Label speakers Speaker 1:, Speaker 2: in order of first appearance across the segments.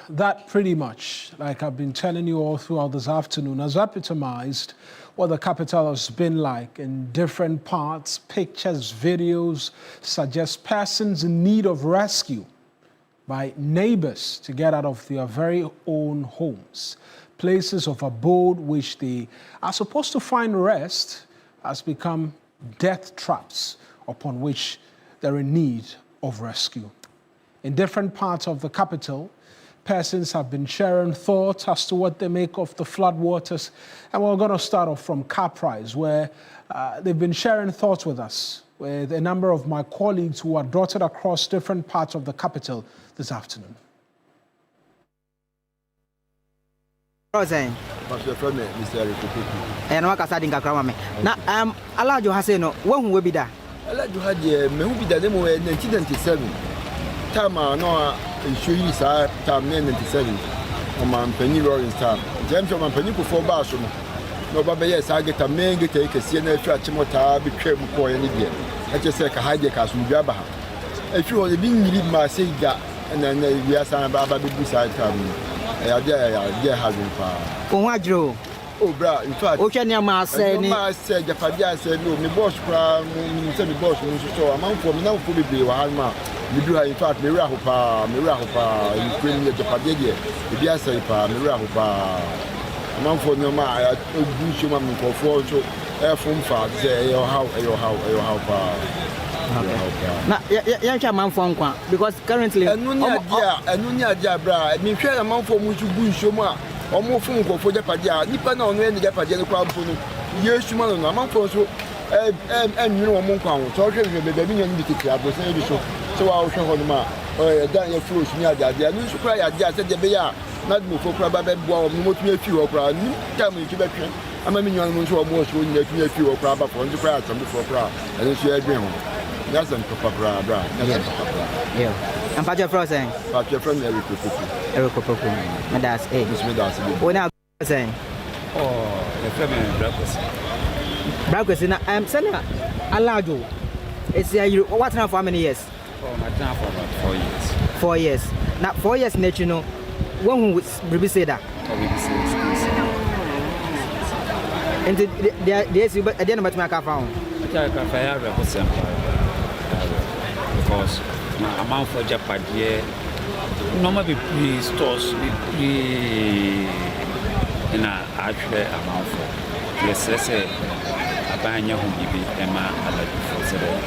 Speaker 1: that pretty much, like I've been telling you all throughout this afternoon, has epitomized what the capital has been like in different parts. Pictures, videos suggest persons in need of rescue by neighbors to get out of their very own homes. Places of abode which they are supposed to find rest has become death traps upon which they're in need of rescue. In different parts of the capital, persons have been sharing thoughts as to what they make of the floodwaters. And we're going to start off from Caprice, where they've been sharing thoughts with us, with a number of my colleagues who are dotted across different parts of the capital this afternoon.
Speaker 2: And what I said in Kakramame. Now, allow you has no one will be there.
Speaker 3: I like to have the movie demo in 1997. Tama no show you sa time 1997 on my penny rolling time. James on my penny for basso. No baba yes I get a man get a CNA flat mota be crable for any day. I just say a hide cast from Jabba. If you only been leave my cigar and then we are saying Baba beside time. I dare having power. Oh, bra, in fact,
Speaker 2: okay, near my say,
Speaker 3: Japadia said, no, my boss, send the boss, so amount for me now, probably Wahalma. You do have, in fact, Mirahopa, you bring the Japadia, the Biasa, Mirahopa. Amount for no ma, I do show my for four, so air from far, say, your how.
Speaker 2: Now, yeah, man phone because currently,
Speaker 3: and no idea, bra, I mean, share amount for which you do show ma. Omo fun ko fo Japadia nipa na onu eni Japadia no kwa mpo no yesu ma no amanfo so enwere omo nkwa ho so hwe bebe bi nyan bititi abosan bi so wa hwe ho no ma dan ya flows ni adia ni so kra ya adia se de be ya na dum fo kra ba be bo omo motumi afi ho kra ni tam ni be twen ama mi nyan mo so omo so ni afi afi ho kra ba fo nti kra atam fo kra eni so adwen ho that's an papa bra
Speaker 2: yeah. And Patrick Frost saying,
Speaker 3: Patrick from Eric Popo.
Speaker 2: That's it. What now saying?
Speaker 3: Oh, the family
Speaker 2: breakfast. I'm saying, allowed you. It's what now for how many years?
Speaker 4: Oh, my time for about 4 years.
Speaker 2: 4 years. Now, 4 years, net, you know, when would we say that? And there's you, I didn't know what my car found.
Speaker 4: Because amount for Japadia, normally be stores be in a actual amount for. Let's say a banya who give it Emma allergy for today.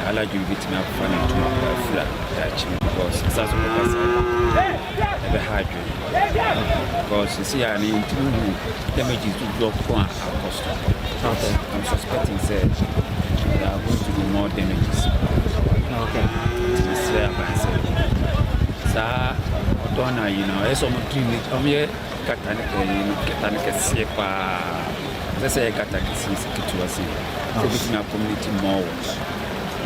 Speaker 4: Allergy with me up front to flat because that's what I said. Never had you. Because you see, I need to damages to drop one apostle. I'm suspecting that there are going to be more damages.
Speaker 2: Okay.
Speaker 4: Donna, you know, as I'm doing it, I'm here, Catanic, Sepa, let's say I got a situation, so community more.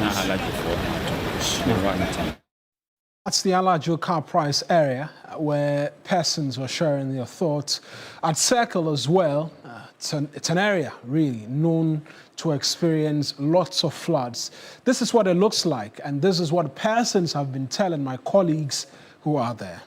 Speaker 4: Now I like it for
Speaker 1: That's the Alajo Car Price area where persons were sharing their thoughts. At Circle as well, it's an area really known to experience lots of floods. This is what it looks like, and this is what persons have been telling my colleagues who are there.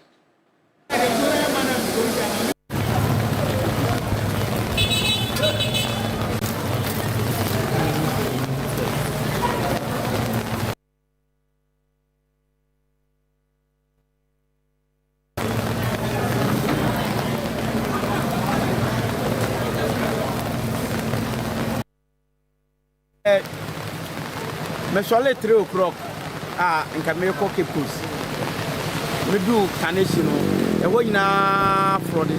Speaker 5: Me sole 3 o'clock in Kameko Kipus. Me do Carnation. E wo nyina frodi.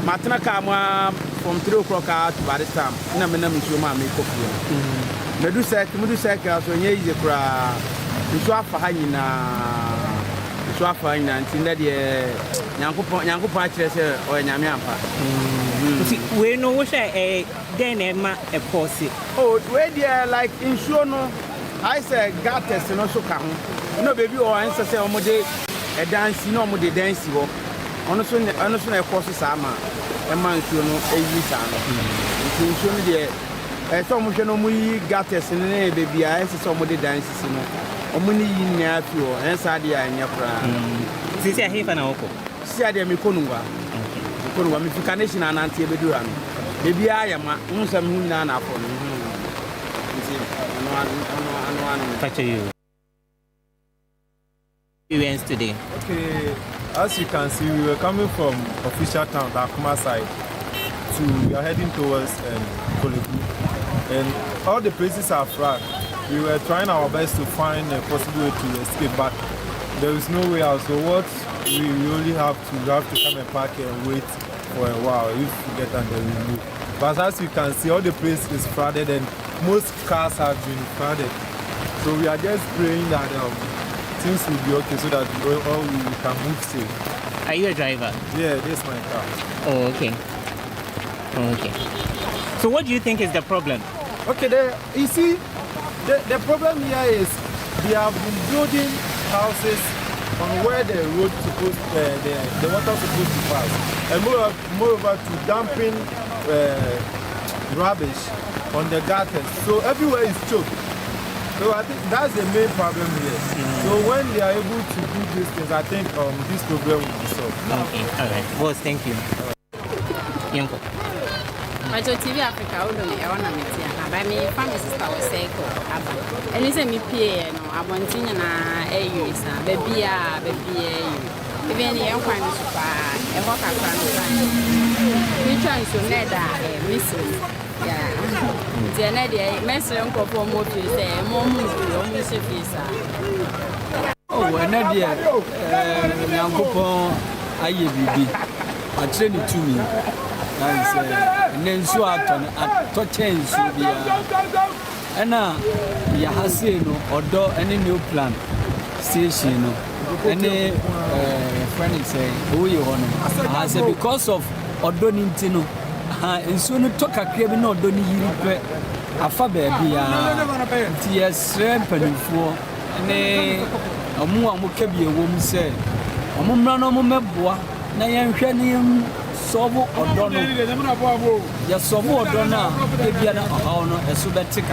Speaker 5: Matena kama from 3 o'clock to by this time. Na me na me show ma me kofi. Me do circle so nye easy kra. Me so afa ha nyina. Me so afa nyina nti na de Nyankopon a kire se o nyame ampa.
Speaker 6: We know what then Emma a posse.
Speaker 5: Oh, where they like insure no. I say gates no so ka ho. No baby or answer say omode e dance no omode dance wo. Ono so na e course sa ma. E man insure no e yi sa no. Insure no de e so mo hwe no mo yi gates no na baby a answer say omode dance no. Omuni yi nya fi wo. Ensa de anya kra.
Speaker 6: Sisi ya hifa na huko.
Speaker 5: Si ade me konungwa. Konungwa me fika nation anantie bedura no. Ebi aya ma unsam hu nyina na afọ no.
Speaker 6: Touch you. Events today.
Speaker 7: Okay, as you can see, we were coming from official town, the Akuma side, we are heading towards Kolebu. And all the places are flat. We were trying our best to find a possible way to escape, but there is no way out. So what we only have to come and park and wait for a while. If we get under, we move. But as you can see, all the place is flooded and most cars have been flooded. So we are just praying that things will be okay so that we can move safe.
Speaker 6: Are you a driver?
Speaker 7: Yeah, this is my car.
Speaker 6: Oh, okay. Okay. So what do you think is the problem?
Speaker 7: Okay, you see, the problem here is they have been building houses on where the road supposed, the water supposed to pass, and moreover to dumping rubbish on the gutters. So everywhere is choked. So I think that's the main problem here. So when they are able to do these things, I think this problem will be solved.
Speaker 6: Okay, all right. Boss, thank you. Yanko.
Speaker 8: Macho TV Africa, I don't know. By me, family sister was say, and it's a me PA, no, I want to use baby, even the young one is fine, a walk around the time. We try to net that missing. Yeah, the Nadia, Messer Uncle for more to say, more almost a visa.
Speaker 9: Oh, and Nadia, Uncle IABB, I train it to me. And then so I change and now you have seen or do any new plan station any friend say who you want. I said because of Odonintino and soon talk a crib no doni yiri afa baby TS ramping for any a more cabi a woman say a mumra no meboa na yan Sobo or Dono, yes, Sobo or Donna, Biana or no, a subetic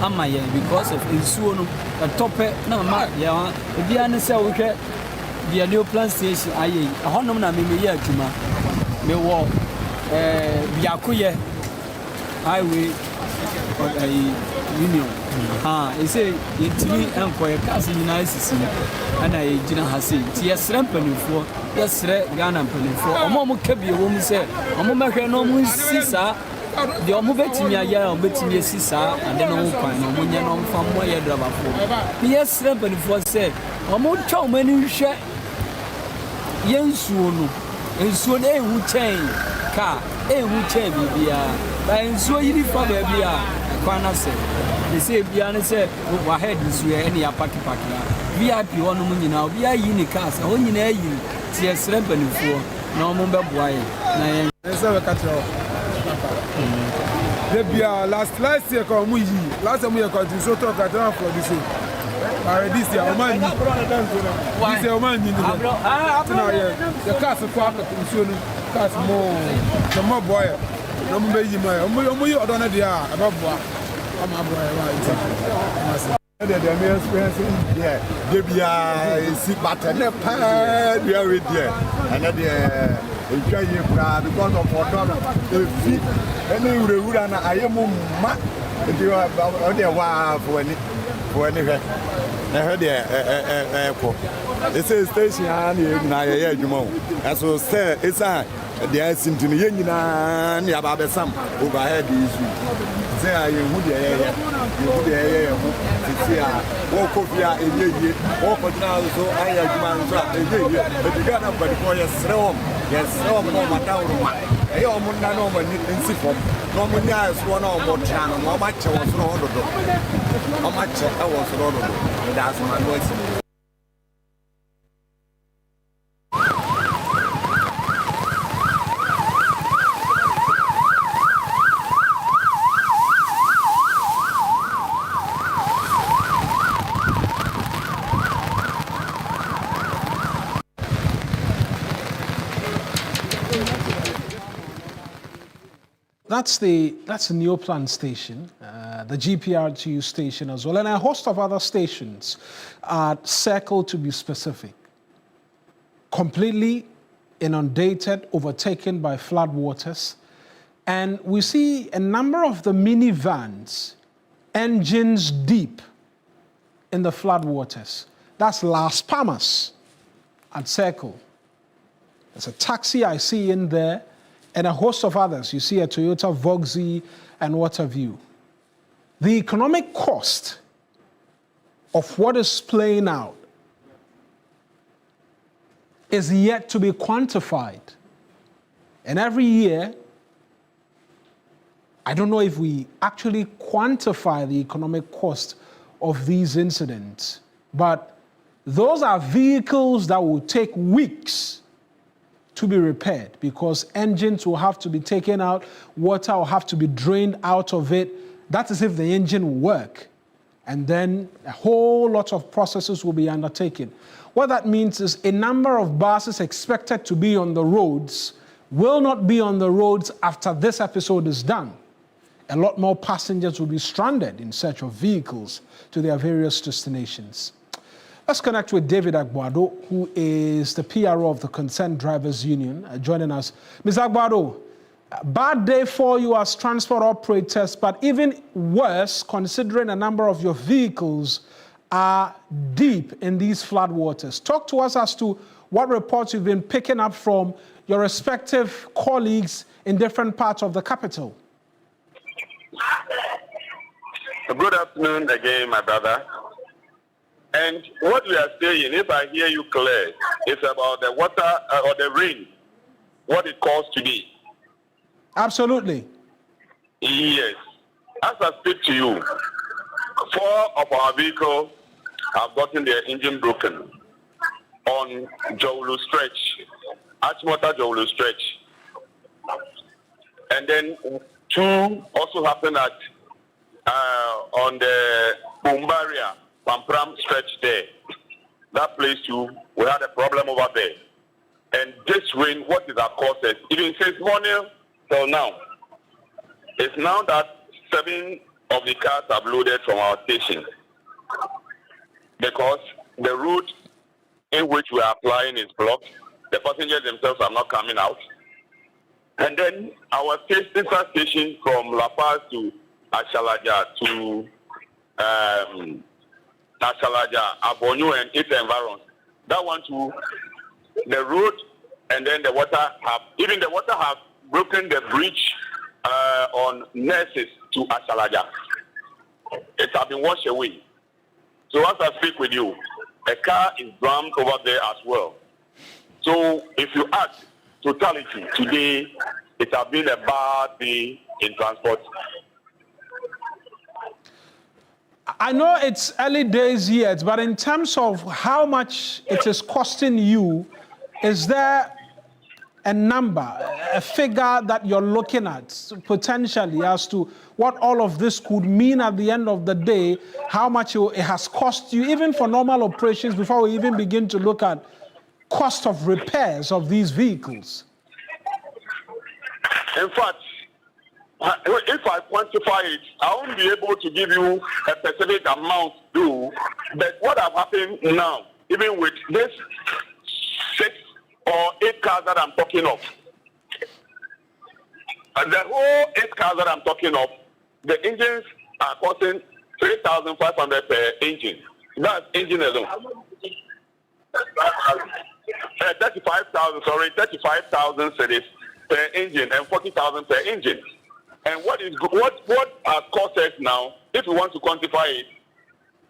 Speaker 9: Amaya because of Insuno, a tope, no, yeah, Biana Selke, the new plant station, I, a honor, Mimia Juma, me walk, Biakuye, highway, or a union. It's a intimate and for a cousin in ICC, and I didn't have seen. Yes, ramping for, yes, Ghana penny for a moment. Cabby, a woman said, a moment, no one sees her. The Omovetti, a betting your sister, and then no fine, no one young from where you drive for. Yes, ramping for said, a more chow many share. Yen soon, and soon a who chain car, a who chain be by so you for the Kwana said, they say, Biana said, our head is where any apaki VIP one woman now, be a unique cast, only in a year, TS Rampany for no member boy.
Speaker 3: Last year, last time we got to so talk at for this year. This year, man, this year, man, the cast of Quack, cast more, the more boy. No, maybe my don't about I'm a boy. Yeah, they be sick, but I never we are with you. And enjoy your crowd because of what the feet. And they would I am mad. You are about their wife for anything. I heard the airport. It's a station, and I hear you more. As well, say, it's a. There seem to be any about some overhead issue. Say, I would walk off here a year, walk now, so I am but you got up by the boy's room. Yes, no more down. I almost know when you can see from normally I was one or more channel, how much I was wrong. How much I was wrong. That's my voice.
Speaker 1: That's the Neoplan station, the GPRTU station as well, and a host of other stations are circled to be specific. completely inundated, overtaken by flood waters. And we see a number of the minivans, engines deep in the flood waters. That's Las Palmas at Circle. There's a taxi I see in there and a host of others. You see a Toyota Voxy and what have you. The economic cost of what is playing out is yet to be quantified. And every year, I don't know if we actually quantify the economic cost of these incidents, but those are vehicles that will take weeks to be repaired because engines will have to be taken out, water will have to be drained out of it. That is if the engine will work. And then a whole lot of processes will be undertaken. What that means is a number of buses expected to be on the roads will not be on the roads after this episode is done. A lot more passengers will be stranded in search of vehicles to their various destinations. Let's connect with David Agbado, who is the PRO of the Concerned Drivers Union, joining us. Mr. Agbado, bad day for you as transport operators, but even worse, considering a number of your vehicles are deep in these flood waters. Talk to us as to what reports you've been picking up from your respective colleagues in different parts of the capital.
Speaker 10: Good afternoon again, my brother. And what we are saying, if I hear you clear, is about the water or the rain, what it caused today.
Speaker 1: Absolutely.
Speaker 10: Yes. As I speak to you, 4 of our vehicles have gotten their engine broken on Jowlu stretch, Achimota Jowlu stretch. And then 2 also happened at on the Bumbaria, Pampram stretch there. That place too, we had a problem over there. And this rain, what is our causes? Even since morning till now, it's now that 7 of the cars have loaded from our station because the route in which we are applying is blocked. The passengers themselves are not coming out. And then our sister station from La Paz to Ashalaja to Ashalaja, Abonyo and its environs. That one too, the road and then the water have broken the bridge on Nurses to Ashalaja. It has been washed away. So as I speak with you, a car is drowned over there as well. So if you ask totality, today it has been a bad day in transport.
Speaker 1: I know it's early days yet, but in terms of how much it is costing you, is there a number, a figure that you're looking at potentially as to what all of this could mean at the end of the day, how much it has cost you, even for normal operations, before we even begin to look at cost of repairs of these vehicles?
Speaker 10: In fact, if I quantify it, I won't be able to give you a specific amount due. But what has happened now, even with this 6 or 8 cars that I'm talking of, the whole 8 cars that I'm talking of, the engines are costing 3,500 per engine. That's engine alone. 35,000 cities per engine and 40,000 per engine. And what has cost us now, if we want to quantify it,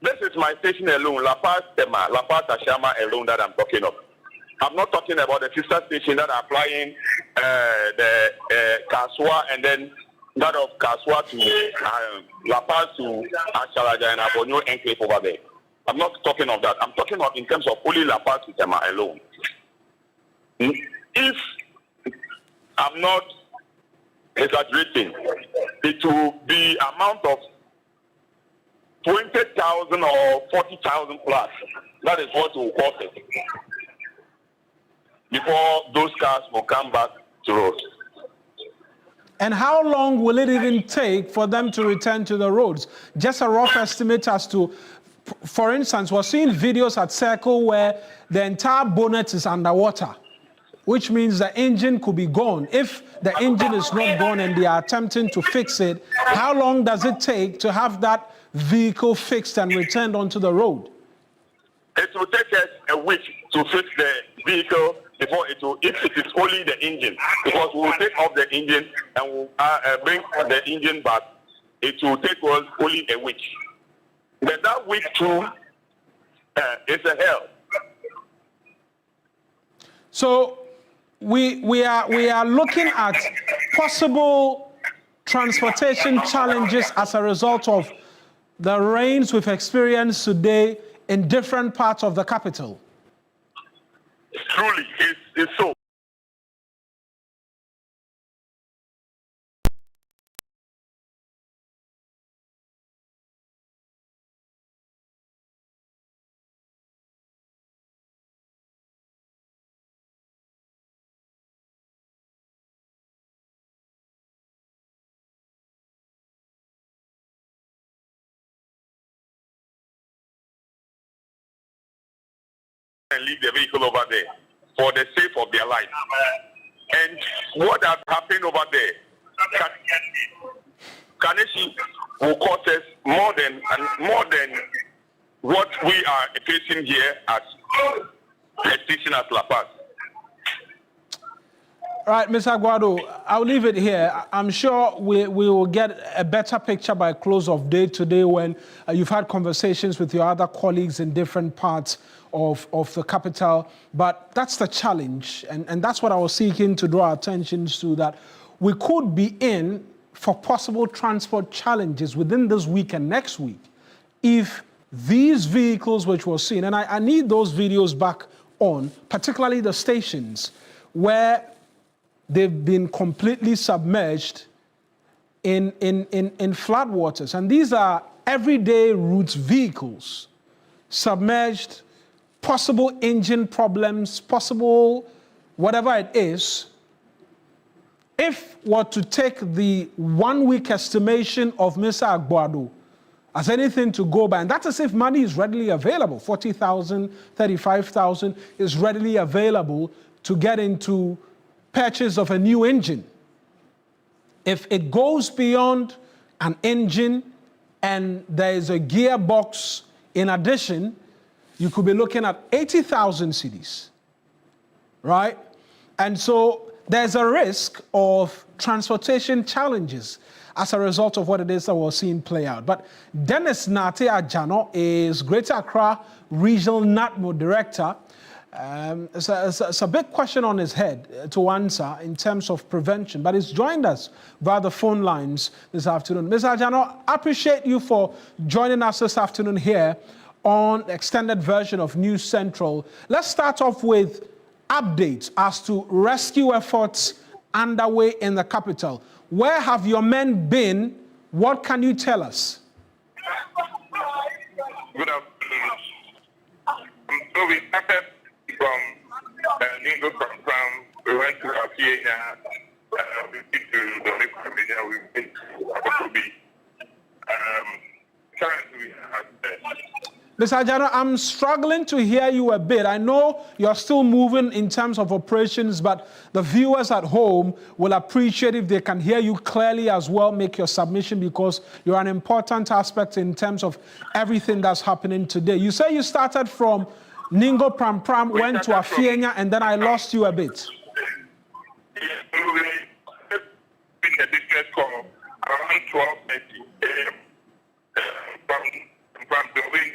Speaker 10: this is my station alone, La Paz Tema, La Paz Ashama alone that I'm talking of. I'm not talking about the sister station that are applying the Kaswa and then that of Kaswa to La Paz to Ashalaja and Abonyo enclave over there. I'm not talking of that. I'm talking of in terms of only La Paz Tema alone. If I'm not exaggerating, it will be amount of 20,000 or 40,000 plus. That is what will cost it before those cars will come back to roads.
Speaker 1: And how long will it even take for them to return to the roads? Just a rough estimate as to for instance, we're seeing videos at Circle where the entire bonnet is underwater, which means the engine could be gone. If the engine is not gone and they are attempting to fix it, how long does it take to have that vehicle fixed and returned onto the road?
Speaker 10: It will take us a week to fix the vehicle before it will, if it is only the engine, because we will take off the engine and we'll bring the engine back. It will take us only a week. But that week too is a hell.
Speaker 1: So we are looking at possible transportation challenges as a result of the rains we've experienced today in different parts of the capital.
Speaker 10: Truly, it's so. And leave the vehicle over there for the sake of their life. And what has happened over there, Kaneshie will cost us more than what we are facing here as a station at La Paz.
Speaker 1: Right, Mr. Aguado, I'll leave it here. I'm sure we will get a better picture by close of day today when you've had conversations with your other colleagues in different parts of the capital. But that's the challenge, and that's what I was seeking to draw attention to, that we could be in for possible transport challenges within this week and next week if these vehicles which were seen, and I need those videos back on, particularly the stations where they've been completely submerged in floodwaters. And these are everyday route vehicles, submerged, possible engine problems, possible whatever it is. If we're to take the 1 week estimation of Mr. Aguado as anything to go by, and that is if money is readily available, 40,000, 35,000 is readily available to get into purchase of a new engine. If it goes beyond an engine and there is a gearbox in addition, you could be looking at 80,000 cedis, right? And so there's a risk of transportation challenges as a result of what it is that we're seeing play out. But Dennis Nate Ajano is Greater Accra Regional NATMO Director. It's a big question on his head to answer in terms of prevention, but he's joined us via the phone lines this afternoon. Mr. Ajano, I appreciate you for joining us this afternoon here on the extended version of News Central. Let's start off with updates as to rescue efforts underway in the capital. Where have your men been? What can you tell us?
Speaker 10: Good afternoon. So we started from Ningo Pram, we went to Afiena, we've been to the Lake Caribbean, we've been to Akobi. Currently we have
Speaker 1: Mr. Ajano, I'm struggling to hear you a bit. I know you're still moving in terms of operations, but the viewers at home will appreciate if they can hear you clearly as well. Make your submission, because you're an important aspect in terms of everything that's happening today. You say you started from Ningo Pram, went to Afiena, and then I lost you a bit.
Speaker 10: Yes, we a distress call around 12:30 a.m. From the wing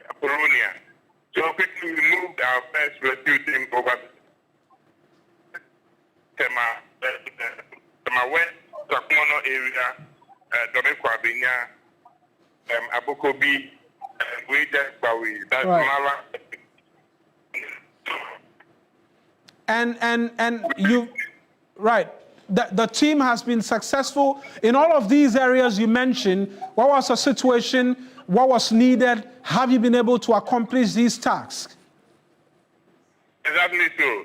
Speaker 10: Apollonia. So quickly we moved our first rescue team over Tema West, Sakumono area, Dome Kwabenya, Abokobi, Bawi. That's Mara.
Speaker 1: And you, right. The team has been successful in all of these areas you mentioned. What was the situation? What was needed? Have you been able to accomplish these tasks?
Speaker 10: Exactly so.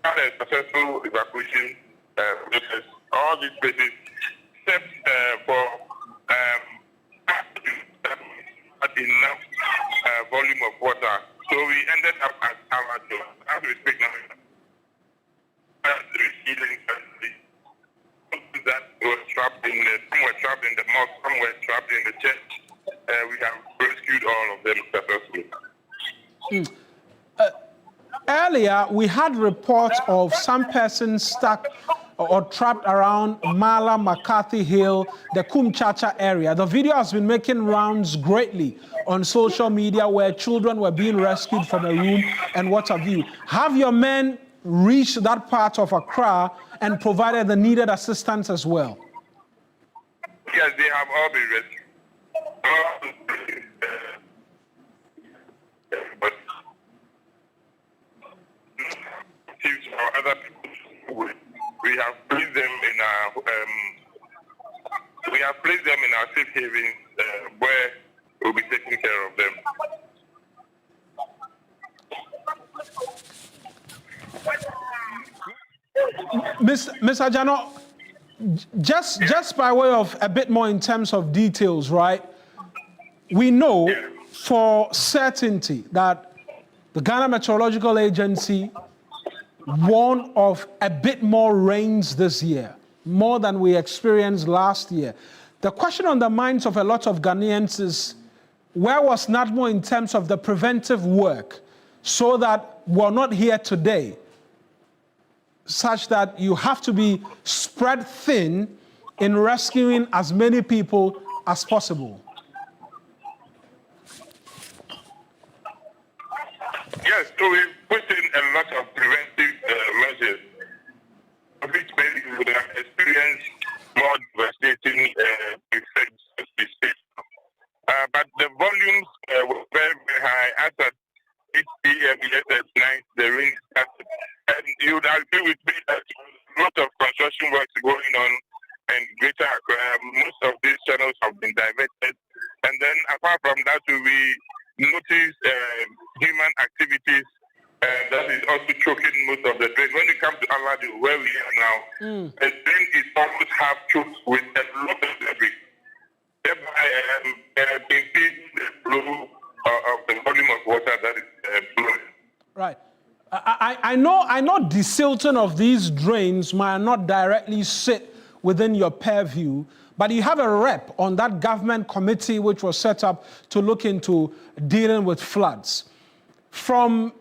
Speaker 10: Had a successful evacuation process. All these places, except for enough volume of water. So we ended up at Alajo. As we speak now, receding that were trapped in some were trapped in the mosque, some were trapped in the church. We have rescued all of them successfully.
Speaker 1: Earlier, we had reports of some persons stuck or trapped around Mala, McCarthy Hill, the Kumchacha area. The video has been making rounds greatly on social media where children were being rescued from a room and what have you. Have your men reached that part of Accra and provided the needed assistance as well?
Speaker 10: Yes, they have all been rescued. But or other people, we have placed them in our safe havens where we'll be taking care of them.
Speaker 1: Mr. Jano, just by way of a bit more in terms of details, right? We know for certainty that the Ghana Meteorological Agency warned of a bit more rains this year, more than we experienced last year. The question on the minds of a lot of Ghanaians is, where was NADMO in terms of the preventive work so that we're not here today, such that you have to be spread thin in rescuing as many people as possible?
Speaker 10: Yes, so we put in a lot of preventive measures, which maybe would have experienced more devastating effects. But the volumes were very, very high. As at 8 p.m. yesterday night, the rain started. And you would agree with me that a lot of construction works going on in Greater Accra. Most of these channels have been diverted. And then apart from that, we notice human activities that is also choking most of the drain. When you come to Alado, where we are now, the drain is almost half choked with a lot of debris, thereby impeding the flow of the volume of water that is flowing.
Speaker 1: Right. I know desilting of these drains might not directly sit within your purview, but you have a rep on that government committee which was set up to look into dealing with floods. From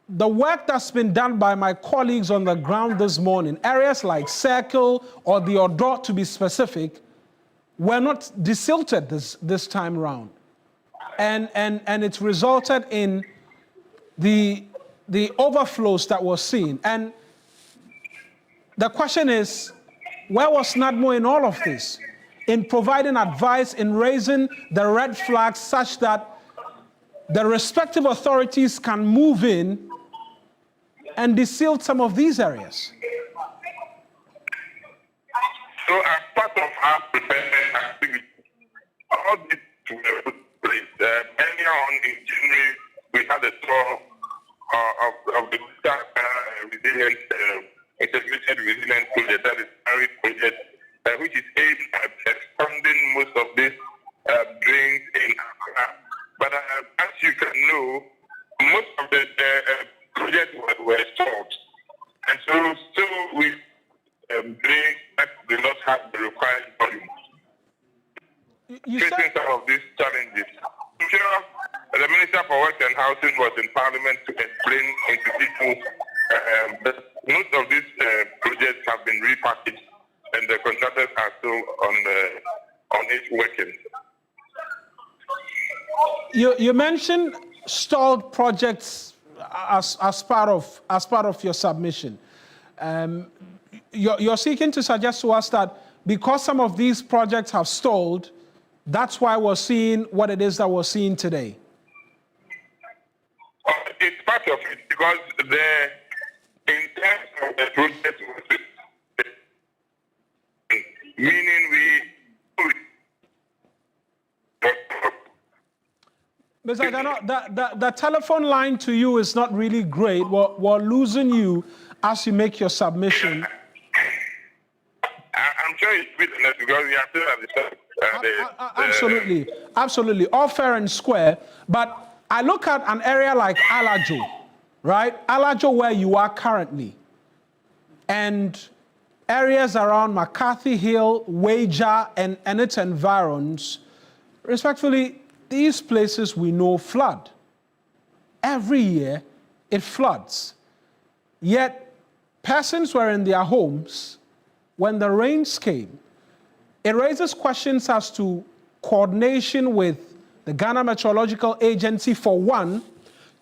Speaker 1: the work that's been done by my colleagues on the ground this morning, areas like Circle or the Odo, to be specific, were not desilted this time round. And it's resulted in the overflows that we're seeing. And the question is, where was NADMO in all of this? In providing advice, in raising the red flags such that the respective authorities can move in and desilt some of these areas?
Speaker 10: So as part of our preparedness activity, all this were put in place. Earlier on in January, we had a tour of the resilient, integrated resilience project, that is ARIS project, which is aimed at expanding most of these drains in Accra. But as you can know, most of the projects were stalled. And so we drains that do not have the required volume. Facing some of these challenges. I'm sure the Minister for Works and Housing was in Parliament to explain into detail that most of these projects have been repackaged and the contractors are still on it working.
Speaker 1: You mentioned stalled projects as part of your submission. You're seeking to suggest to us that because some of these projects have stalled, that's why we're seeing what it is that we're seeing today.
Speaker 10: It's part of it because in terms of the project, meaning
Speaker 1: Mr. Gano, the telephone line to you is not really great. We're losing you as you make your submission.
Speaker 10: I'm sure it's business because we are still at the start.
Speaker 1: Absolutely. All fair and square. But I look at an area like Alajo, right? Alajo, where you are currently, and areas around McCarthy Hill, Wager, and its environs. Respectfully, these places we know flood. Every year, it floods. Yet, persons were in their homes when the rains came. It raises questions as to coordination with the Ghana Meteorological Agency, for one,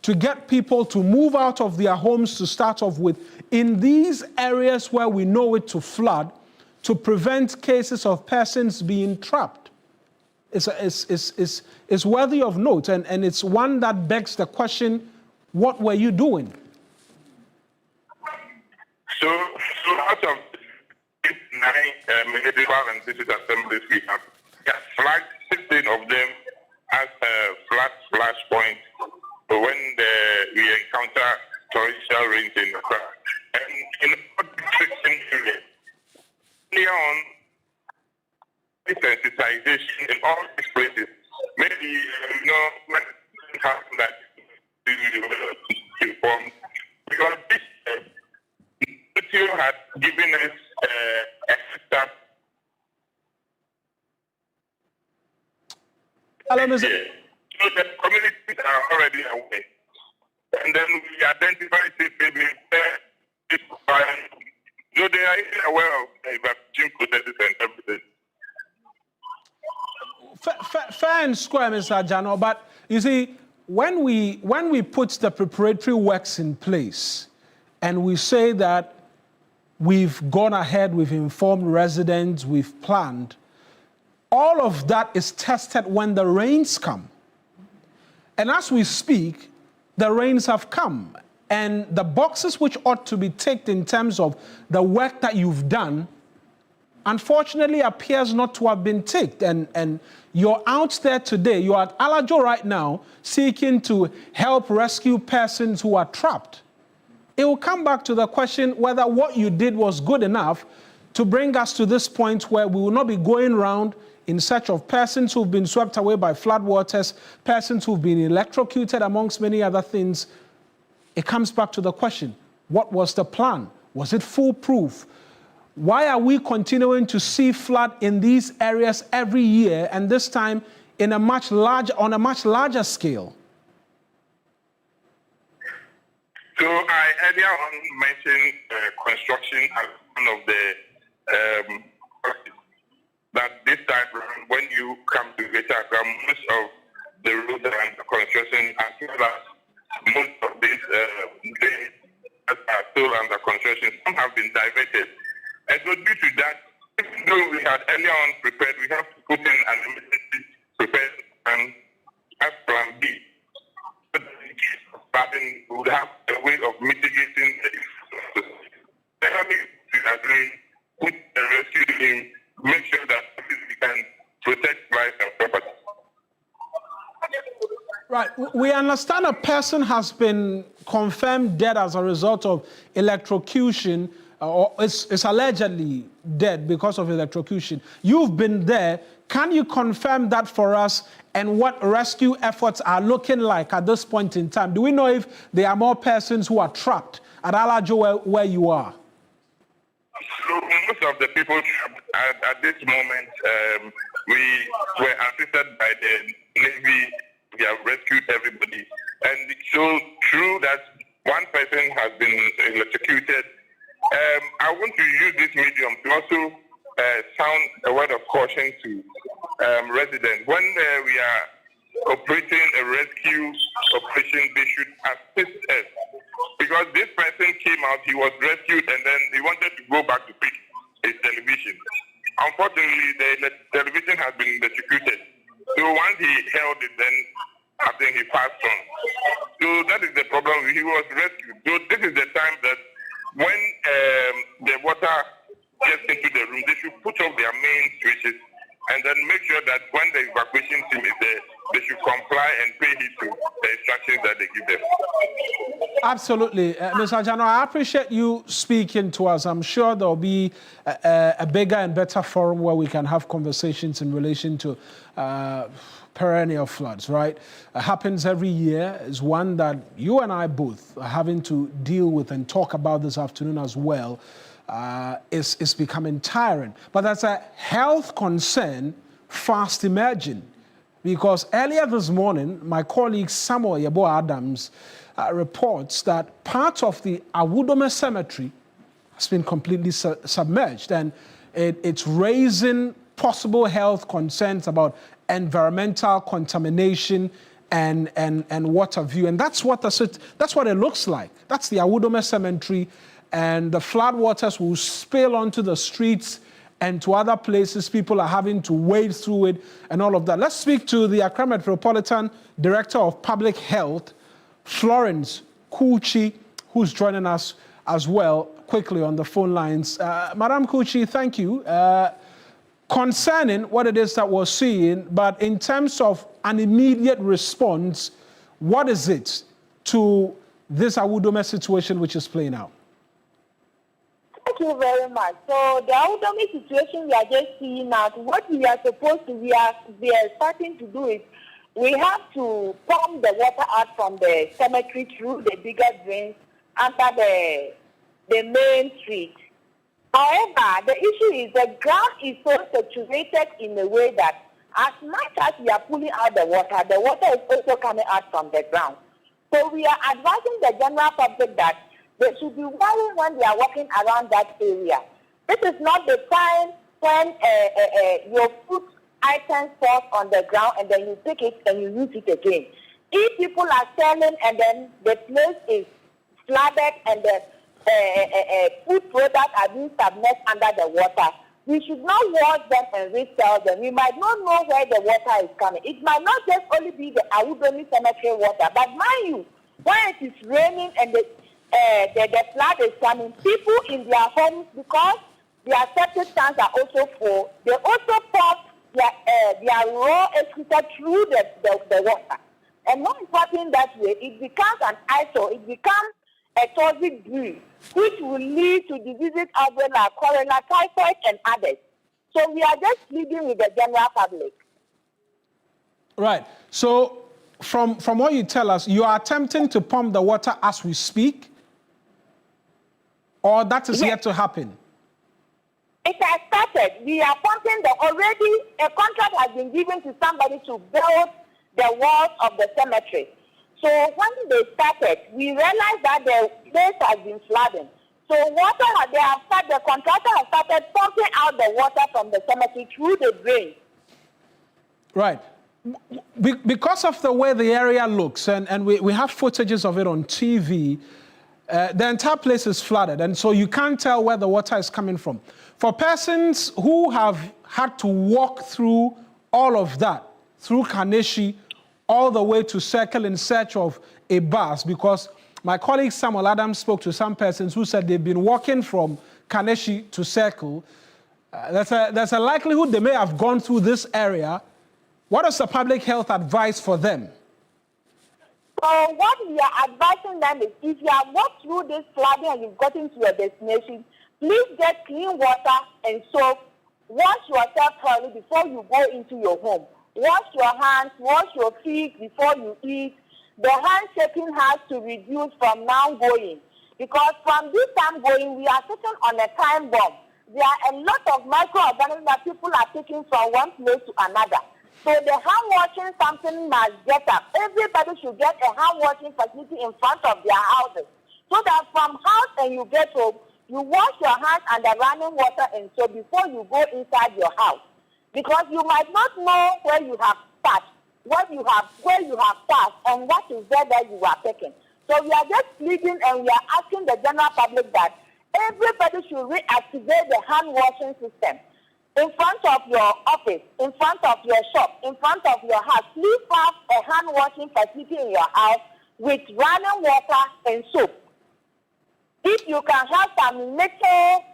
Speaker 1: to get people to move out of their homes to start off with in these areas where we know it to flood, to prevent cases of persons being trapped. It's worthy of note, and it's one that begs the question, what were you doing?
Speaker 10: So out of 9 municipal and district assemblies, we have flagged 16 of them as flat flash points when we encounter torrential rains in the crowd. And in all districts earlier on, sensitization in all these places. Maybe, when it happens that we will inform, because this video had given us a step. So the communities are already aware. And then we identify maybe so they are aware of evacuation processes and everything.
Speaker 1: Fair and square, Mr. Jano, but you see, when we put the preparatory works in place and we say that we've gone ahead, we've informed residents, we've planned, all of that is tested when the rains come. And as we speak, the rains have come. And the boxes which ought to be ticked in terms of the work that you've done, unfortunately appears not to have been ticked. And you're out there today, you're at Alajo right now, seeking to help rescue persons who are trapped. It will come back to the question whether what you did was good enough to bring us to this point where we will not be going around in search of persons who've been swept away by floodwaters, persons who've been electrocuted, amongst many other things. It comes back to the question, what was the plan? Was it foolproof? Why are we continuing to see flood in these areas every year, and this time on a much larger scale?
Speaker 10: So I earlier on mentioned construction as one of the that this time when you come to Greater Accra, most of the roads are under construction, as well as most of these lanes are still under construction. Some have been diverted. And so due to that, even though we had earlier on prepared, we have to put in an emergency prepared plan as plan B. But in case of flooding, we would have a way of mitigating the put the rescue team, make sure that we can protect life and property.
Speaker 1: Right. We understand a person has been confirmed dead as a result of electrocution, or is allegedly dead because of electrocution. You've been there. Can you confirm that for us, and what rescue efforts are looking like at this point in time? Do we know if there are more persons who are trapped at Alajo where you are?
Speaker 10: So most of the people at this moment, we were assisted by the Navy. We have rescued everybody. And so true that one person has been electrocuted. I want to use this medium to also sound a word of caution to residents. When we are operating a rescue operation, they should assist us. Because this person came out, he was rescued, and then he wanted to go back to pick his television. Unfortunately, the television has been electrocuted. So once he held it, then I think he passed on. So that is the problem. He was rescued. So this is the time that when the water gets into the room, they should put off their main switches and then make sure that when the evacuation team is there, they should comply and pay heed to the instructions that they give them.
Speaker 1: Absolutely. Ms. Ajano, I appreciate you speaking to us. I'm sure there'll be a bigger and better forum where we can have conversations in relation to perennial floods, right? It happens every year. It's one that you and I both are having to deal with and talk about this afternoon as well. It's becoming tiring. But that's a health concern fast emerging. Because earlier this morning, my colleague Samuel Yebo Adams reports that part of the Awudome Cemetery has been completely submerged, and it's raising possible health concerns about environmental contamination and what have you. And that's what it looks like. That's the Awudome Cemetery, and the flood waters will spill onto the streets and to other places. People are having to wade through it and all of that. Let's speak to the Accra Metropolitan Director of Public Health, Florence Kuchi, who's joining us as well quickly on the phone lines. Madam Kuchi, thank you. Concerning what it is that we're seeing, but in terms of an immediate response, what is it to this Awudome situation which is playing out?
Speaker 11: Thank you very much. So the Awudome situation we are just seeing now, what we are supposed to, we are starting to do is we have to pump the water out from the cemetery through the bigger drains under the main street. However, the issue is the ground is so saturated in a way that as much as we are pulling out the water is also coming out from the ground. So we are advising the general public that they should be worried when they are walking around that area. This is not the time when your food items fall on the ground and then you take it and you use it again. If people are selling and then the place is flooded and the food products are being submerged under the water, we should not wash them and resell them. We might not know where the water is coming. It might not just only be the Awudome Cemetery water, but mind you, when it is raining and the flood is coming, people in their homes, because their septic tanks are also full, they also pour their raw excreta through the water. And more important that way, it becomes an eyesore, it becomes a toxic breed, which will lead to diseases outbreak like cholera, typhoid, and others. So we are just pleading with the general public.
Speaker 1: Right. So from what you tell us, you are attempting to pump the water as we speak? Or that is yet to happen?
Speaker 11: It has started. We are pumping already a contract has been given to somebody to build the walls of the cemetery. So when they started, we realized that the place has been flooding. So the contractor has started pumping out the water from the cemetery through the drain.
Speaker 1: Right. Because of the way the area looks, and we have footages of it on TV, the entire place is flooded, and so you can't tell where the water is coming from. For persons who have had to walk through all of that, through Kaneshie, all the way to Circle in search of a bus, because my colleague Samuel Adams spoke to some persons who said they've been walking from Kaneshie to Circle. There's a likelihood they may have gone through this area. What is the public health advice for them?
Speaker 11: So what we are advising them is, if you have walked through this flooding and you've gotten to your destination, please get clean water and soap. Wash yourself thoroughly before you go into your home. Wash your hands, wash your feet before you eat. The handshaking has to reduce from now going. Because from this time going, we are sitting on a time bomb. There are a lot of microorganisms that people are taking from one place to another. So the hand washing something must get up. Everybody should get a hand washing facility in front of their houses. So that from house and you get home, you wash your hands under running water and soap before you go inside your house. Because you might not know where you have touched, where you have passed, and what is there that you are taking. So we are just pleading and we are asking the general public that everybody should reactivate the hand washing system. In front of your office, in front of your shop, in front of your house, please have a hand washing facility in your house with running water and soap. If you can have some little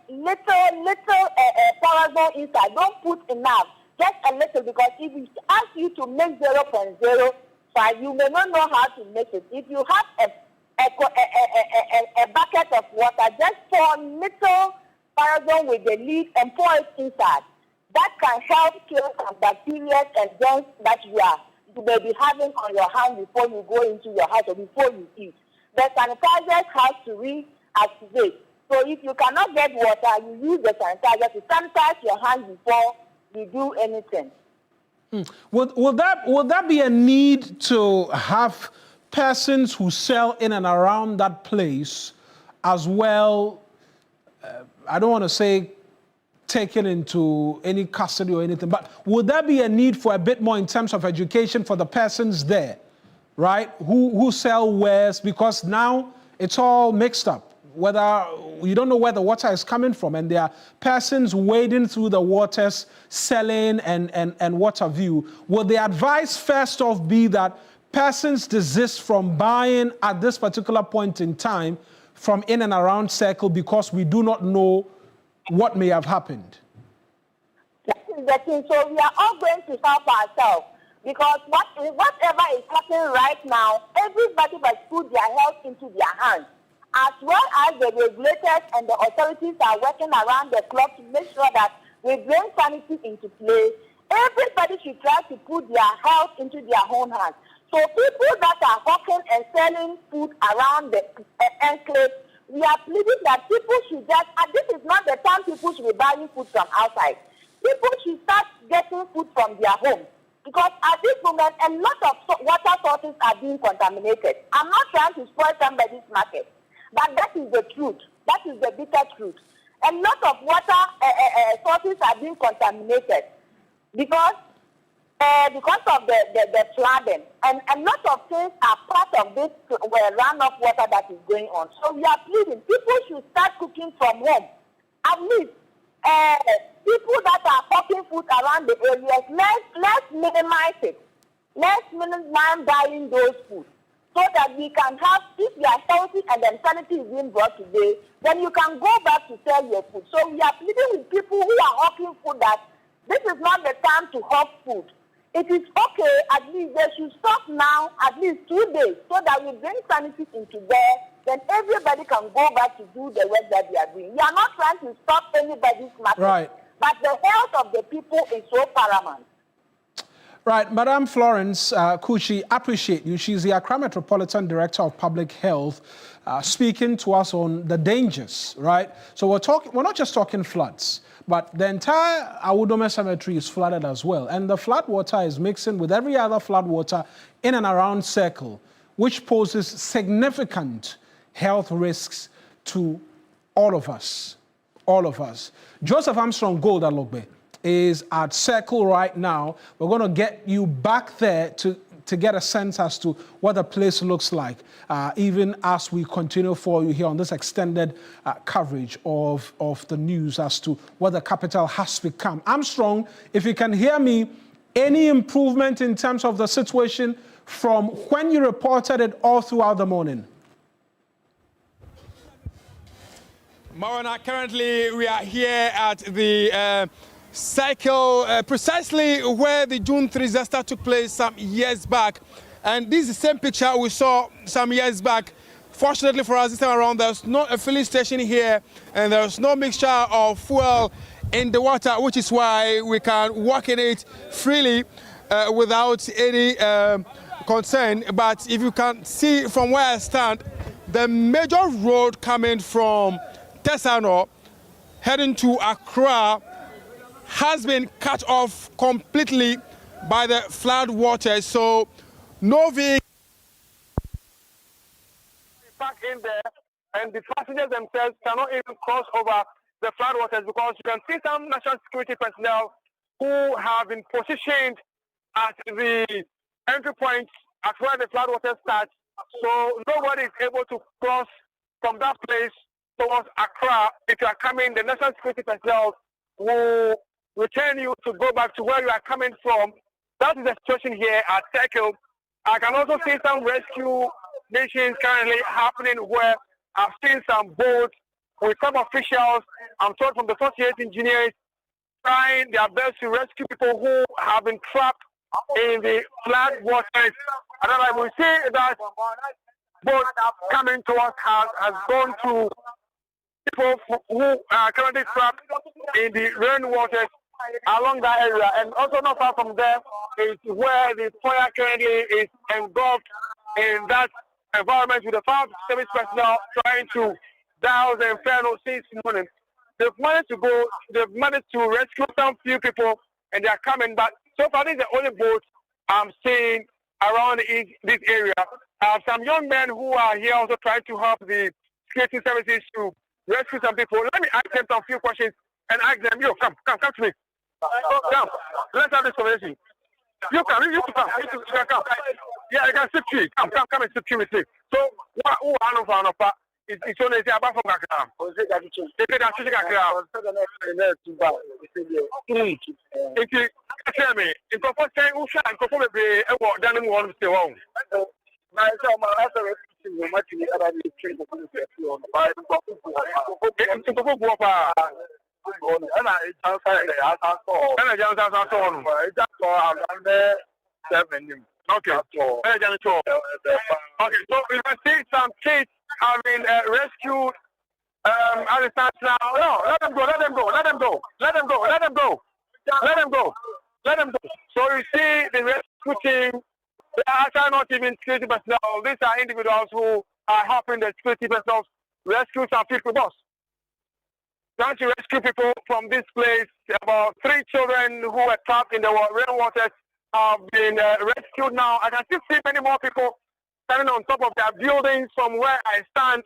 Speaker 11: parasol inside, don't put enough, just a little, because if we ask you to make 0.05, you may not know how to make it. If you have a bucket of water, just pour little Parazone with the lid and pour it inside. That can help kill some bacteria and germs that you may be having on your hand before you go into your house or before you eat. The sanitizers have to reactivate. So if you cannot get water, you use the sanitizer to sanitize your hand before you do anything.
Speaker 1: Will that be a need to have persons who sell in and around that place as well? I don't want to say taken into any custody or anything, but would there be a need for a bit more in terms of education for the persons there, right? Who sell wares, because now it's all mixed up. Whether you don't know where the water is coming from, and there are persons wading through the waters, selling and what have you. Would the advice first off be that persons desist from buying at this particular point in time from in and around Circle because we do not know what may have happened?
Speaker 11: That is the thing. So we are all going to help ourselves, because whatever is happening right now, everybody must put their health into their hands, as well as the regulators and the authorities are working around the clock to make sure that we bring sanity into play. Everybody should try to put their health into their own hands. So people that are hawking and selling food around the enclave, we are pleading that people should just, and this is not the time people should be buying food from outside. People should start getting food from their homes, because at this moment, a lot of water sources are being contaminated. I'm not trying to spoil somebody's market, but that is the truth. That is the bitter truth. A lot of water sources are being contaminated because of the flooding, and a lot of things are part of this runoff water that is going on. So we are pleading, people should start cooking from home. At least people that are cooking food around the areas, let's minimize it. Let's minimize buying those foods, so that we can have, if we are healthy and then sanity is being brought today, then you can go back to sell your food. So we are pleading with people who are hawking food that this is not the time to hawk food. It is okay, at least they should stop now, at least 2 days, so that we bring sanity into there, then everybody can go back to do the work that they are doing. We are not trying to stop anybody's market,
Speaker 1: right,
Speaker 11: but the health of the people is so paramount.
Speaker 1: Right, Madam Florence Kushi, appreciate you. She's the Accra Metropolitan Director of Public Health, speaking to us on the dangers, right? So we're not just talking floods, but the entire Awudome Cemetery is flooded as well. And the flood water is mixing with every other flood water in and around Circle, which poses significant health risks to all of us. All of us. Joseph Armstrong Gold Alogbe is at Circle right now. We're going to get you back there to get a sense as to what the place looks like, even as we continue for you here on this extended coverage of the news as to what the capital has become. Armstrong, if you can hear me, any improvement in terms of the situation from when you reported it all throughout the morning?
Speaker 12: Marwana, currently we are here at the Circle, precisely where the June 3 disaster took place some years back. And this is the same picture we saw some years back. Fortunately for us this time around, there's not a filling station here, and there's no mixture of fuel in the water, which is why we can walk in it freely without any concern. But if you can see from where I stand, the major road coming from Tesano heading to Accra has been cut off completely by the flood water. So no vehicle
Speaker 13: back in there, and the passengers themselves cannot even cross over the flood waters, because you can see some national security personnel who have been positioned at the entry point at where the flood water starts. So nobody is able to cross from that place towards Accra. If you are coming, the national security personnel will return you to go back to where you are coming from. That is the situation here at Circle. I can also see some rescue missions currently happening, where I've seen some boats with some officials, I'm told from the Associate Engineers, trying their best to rescue people who have been trapped in the flood waters. And then I will see that boat coming towards us has gone to people who are currently trapped in the rainwaters along that area. And also not far from there is where the fire currently is engulfed in that environment with the fire service personnel trying to douse the inferno since morning. They've managed to rescue some few people and they are coming back. So far, this is the only boat I'm seeing around this area. Some young men who are here also trying to help the security services to rescue some people. Let me ask them some few questions and ask them, come to me. Come, let's have this conversation. You come. Yeah, I can sit to you. Come and sit to me. So, who are it's only about from Kakram. Tell me, in Copa saying, who shall Copa be a war done in one stay home? Okay. Okay, so we can see some kids having rescued now. No, let them go. So you see the rescue team, they are actually not even security personnel. These are individuals who are helping the security personnel rescue some people. Trying to rescue people from this place. About 3 children who were trapped in the rainwaters have been rescued now. I can still see many more people standing on top of their buildings from where I stand.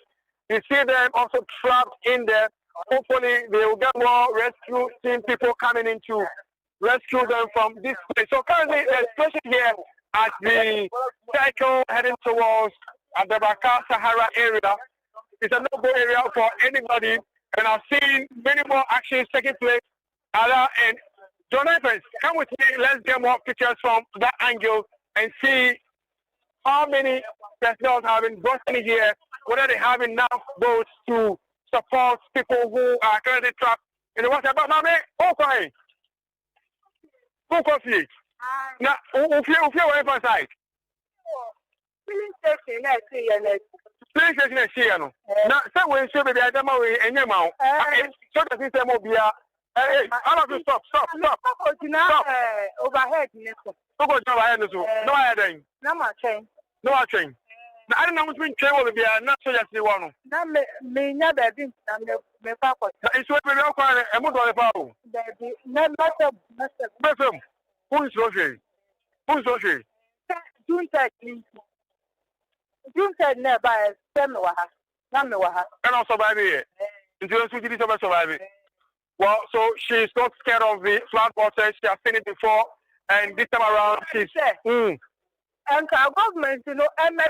Speaker 13: You see them also trapped in there. Hopefully they will get more rescue team people coming in to rescue them from this place. So currently the situation here at the cycle heading towards the Dakar Sahara area is a no-go area for anybody. And I've seen many more actions taking place. And John Evans, come with me. Let's get more pictures from that angle and see how many personnel have been brought in here, whether they have enough boats to support people who are currently trapped in the water. But now, okay. Who coffee? Now, who feel where side? Please say no. Now, say when show baby I don't know any amount. So the system will be hey, all of you stop. Overhead. No go overhead so. No I then. No I train. Now I don't know which train will be not so just the one.
Speaker 11: Na me nya baby na me fa ko.
Speaker 13: Na iso be be ko e mo do le fa o.
Speaker 11: Baby, na mata.
Speaker 13: Befem. Who is Roger?
Speaker 11: June said never send me waha. And
Speaker 13: I'll survive it. Until she survive it. Well, so she's not scared of the flood water. She has seen it before, and this time around she's.
Speaker 11: And our government, you know, and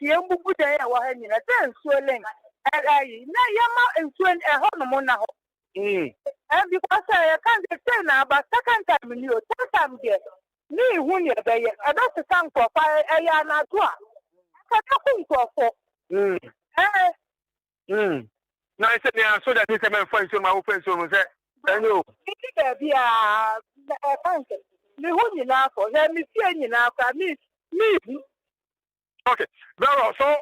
Speaker 11: young people there were hanging at them swelling. And I now and swing a home now. And because I can't say now, but second time in you, third time there. Me, when you're there, I don't thank for fire. I am not one.
Speaker 13: Now I said, yeah, so that this man finds my open so much. I know.
Speaker 11: Be a function. The one enough for them, enough. Me.
Speaker 13: Okay, very well. So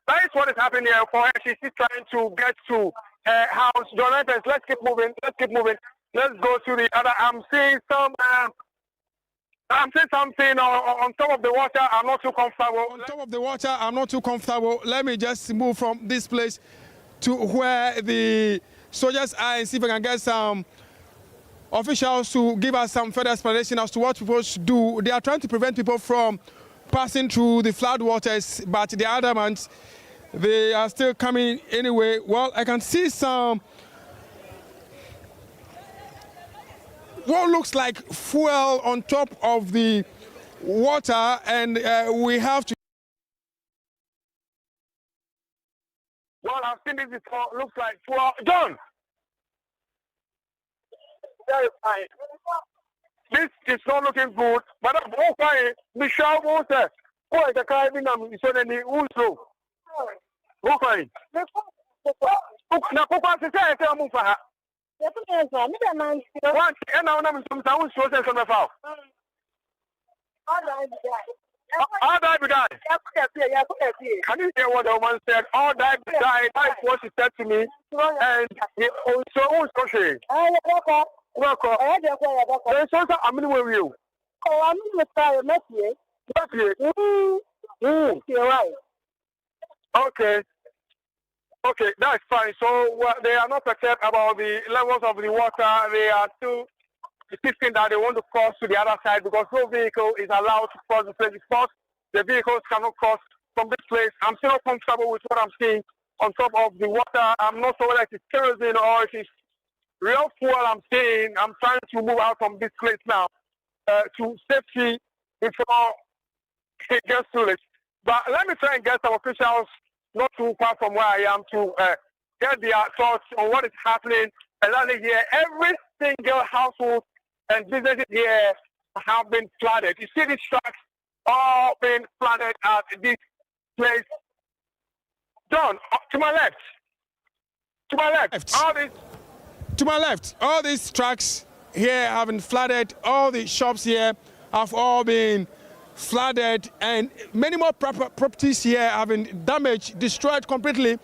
Speaker 13: that is what is happening here for her. She's still trying to get to her house. John Evans, let's keep moving. Let's go to the other. I'm seeing something on top of the water. I'm not too comfortable.
Speaker 12: On top of the water, I'm not too comfortable. Let me just move from this place to where the soldiers are and see if I can get some officials to give us some further explanation as to what people should do. They are trying to prevent people from passing through the flood waters, but the adamant they are still coming anyway. Well, I can see some what looks like fuel on top of the water, and we have to.
Speaker 13: Well, I've seen this before. Looks like fuel. John! Very fine. This is not looking good, but I'm okay. Michelle Water. Oh, the car is so many also. Okay. Now, Papa says, I move for her. Once, and now I'm some sound sources on the foul. All die beside. Can you hear what the woman said? All die beside. That is what she said to me. And so who's country? Welcome. There's something I'm in with you.
Speaker 11: Oh, I'm in the style, Matthew. You're right.
Speaker 13: Okay. Okay, that's fine. So they are not perturbed about the levels of the water. They are still insisting that they want to cross to the other side because no vehicle is allowed to cross the place. Because the vehicles cannot cross from this place. I'm still not comfortable with what I'm seeing on top of the water. I'm not sure whether it's kerosene or it is real fuel I'm seeing. I'm trying to move out from this place now to safety before it gets too late. But let me try and get some officials not too far from where I am to get their thoughts on what is happening. And here, every single household and businesses here have been flooded. You see these trucks all been flooded at this place. John, to my left. To my left.
Speaker 12: To my left, all these trucks here have been flooded. All the shops here have all been flooded, and many more properties here have been damaged, destroyed completely.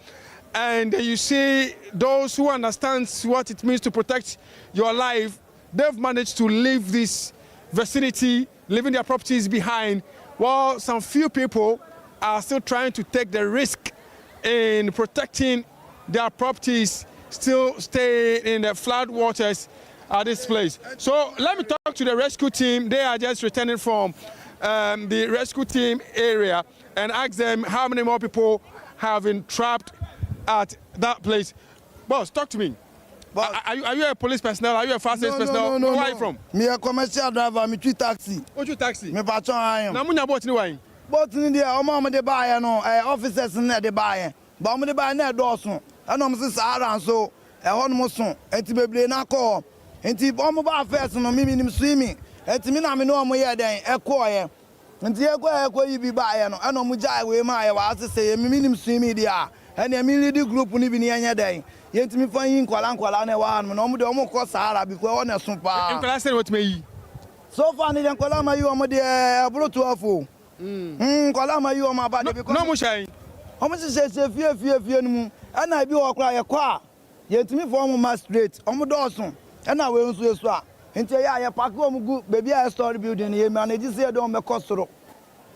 Speaker 12: And you see those who understand what it means to protect your life, they've managed to leave this vicinity, leaving their properties behind, while some few people are still trying to take the risk in protecting their properties, still stay in the flood waters at this place. So let me talk to the rescue team. They are just returning from the rescue team area and ask them how many more people have been trapped at that place. Boss, talk to me. Boss. Are you a police personnel? Are you a fire service personnel?
Speaker 14: No.
Speaker 12: Where are you from?
Speaker 14: Me a commercial driver. Me treat taxi.
Speaker 12: What you taxi?
Speaker 14: Me patron I am.
Speaker 12: Na munya boat ni why?
Speaker 14: Boat ni dia. Omo de buy no. Officers na de buy. Ba omo de buy na dosun. Ana omo se Sahara so. Ho no so. Enti bebre na call. Enti omo ba first no me nim swimming. Enti me na me no omo ye den e call ye. Enti e call yi bi buy no. Ana omo jai we ma ye wa asese me nim swimming dia. Eni me lead group ni bi ni anya den. Yentimi fan yin kwala na wa no omo de omo ko Sahara because one so pa.
Speaker 12: Nkwala say what me yi.
Speaker 14: So far ni den kwala ma yi omo de abro 12 o. Kwala ma yi omo abade because
Speaker 12: no mo shine.
Speaker 14: Omo se fie ni mu. Ana bi wo kra ye kwa. Yentimi for omo ma straight. Omo do so. Ana we nso esu a. Nti ye park omo gu baby a story building ye manage say do omo kosoro.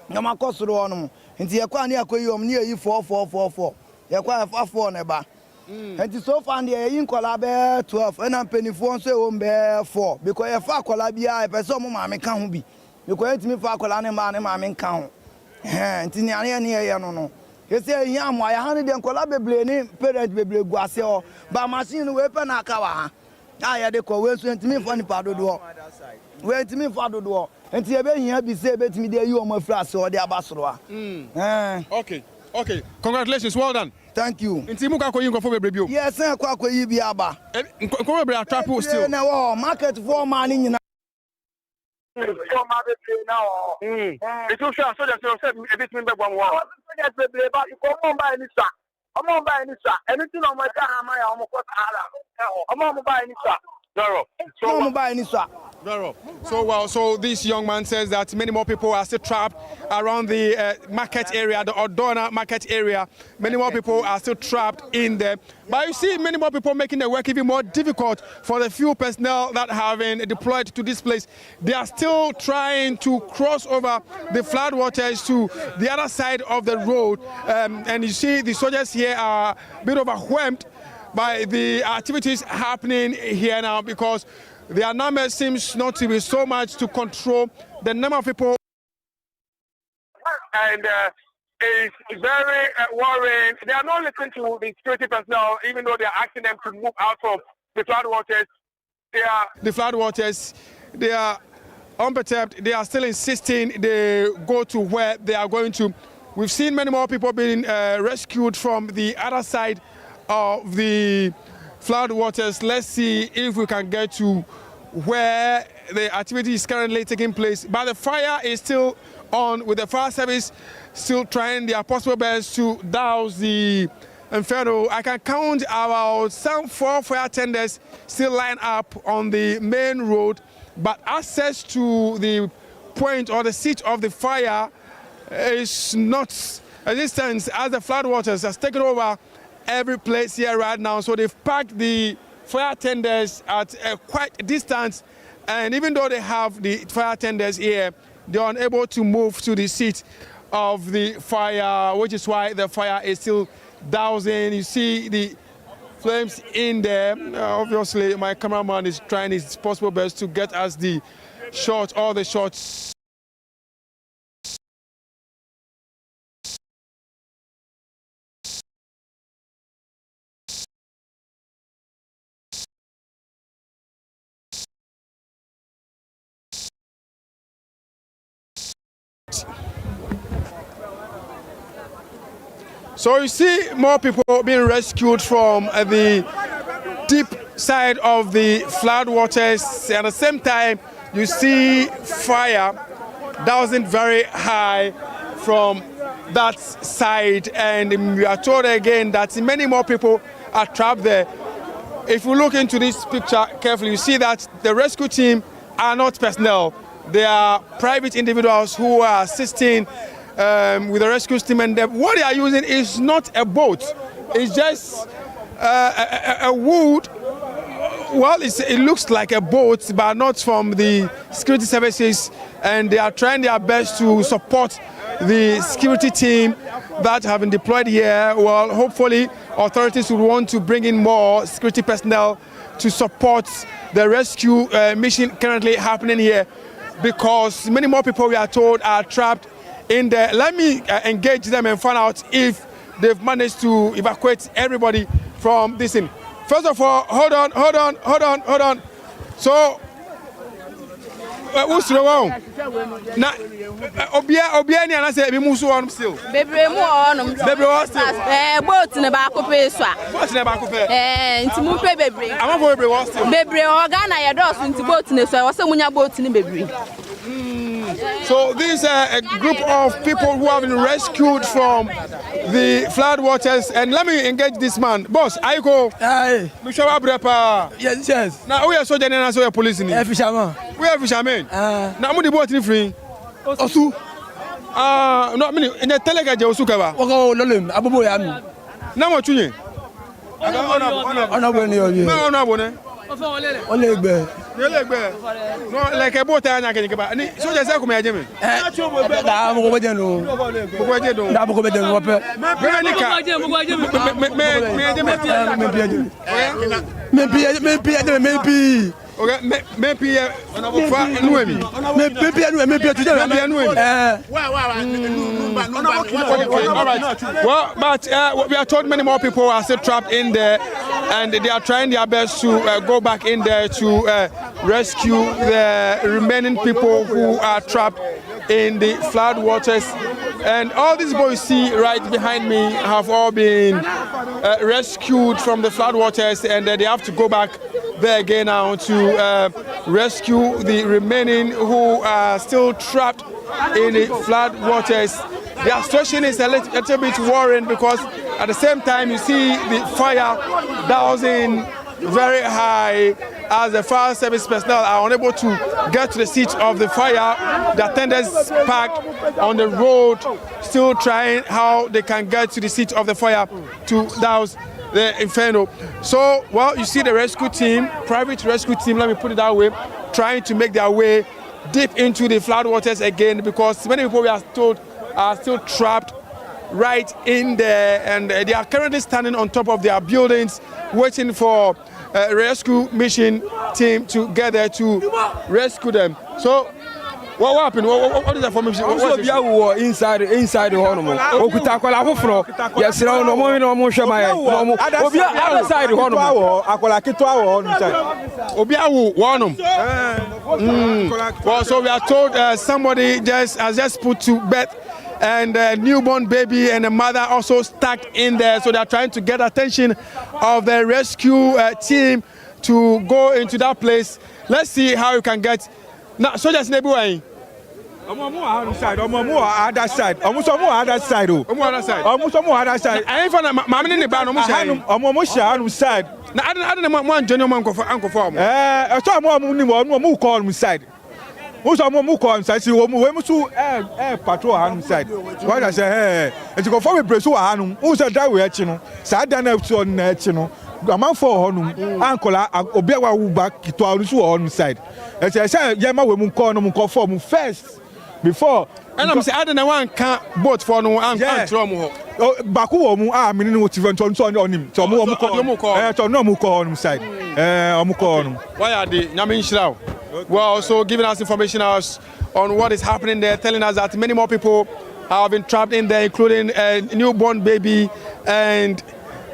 Speaker 14: Nyama kosoro ono. Nti ye kwa na akoyi omo ni yi 4. Ye kwa 4 na ba. And so far, the Incola bear 12 and I'm penny 4 so bear 4 because if I call a beer, person mammy can't be. You go to me for Colana man, mammy count. And Tinian near no. You say, Yam, why 100 and collaborate, parent baby guasio, but machine weapon akawa. I had a call went to me for the paddle door. Went to me for the door. And Tia be say bet me there you on my flash or the Abasroa.
Speaker 12: Okay. Congratulations, well done.
Speaker 14: Thank you.
Speaker 12: Nti mu ka koyi nkofo bebre bio.
Speaker 14: Yes, na kwa koyi bi aba.
Speaker 12: Nkofo bebre atrap still.
Speaker 14: Na wo market for man nyina.
Speaker 13: For ma bebre na o. It you sure so that you said a bit me be gwan wo. So that bebre ba you come buy ni sa. Omo buy ni sa. Anything on my car ma ya omo ko Sahara. Omo buy ni sa. Zero. So
Speaker 14: omo buy ni sa.
Speaker 12: So this young man says that many more people are still trapped around the market area, the Odona market area. Many more people are still trapped in there. But you see many more people making the work even more difficult for the few personnel that have been deployed to this place. They are still trying to cross over the floodwaters to the other side of the road. And you see the soldiers here are a bit overwhelmed by the activities happening here now because their number seems not to be so much to control the number of people.
Speaker 13: And it's very worrying. They are not listening to the security personnel, even though they are asking them to move out of the floodwaters.
Speaker 12: The floodwaters, they are unperturbed. They are still insisting they go to where they are going to. We've seen many more people being rescued from the other side of the floodwaters. Let's see if we can get to where the activity is currently taking place. But the fire is still on, with the fire service still trying their possible best to douse the inferno. I can count about some 4 fire tenders still lined up on the main road, but access to the point or the seat of the fire is not a distance as the floodwaters has taken over every place here right now. So they've packed the fire tenders at quite a distance, and even though they have the fire tenders here, they're unable to move to the seat of the fire, which is why the fire is still dousing. You see the flames in there. Obviously, my cameraman is trying his possible best to get us the shots, all the shots. So you see more people being rescued from the deep side of the floodwaters. At the same time, you see fire dousing very high from that side. And we are told again that many more people are trapped there. If you look into this picture carefully, you see that the rescue team are not personnel. They are private individuals who are assisting with the rescue team, and what they are using is not a boat. It's just a wood. Well, it looks like a boat, but not from the security services, and they are trying their best to support the security team that have been deployed here. Well, hopefully authorities will want to bring in more security personnel to support the rescue mission currently happening here, because many more people, we are told, are trapped in there. Let me engage them and find out if they've managed to evacuate everybody from this thing. First of all, hold on. So, what's the wrong? Now, Obia ni anase ebi musu on still.
Speaker 8: Bebre mu onum.
Speaker 12: Bebre wa still.
Speaker 8: Boat na ba ko pe so a.
Speaker 12: Boat na ba ko pe.
Speaker 8: Nti mu pe bebre.
Speaker 12: Amafo bebre wa still.
Speaker 8: Bebre o Ghana ye do so nti boat na so a wo se munya boat ni bebre.
Speaker 12: So these are a group of people who have been rescued from the floodwaters, and let me engage this man. Boss, Aiko.
Speaker 14: Aye.
Speaker 12: Mishawa Brepa.
Speaker 14: Yes.
Speaker 12: Now we are soldier and so police ni.
Speaker 14: Fisherman.
Speaker 12: We are fishermen. Now mo the boat ni free.
Speaker 14: Osu.
Speaker 12: No, me in the telega je osu ka ba.
Speaker 14: Woko lolem abobo ya mi.
Speaker 12: Na mo tunye.
Speaker 14: Ona bo ni oye.
Speaker 12: Na ona bo ne.
Speaker 14: Olegbe.
Speaker 12: No, like a boat anya ke ba. Ni soldier say ko me aje me.
Speaker 14: Da mo ko beje no.
Speaker 12: Ko beje do.
Speaker 14: Da mo ko beje no pe. Me
Speaker 12: Okay, maybe well, but we are told many more people are still trapped in there, and they are trying their best to go back in there to rescue the remaining people who are trapped in the flood waters. And all these boys you see right behind me have all been rescued from the flood waters, and they have to go back there again now to rescue the remaining who are still trapped in the flood waters. The situation is a little bit worrying, because at the same time you see the fire dousing very high as the fire service personnel are unable to get to the seat of the fire. The attendants parked on the road, still trying how they can get to the seat of the fire to douse the inferno. So, well, you see the rescue team, private rescue team, let me put it that way, trying to make their way deep into the floodwaters again, because many people, we are told, are still trapped right in there, and they are currently standing on top of their buildings waiting for a rescue mission team to get there to rescue them. So, what happened? What is the formation?
Speaker 15: Also, we are inside the home. Okutakola afofro. Yes, no mo hwe my. Obi other side the home. Akola kitwa wo on side.
Speaker 12: Obi awu wonum. Well, so we are told somebody has just put to bed, and a newborn baby and a mother also stuck in there. So they are trying to get attention of the rescue team to go into that place. Let's see how you can get. Now, soldiers nebuai.
Speaker 15: Omo other side. Other side. Omo other side. Omo other side.
Speaker 12: I ain't found my in the band.
Speaker 15: Omo side.
Speaker 12: Now, I don't know one general man for Uncle Farm.
Speaker 15: I saw more call side.
Speaker 7: Most of them come inside. See, we must patrol hand side. What I say, hey, it's go for me pursue hanum. Who said that we chino? Sada na to na chino. Gaman for honum. Uncle, obiawa wu back to our on side. I say, yama we mun call for first before.
Speaker 12: And I'm saying, I don't know one can't boat for no and Tromo.
Speaker 7: Baku mu a me no tivon on him. So mu call. So no mu call on side.
Speaker 12: Why are they? Nyamin Shirao. We're also giving us information on what is happening there, telling us that many more people have been trapped in there, including a newborn baby and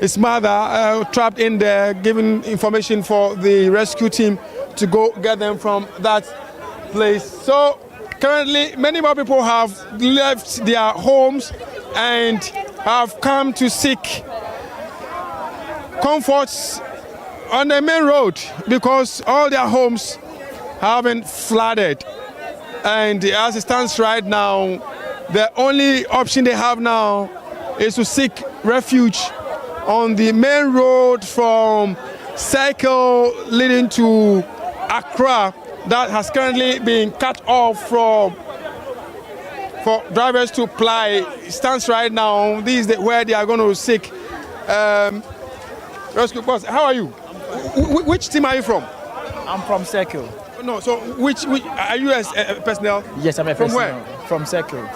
Speaker 12: his mother trapped in there, giving information for the rescue team to go get them from that place. So currently, many more people have left their homes and have come to seek comforts on the main road because all their homes have been flooded. And as it stands right now, the only option they have now is to seek refuge on the main road from Circle leading to Accra that has currently been cut off for drivers to ply. It stands right now. This is where they are going to seek rescue. Boss, how are you? Which team are you from?
Speaker 5: I'm from Circle.
Speaker 12: No, so which are you as personnel?
Speaker 5: Yes, I'm a
Speaker 12: from
Speaker 5: personnel.
Speaker 12: Where?
Speaker 5: From Circle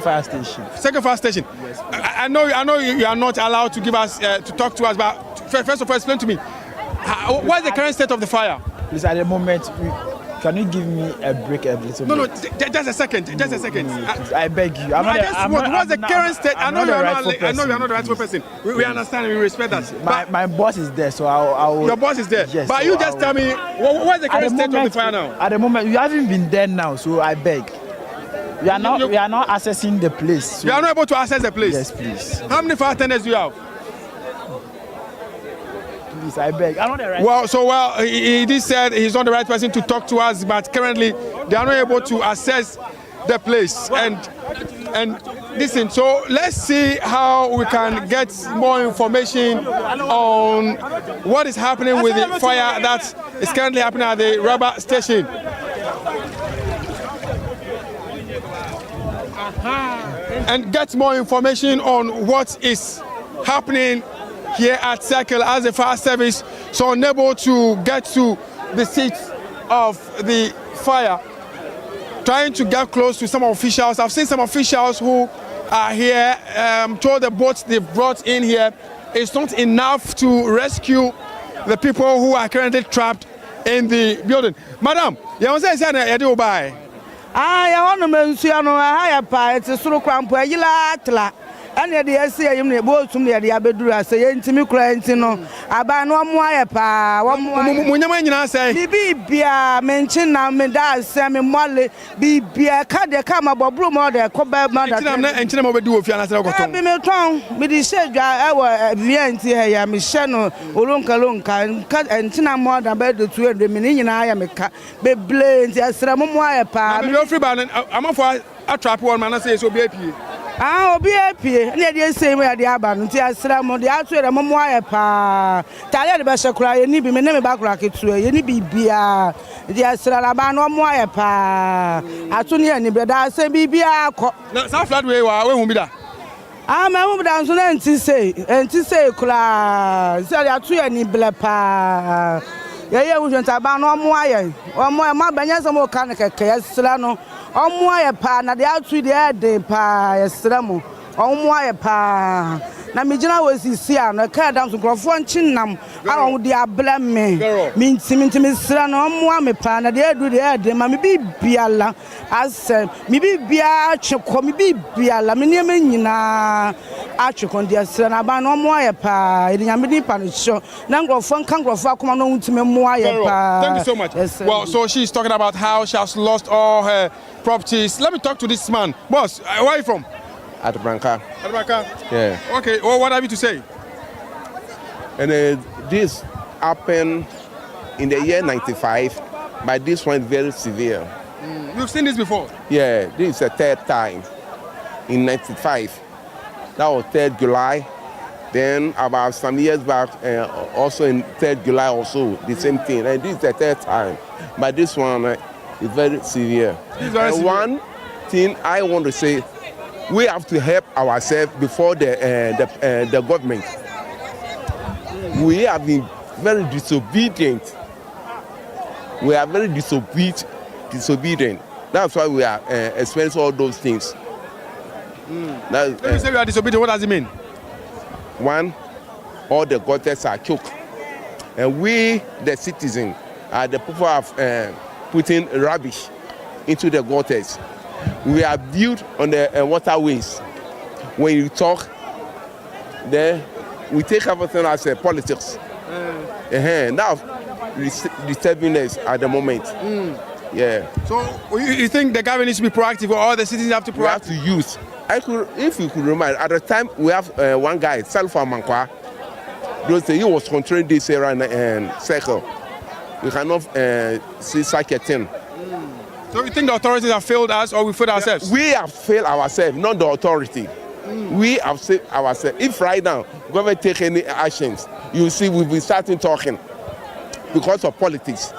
Speaker 5: Fire Station.
Speaker 12: Circle Fire Station.
Speaker 5: Yes.
Speaker 12: I know you are not allowed to give us to talk to us, but first of all, explain to me what is the current state of the fire?
Speaker 5: Please, at the moment, can you give me a break a little bit?
Speaker 12: No, just a second. Just a second.
Speaker 5: I beg you.
Speaker 12: What's the current state? I know you are not the rightful person. We understand and we respect that.
Speaker 5: My boss is there, so I will.
Speaker 12: Your boss is there.
Speaker 5: Yes.
Speaker 12: But you just tell me what's the current state of the fire now?
Speaker 5: At the moment, you haven't been there now, so I beg. We are not accessing the place. So
Speaker 12: you are not able to access the place?
Speaker 5: Yes, please.
Speaker 12: How many fire tenders do you have?
Speaker 5: Please, I beg. I'm not the right
Speaker 12: he did said he's not the right person to talk to us, but currently they are not able to access the place. And listen, so let's see how we can get more information on what is happening with the fire that is currently happening at the rubber station. And get more information on what is happening here at Circle as the fire service so unable to get to the seat of the fire, trying to get close to some officials. I've seen some officials who are here. Told the boats they've brought in here is not enough to rescue the people who are currently trapped in the building. Madam, you want to say you buy?
Speaker 14: I want to mention a higher part. It's a sort of cramp where you like. And the say you may both to me at the Abedura say intimate crantino. Abano Moyapa, one say, Bibia, mention now, Meda, Sammy Molly, Bibia, Cadia, come about Brumo, the Cobalt Mother, and Chino do if you're not going to be the said our Vienti, Michelle, Ulunka, and Tina more than better to the Minion. I am a cat, be blamed as Ramoyapa.
Speaker 12: I'm for a trap one man, I say so be
Speaker 14: obi apie na dey say me dey aba no ti asra mo dey atoe mo moye pa tale de be shekura ye ni bi me ne me ba kura ketu ye ni bibia dey asra la ba no moye pa ato ne ani be da say bibia ko
Speaker 12: na sa flood we hu bi da
Speaker 14: ma hu bi da so na enti say kura say dey atoe ni ble pa ye hu jonta ba no moye ma banya so mo kan keke asra no omoye pa na de atu de de pa yesramo omoye pa na mejina wosisi ano ka dam so krofo nchinam a de abla me ntimi sra no omoa me pa na de edu de ma me bibiala asem me bibia atweko me bibiala me ne nyina atweko de sra na ba no omoye pa de nyame di pa no sho na krofo nkan krofo akoma no ntimi moaye pa.
Speaker 12: Thank you so much. Yes, well, so she's talking about how she has lost all her properties. Let me talk to this man. Boss, where are you from?
Speaker 16: Adabranca.
Speaker 12: Adabranca?
Speaker 16: Yeah.
Speaker 12: Okay, well, what have you to say?
Speaker 16: And this happened in the year 95, but this one is very severe.
Speaker 12: You've seen this before?
Speaker 16: Yeah, this is the third time in 95. That was 3rd July. Then about some years back, also in 3rd July also, the same thing. And this is the third time. But this one, It's very severe.
Speaker 12: Severe.
Speaker 16: One thing I want to say, we have to help ourselves before the government. We have been very disobedient. We are very disobedient. That's why we are experiencing all those things.
Speaker 12: Let me say we are disobedient. What does it mean?
Speaker 16: One, all the gutters are choked. And we, the citizens, are the people who have putting rubbish into the gutters. We are built on the waterways. When you talk, then we take everything as politics. Now, disturbing us at the moment. Yeah.
Speaker 12: So you think the government needs to be proactive, or all the citizens have to be proactive?
Speaker 16: We have to use. If you could remind, at the time we have one guy, Salfa Mankwa. He was controlling this area and circle. We cannot see such a thing.
Speaker 12: So you think the authorities have failed us, or we failed ourselves?
Speaker 16: We have failed ourselves, not the authority. We have failed ourselves. If right now government take any actions, you see we'll be starting talking because of politics.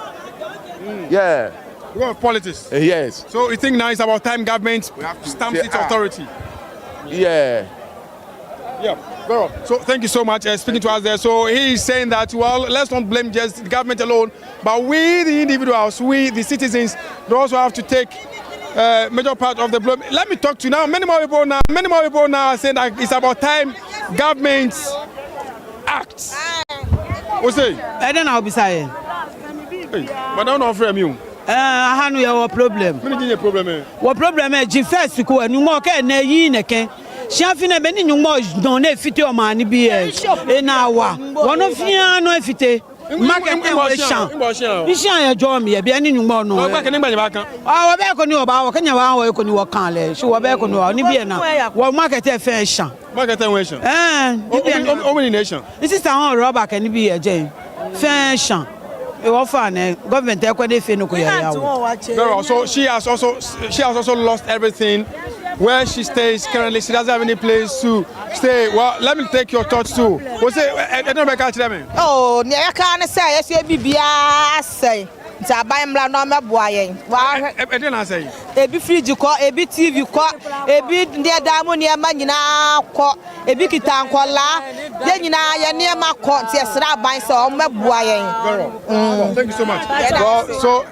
Speaker 16: Yeah.
Speaker 12: Because of politics?
Speaker 16: Yes.
Speaker 12: So you think now it's about time government stamps its authority?
Speaker 16: Yeah.
Speaker 12: Yeah. Well, so thank you so much speaking to us there. So he is saying that, well, let's not blame just the government alone, but we, the individuals, we, the citizens, they also have to take major part of the blame. Let me talk to you now. Many more people now are saying that it's about time government acts. What's it?
Speaker 17: I don't know how to say.
Speaker 12: Hey, but I don't know from you.
Speaker 17: I have no problem.
Speaker 12: What
Speaker 17: problem is first ko enu mo ka na yi neke. Shafi na be ni nyumo don na fite o ma ni bi e na wa. Wono fia no fite. Market e shan. Bi shan ya jo me bi ani nyumo no.
Speaker 12: O ba ke ni gba kan.
Speaker 17: Ah, wo be ko ni o ba wo kenya wa wo ko ni wo kan le. So wo be ko ni o ni bi na. Wo market e fe shan.
Speaker 12: Market e shan.
Speaker 17: O many nation. This is our rubber can be a jay. Fe shan. Government
Speaker 12: so she has also lost everything where she stays currently. She doesn't have any place to stay. Well, let me take your thoughts too. What's it? I don't catch them.
Speaker 18: Oh, I can't say yes, you be say. Buy mla no me boayen.
Speaker 12: I didn't say.
Speaker 18: Ebi fridge ko, ebi TV ko, ebi ndie da mu ne ma nyina ko, ebi kita nkola, de nyina ye ne ma ko tie sra ban se o me boayen.
Speaker 12: Thank you so much. Well, so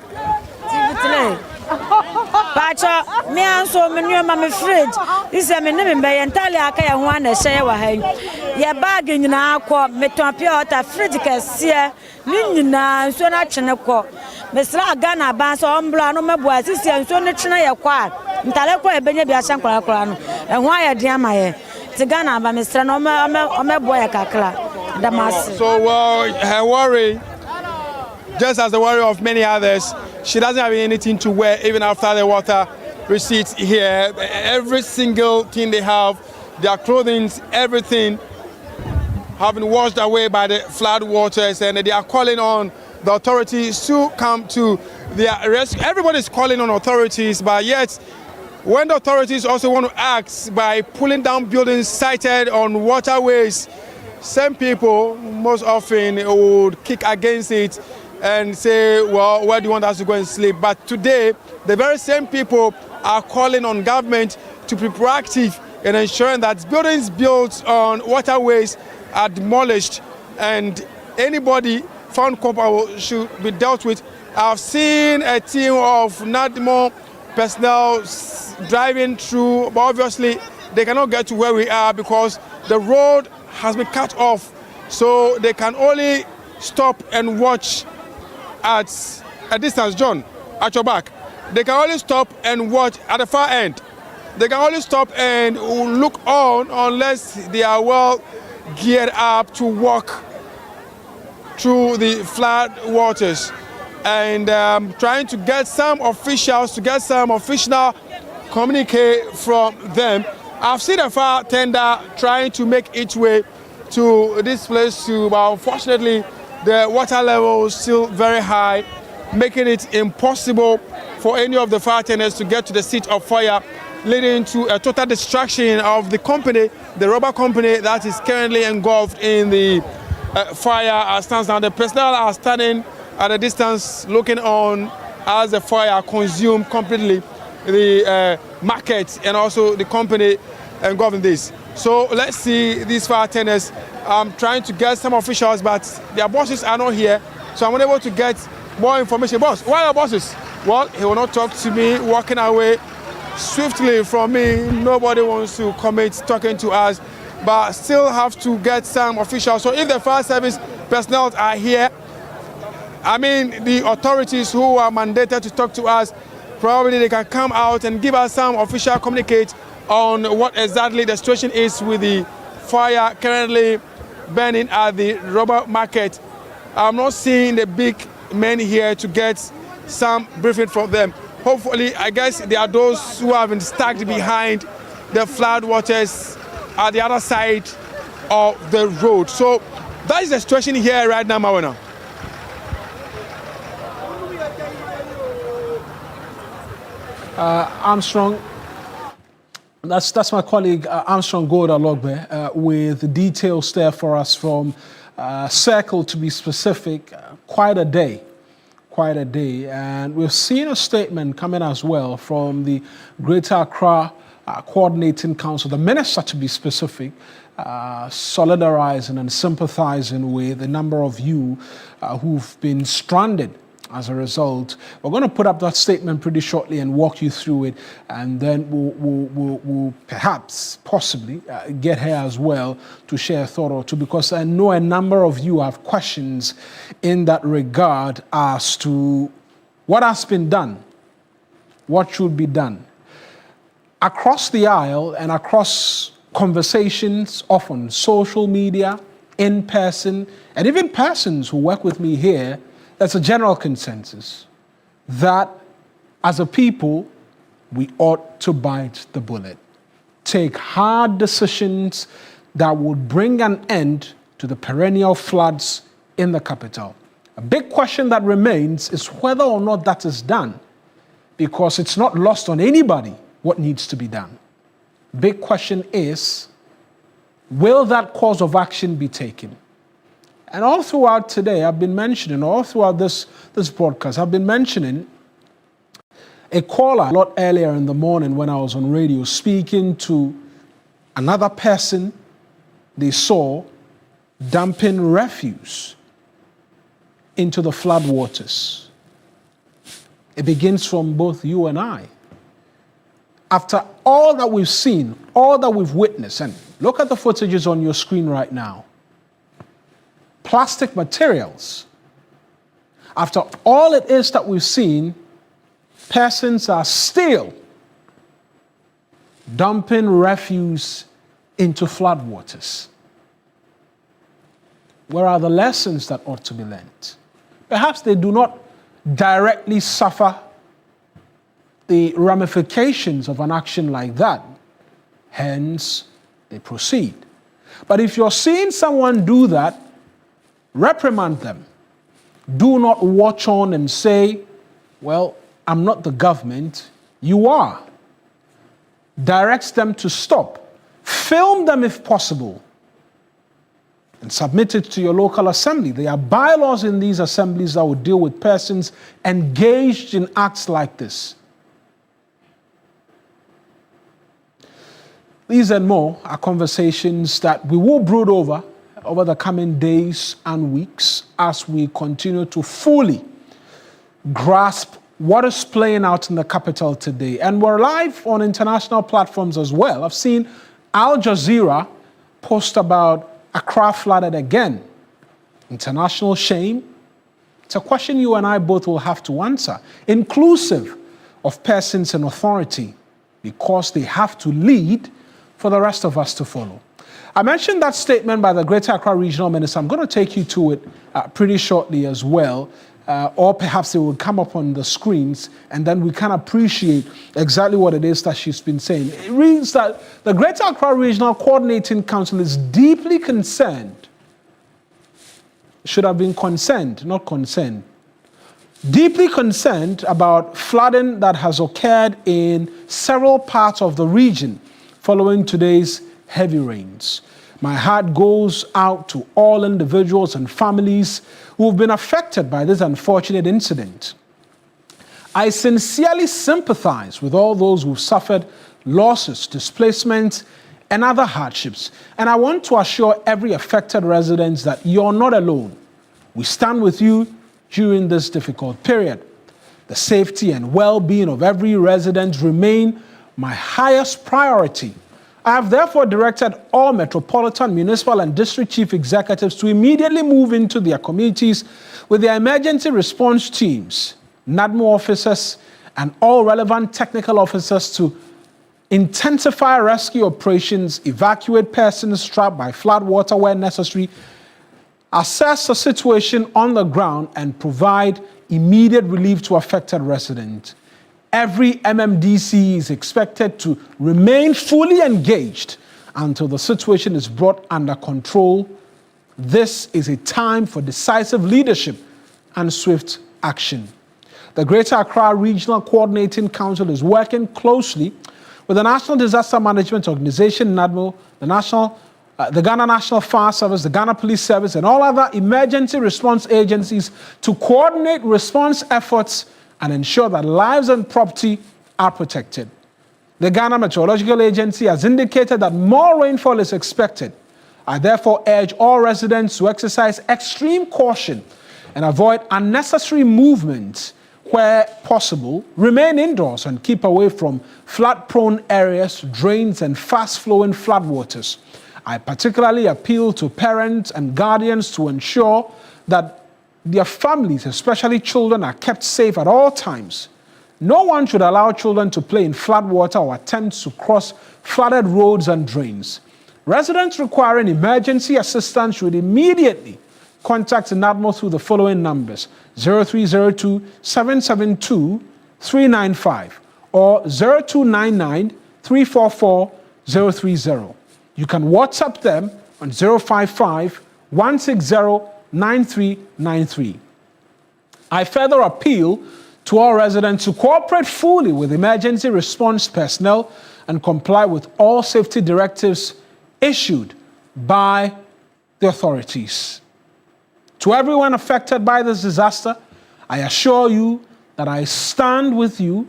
Speaker 19: Pacha, me anso me nua ma me fridge. This me ne me entirely aka ye ho ana hye wa ha. Ye bag nyina akọ me ton pure water fridge kese ni nyina nso na twene kọ. Me sra Ghana ban so ombla no meboa sisi nso ne twene ye kọ a. Ntale kọ e benya bi ahya nkora no. E ho aye de ama ye. Ti Ghana ba me sra no meboa ye kakra. Damas.
Speaker 12: So her worry, just as the worry of many others, she doesn't have anything to wear even after the water recedes here. Every single thing they have, their clothing, everything, have been washed away by the flood waters, and they are calling on the authorities to come to their rescue. Everybody's calling on authorities, but yet when the authorities also want to act by pulling down buildings sited on waterways, some people most often would kick against it and say, well, where do you want us to go and sleep? But today, the very same people are calling on government to be proactive in ensuring that buildings built on waterways are demolished and anybody found culpable should be dealt with. I've seen a team of NADMO personnel driving through, but obviously they cannot get to where we are because the road has been cut off. So they can only stop and watch at a distance. John, at your back. They can only stop and watch at the far end. They can only stop and look on unless they are well geared up to walk through the flood waters. And trying to get some officials, to get some official communique from them. I've seen a fire tender trying to make its way to this place too, but unfortunately the water level is still very high, making it impossible for any of the fire tenders to get to the seat of fire, leading to a total destruction of the company, the rubber company that is currently engulfed in the fire. As stands now, the personnel are standing at a distance looking on as the fire consumed completely the market and also the company involved in this. So let's see these fire tenders. I'm trying to get some officials, but their bosses are not here, so I'm unable to get more information. Boss, where are your bosses? Well, he will not talk to me, walking away swiftly from me. Nobody wants to commit talking to us, but still have to get some officials. So if the fire service personnel are here, I mean the authorities who are mandated to talk to us, probably they can come out and give us some official communicate on what exactly the situation is with the fire currently burning at the rubber market. I'm not seeing the big men here to get some briefing from them. Hopefully, I guess there are those who have been stuck behind the flood waters at the other side of the road. So that is the situation here right now, Mawana.
Speaker 1: Armstrong, that's my colleague Armstrong Goda-Logbe with the details there for us from Circle, to be specific. Quite a day. And we've seen a statement coming as well from the Greater Accra Coordinating Council, the minister to be specific, solidarizing and sympathizing with a number of you who've been stranded as a result. We're going to put up that statement pretty shortly and walk you through it, and then we'll perhaps, possibly, get her as well to share a thought or two, because I know a number of you have questions in that regard as to what has been done, what should be done. Across the aisle and across conversations, often social media, in person, and even persons who work with me here, there's a general consensus that as a people, we ought to bite the bullet, take hard decisions that would bring an end to the perennial floods in the capital. A big question that remains is whether or not that is done, because it's not lost on anybody what needs to be done. Big question is, will that course of action be taken? And all throughout today, I've been mentioning, all throughout this broadcast, I've been mentioning a caller a lot earlier in the morning when I was on radio speaking to another person they saw dumping refuse into the floodwaters. It begins from both you and I. After all that we've seen, all that we've witnessed, and look at the footages on your screen right now. Plastic materials. After all it is that we've seen, persons are still dumping refuse into floodwaters. Where are the lessons that ought to be learned? Perhaps they do not directly suffer the ramifications of an action like that. Hence, they proceed. But if you're seeing someone do that, reprimand them. Do not watch on and say, well, I'm not the government. You are. Direct them to stop. Film them if possible. And submit it to your local assembly. There are bylaws in these assemblies that will deal with persons engaged in acts like this. These and more are conversations that we will brood over the coming days and weeks as we continue to fully grasp what is playing out in the capital today. And we're live on international platforms as well. I've seen Al Jazeera post about Accra flooded again. International shame? It's a question you and I both will have to answer, inclusive of persons in authority, because they have to lead for the rest of us to follow. I mentioned that statement by the Greater Accra Regional Minister. I'm going to take you to it pretty shortly as well, or perhaps it will come up on the screens, and then we can appreciate exactly what it is that she's been saying. It reads that the Greater Accra Regional Coordinating Council is deeply concerned, should have been concerned, not concerned, deeply concerned about flooding that has occurred in several parts of the region following today's heavy rains. My heart goes out to all individuals and families who have been affected by this unfortunate incident. I sincerely sympathize with all those who've suffered losses, displacement, and other hardships. And I want to assure every affected resident that you're not alone. We stand with you during this difficult period. The safety and well-being of every resident remain my highest priority. I have therefore directed all metropolitan, municipal, and district chief executives to immediately move into their communities with their emergency response teams, NADMO officers, and all relevant technical officers to intensify rescue operations, evacuate persons trapped by flood water where necessary, assess the situation on the ground, and provide immediate relief to affected residents. Every MMDC is expected to remain fully engaged until the situation is brought under control. This is a time for decisive leadership and swift action. The Greater Accra Regional Coordinating Council is working closely with the National Disaster Management Organization, NADMO, the Ghana National Fire Service, the Ghana Police Service, and all other emergency response agencies to coordinate response efforts and ensure that lives and property are protected. The Ghana Meteorological Agency has indicated that more rainfall is expected. I therefore urge all residents to exercise extreme caution and avoid unnecessary movement where possible. Remain indoors and keep away from flood-prone areas, drains, and fast-flowing floodwaters. I particularly appeal to parents and guardians to ensure that their families, especially children, are kept safe at all times. No one should allow children to play in floodwater or attempt to cross flooded roads and drains. Residents requiring emergency assistance should immediately contact NADMO through the following numbers: 0302 772 395 or 0299 344 030. You can WhatsApp them on 055 160 9393. I further appeal to all residents to cooperate fully with emergency response personnel and comply with all safety directives issued by the authorities. To everyone affected by this disaster, I assure you that I stand with you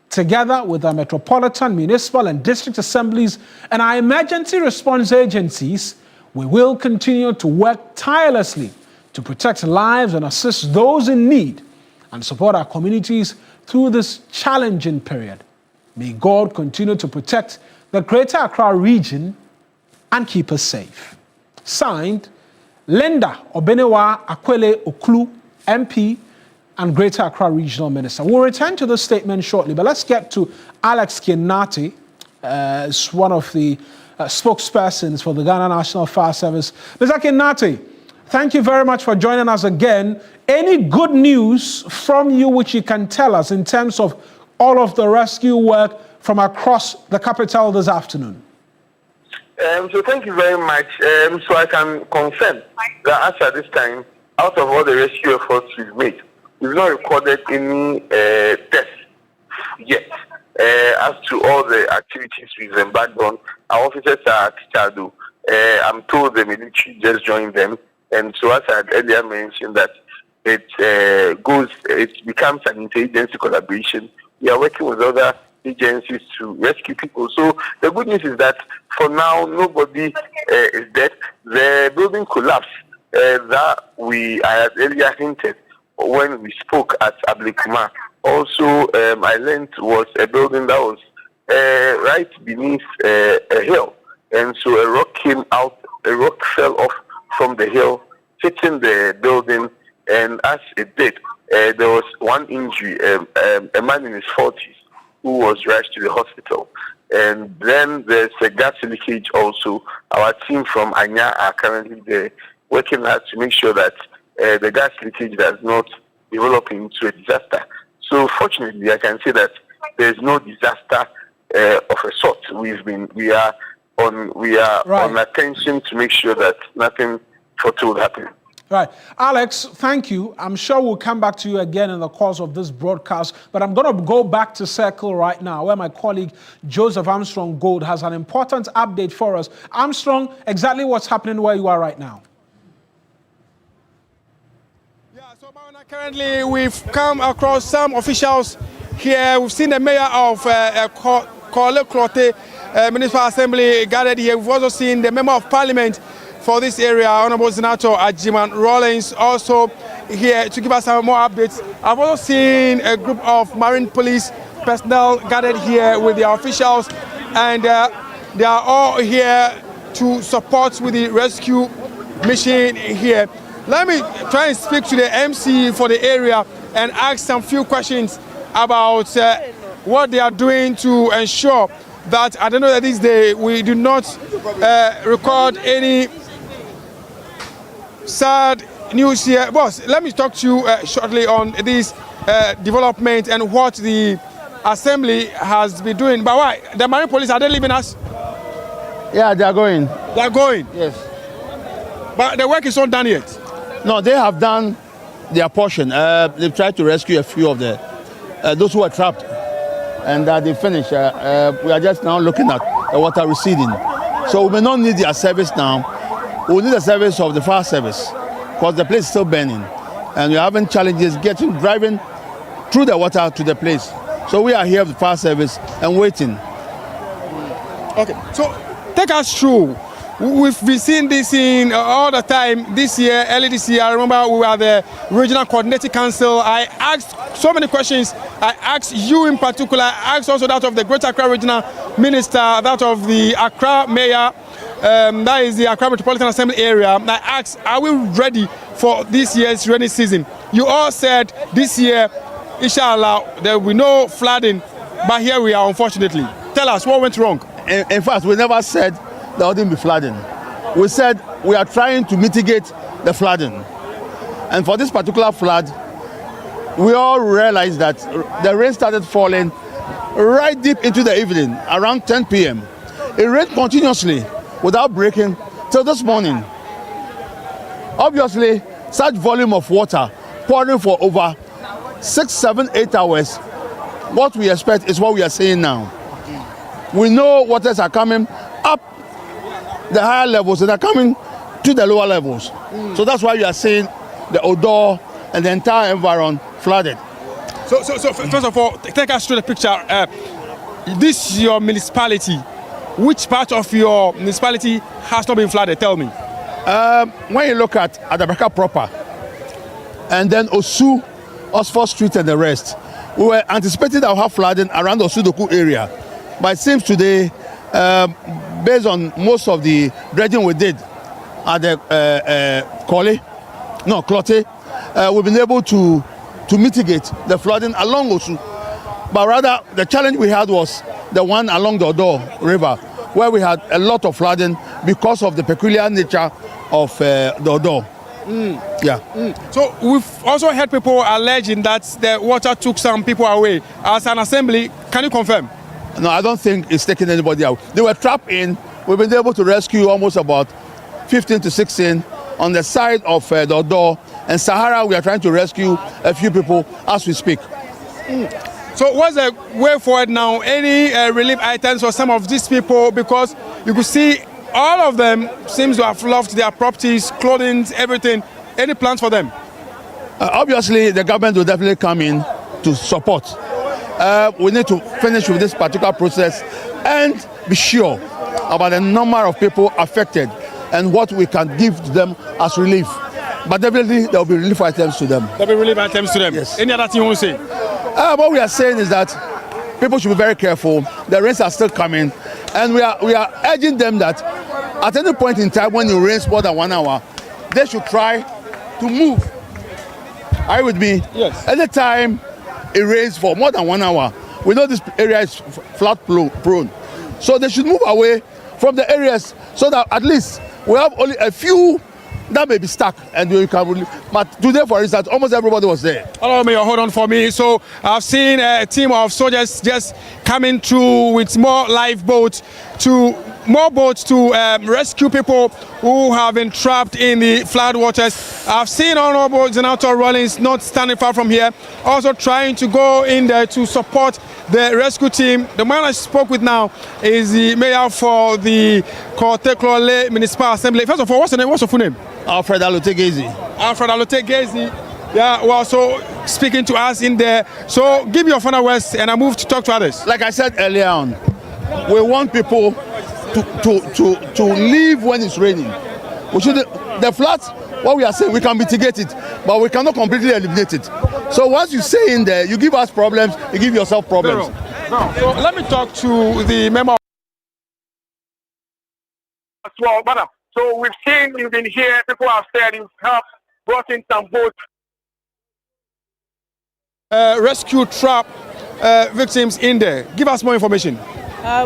Speaker 1: together with our metropolitan, municipal, and district assemblies and our emergency response agencies. We will continue to work tirelessly to protect lives and assist those in need and support our communities through this challenging period. May God continue to protect the Greater Accra region and keep us safe. Signed, Linda Obenewa Akwele Oklu, MP and Greater Accra Regional Minister. We'll return to this statement shortly, but let's get to Alex Kinati, as one of the spokespersons for the Ghana National Fire Service. Mr. Kinati, thank you very much for joining us again. Any good news from you which you can tell us in terms of all of the rescue work from across the capital this afternoon?
Speaker 10: So thank you very much. So I can confirm that as at this time, out of all the rescue efforts we've made, we've not recorded any deaths yet. As to all the activities we've embarked on, our officers are at Chado. I'm told the military just joined them, and so as I had earlier mentioned that it becomes an interagency collaboration. We are working with other agencies to rescue people. So the good news is that for now nobody is dead. The building collapse that I had earlier hinted when we spoke at Ablikuma. Also, I learned was a building that was right beneath a hill, and so a rock fell off from the hill, hitting the building, and as it did, there was one injury, a man in his 40s who was rushed to the hospital. And then there's a gas leakage also. Our team from Anya are currently there working hard to make sure that the gas leakage does not develop into a disaster. So fortunately, I can say that there's no disaster of a sort. We are on attention to make sure that nothing fatal will happen.
Speaker 1: Right. Alex, thank you. I'm sure we'll come back to you again in the course of this broadcast, but I'm going to go back to Circle right now, where my colleague Joseph Armstrong Gold has an important update for us. Armstrong, exactly what's happening where you are right now?
Speaker 12: Yeah, so Currently, we've come across some officials here. We've seen the mayor of Korle Klottey Municipal Assembly gathered here. We've also seen the member of parliament for this area, Honorable Senator Ajiman Rawlings, also here to give us some more updates. I've also seen a group of marine police personnel gathered here with their officials, and they are all here to support with the rescue mission here. Let me try and speak to the MC for the area and ask some few questions about what they are doing to ensure that, I don't know, that this day we do not record any sad news here. Boss, let me talk to you shortly on this development and what the assembly has been doing. But why? The marine police, are they leaving us?
Speaker 20: Yeah, they are going.
Speaker 12: They are going?
Speaker 20: Yes.
Speaker 12: But the work is not done yet?
Speaker 20: No, they have done their portion. They've tried to rescue a few of those who are trapped, and they finished. We are just now looking at the water receding. So we may not need their service now. We will need the service of the fire service because the place is still burning, and we're having challenges driving through the water to the place. So we are here with the fire service and waiting.
Speaker 12: Okay, so take us through. We've been seeing this in all the time this year, early this year. I remember we were at the Regional Coordinating Council. I asked so many questions. I asked you in particular. I asked also that of the Greater Accra Regional Minister, that of the Accra Mayor, that is the Accra Metropolitan Assembly area. I asked, are we ready for this year's rainy season? You all said this year, inshallah, there will be no flooding, but here we are, unfortunately. Tell us, what went wrong?
Speaker 20: In fact, we never said there wouldn't be flooding. We said we are trying to mitigate the flooding. And for this particular flood, we all realized that the rain started falling right deep into the evening, around 10 p.m. It rained continuously without breaking till this morning. Obviously, such volume of water pouring for over 6, 7, 8 hours, what we expect is what we are seeing now. We know waters are coming up the higher levels and are coming to the lower levels. So that's why you are seeing the Odo and the entire environment flooded.
Speaker 12: So first of all, take us through the picture. This is your municipality. Which part of your municipality has not been flooded? Tell me.
Speaker 20: When you look at Adabaka proper, and then Osu, Oxford Street and the rest, we were anticipating that we'll have flooding around the Osudoku area. But it seems today, based on most of the dredging we did at the Klottey, we've been able to mitigate the flooding along Osu. But rather, the challenge we had was the one along the Odo River, where we had a lot of flooding because of the peculiar nature of the Odo.
Speaker 12: So we've also heard people alleging that the water took some people away. As an assembly, can you confirm?
Speaker 20: No, I don't think it's taking anybody out. They were trapped in. We've been able to rescue almost about 15 to 16 on the side of the Odo. And Sahara, we are trying to rescue a few people as we speak.
Speaker 12: So what's the way forward now? Any relief items for some of these people? Because you could see all of them seems to have lost their properties, clothing, everything. Any plans for them?
Speaker 20: Obviously, the government will definitely come in to support. We need to finish with this particular process and be sure about the number of people affected and what we can give to them as relief. But definitely there will be relief items to them.
Speaker 12: There will be relief items to them?
Speaker 20: Yes.
Speaker 12: Any other thing you want to say?
Speaker 20: What we are saying is that people should be very careful. The rains are still coming. And we are urging them that at any point in time when it rains more than 1 hour, they should try to move. Are you with me?
Speaker 12: Yes.
Speaker 20: Anytime it rains for more than 1 hour, we know this area is flood prone. So they should move away from the areas so that at least we have only a few that may be stuck and we can. But today, for instance, almost everybody was there.
Speaker 12: Hello, Mayor, hold on for me. So I've seen a team of soldiers just coming through with more lifeboats to rescue people who have been trapped in the flood waters. I've seen Honorable Senator Rawlings not standing far from here, also trying to go in there to support the rescue team. The man I spoke with now is the mayor for the Korle Klottey Municipal Assembly. First of all, what's your full name?
Speaker 20: Alfred Alote Gezi.
Speaker 12: Alfred Alote Gezi. Yeah, well, so speaking to us in there. So give your final words and I move to talk to others.
Speaker 20: Like I said earlier on, we want people to leave when it's raining. We should, the floods, what we are saying, we can mitigate it, but we cannot completely eliminate it. So once you stay in there, you give us problems, you give yourself problems.
Speaker 12: So let me talk to the member.
Speaker 13: Well, madam. So we've seen, you've been here, people have said you have brought in some boats.
Speaker 12: Rescue trap victims in there. Give us more information.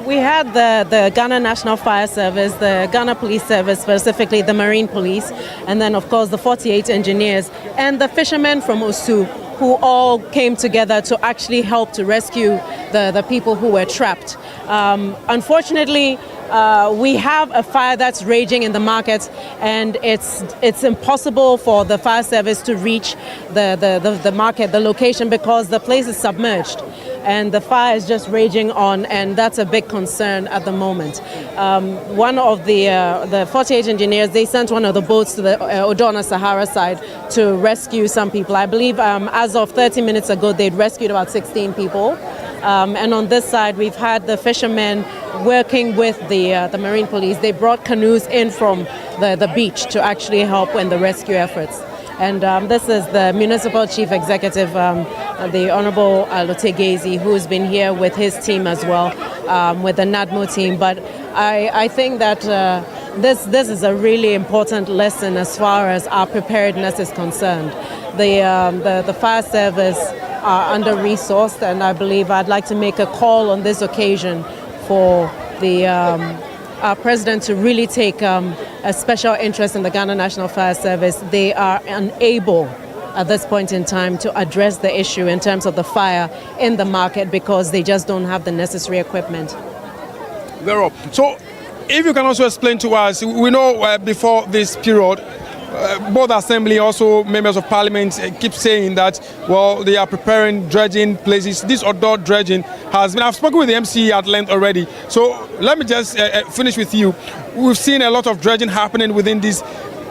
Speaker 21: We had the Ghana National Fire Service, the Ghana Police Service, specifically the Marine Police, and then of course the 48 engineers and the fishermen from Osu, who all came together to actually help to rescue the people who were trapped. Unfortunately, we have a fire that's raging in the market, and it's impossible for the fire service to reach the market, the location, because the place is submerged and the fire is just raging on, and that's a big concern at the moment. One of the 48 engineers, they sent one of the boats to the Odona Sahara side to rescue some people. I believe as of 30 minutes ago, they'd rescued about 16 people. And on this side, we've had the fishermen working with the Marine Police. They brought canoes in from the beach to actually help in the rescue efforts. And this is the Municipal Chief Executive, the Honorable Lotte Gezi, who's been here with his team as well, with the NADMO team. But I think that this is a really important lesson as far as our preparedness is concerned. The fire service are under-resourced, and I believe I'd like to make a call on this occasion for our president to really take a special interest in the Ghana National Fire Service. They are unable at this point in time to address the issue in terms of the fire in the market because they just don't have the necessary equipment.
Speaker 12: Very well. So if you can also explain to us, we know before this period, both assembly, also members of parliament keep saying that, well, they are preparing dredging places. This outdoor dredging has been, I've spoken with the MC at length already. So let me just finish with you. We've seen a lot of dredging happening within this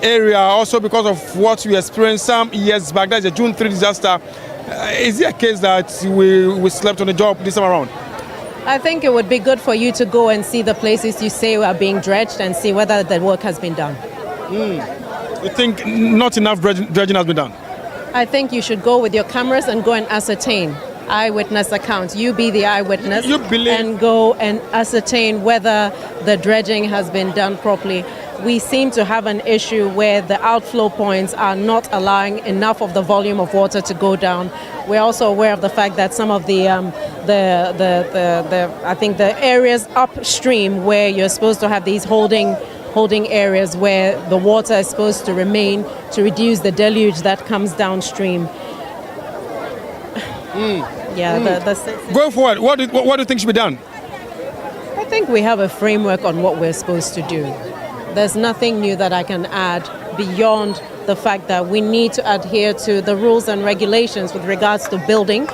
Speaker 12: area, also because of what we experienced some years back. That's a June 3 disaster. Is it a case that we slept on the job this time around?
Speaker 21: I think it would be good for you to go and see the places you say are being dredged and see whether the work has been done.
Speaker 12: You think not enough dredging has been done?
Speaker 21: I think you should go with your cameras and go and ascertain eyewitness accounts. You be the eyewitness and go and ascertain whether the dredging has been done properly. We seem to have an issue where the outflow points are not allowing enough of the volume of water to go down. We're also aware of the fact that some of the I think the areas upstream where you're supposed to have these holding areas where the water is supposed to remain to reduce the deluge that comes downstream.
Speaker 12: Going forward, what do you think should be done?
Speaker 21: I think we have a framework on what we're supposed to do. There's nothing new that I can add beyond the fact that we need to adhere to the rules and regulations with regards to building,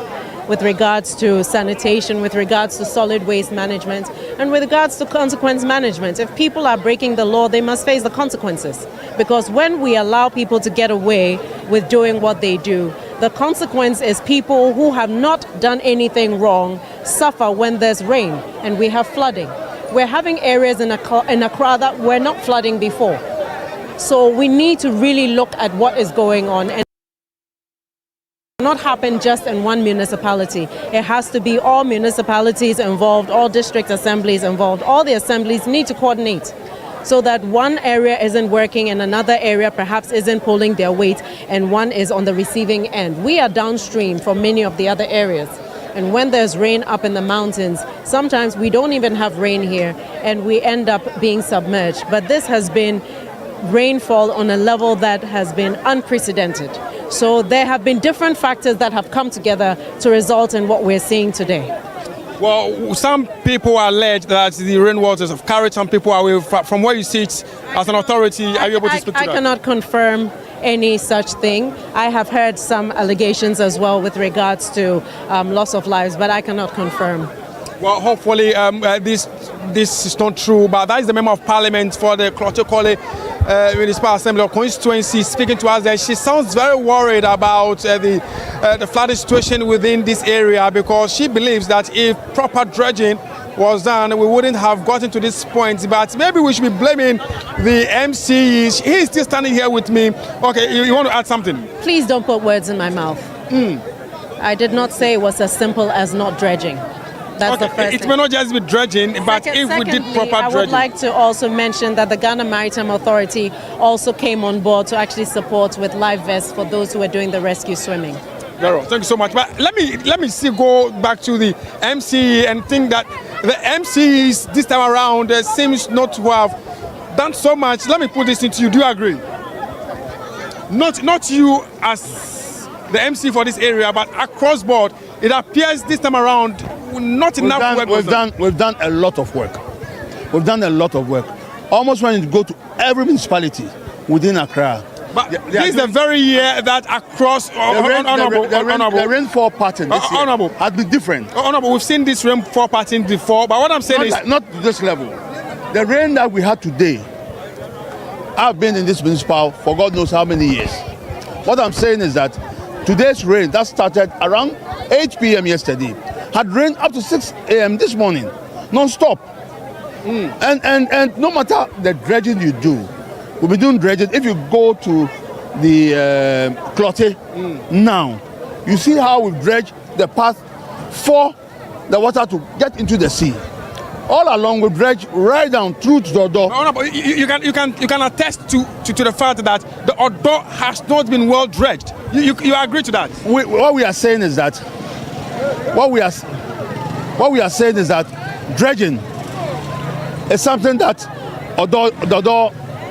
Speaker 21: with regards to sanitation, with regards to solid waste management, and with regards to consequence management. If people are breaking the law, they must face the consequences. Because when we allow people to get away with doing what they do, the consequence is people who have not done anything wrong suffer when there's rain and we have flooding. We're having areas in Accra that were not flooding before. So we need to really look at what is going on. And not happen just in one municipality. It has to be all municipalities involved, all district assemblies involved. All the assemblies need to coordinate so that one area isn't working and another area perhaps isn't pulling their weight and one is on the receiving end. We are downstream from many of the other areas. And when there's rain up in the mountains, sometimes we don't even have rain here and we end up being submerged. But this has been rainfall on a level that has been unprecedented. So there have been different factors that have come together to result in what we're seeing today.
Speaker 12: Well, some people allege that the rainwaters have carried some people away. From where you sit as an authority, are you able to speak to that?
Speaker 21: I cannot confirm any such thing. I have heard some allegations as well with regards to loss of lives, but I cannot confirm.
Speaker 12: Well, hopefully this is not true, but that is the Member of Parliament for the Klottokole Municipal Assembly or constituency, speaking to us there. She sounds very worried about the flooding situation within this area, because she believes that if proper dredging was done, we wouldn't have gotten to this point. But maybe we should be blaming the MCs. He is still standing here with me. Okay, you want to add something?
Speaker 21: Please don't put words in my mouth. I did not say it was as simple as not dredging. That's the first
Speaker 12: It may not just be dredging, but if we did proper
Speaker 21: I would
Speaker 12: dredging.
Speaker 21: like to also mention that the Ghana Maritime Authority also came on board to actually support with life vests for those who are doing the rescue swimming.
Speaker 12: Thank you so much. But let me go back to the MCE and think that the MCEs this time around seems not to have done so much. Let me put this into you. Do you agree? Not you as the MC for this area, but across board, it appears this time around not enough work.
Speaker 20: We've done a lot of work. We've done a lot of work. Almost when you go to every municipality within Accra.
Speaker 12: But this is the very year that across
Speaker 20: the rainfall pattern this year has been different.
Speaker 12: Honorable, we've seen this rainfall pattern before, but what I'm saying is
Speaker 20: not to this level. The rain that we had today, I've been in this municipal for God knows how many years. What I'm saying is that today's rain that started around 8 p.m. yesterday had rained up to 6 a.m. this morning, non-stop. And no matter the dredging you do, we'll be doing dredging. If you go to the Clotte now, you see how we dredge the path for the water to get into the sea. All along we dredge right down through to the Odo.
Speaker 12: No, but you can attest to the fact that the Odo has not been well dredged. You agree to that?
Speaker 20: What we are saying is that dredging is something that the Odo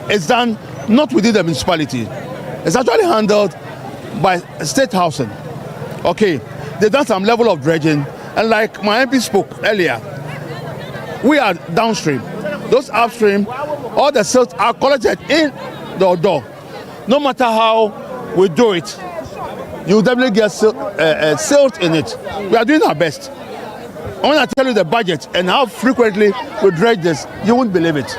Speaker 20: is done not within the municipality. It's actually handled by state housing. Okay, they've done some level of dredging, and like my MP spoke earlier, we are downstream. Those upstream, all the silt are collected in the Odo. No matter how we do it, you definitely get silt in it. We are doing our best. When I tell you the budget and how frequently we dredge this, you won't believe it.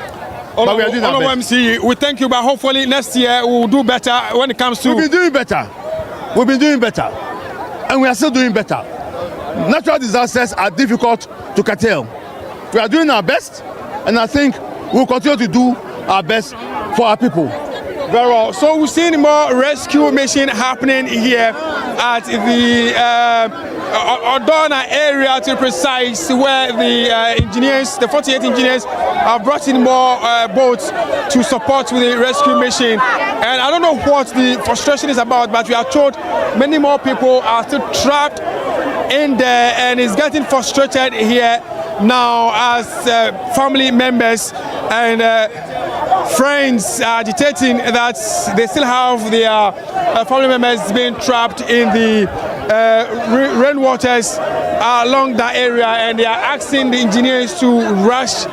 Speaker 20: But we are doing our best.
Speaker 12: MC, we thank you, but hopefully next year we will do better when it comes to...
Speaker 20: We've been doing better. We've been doing better. And we are still doing better. Natural disasters are difficult to curtail. We are doing our best, and I think we'll continue to do our best for our people.
Speaker 12: Very well. So we've seen more rescue mission happening here at the Odona area, to be precise, where the engineers, the 48 engineers, have brought in more boats to support with the rescue mission. And I don't know what the frustration is about, but we are told many more people are still trapped in there, and it's getting frustrated here now as family members and friends are agitating that they still have their family members being trapped in the rainwaters along that area, and they are asking the engineers to rush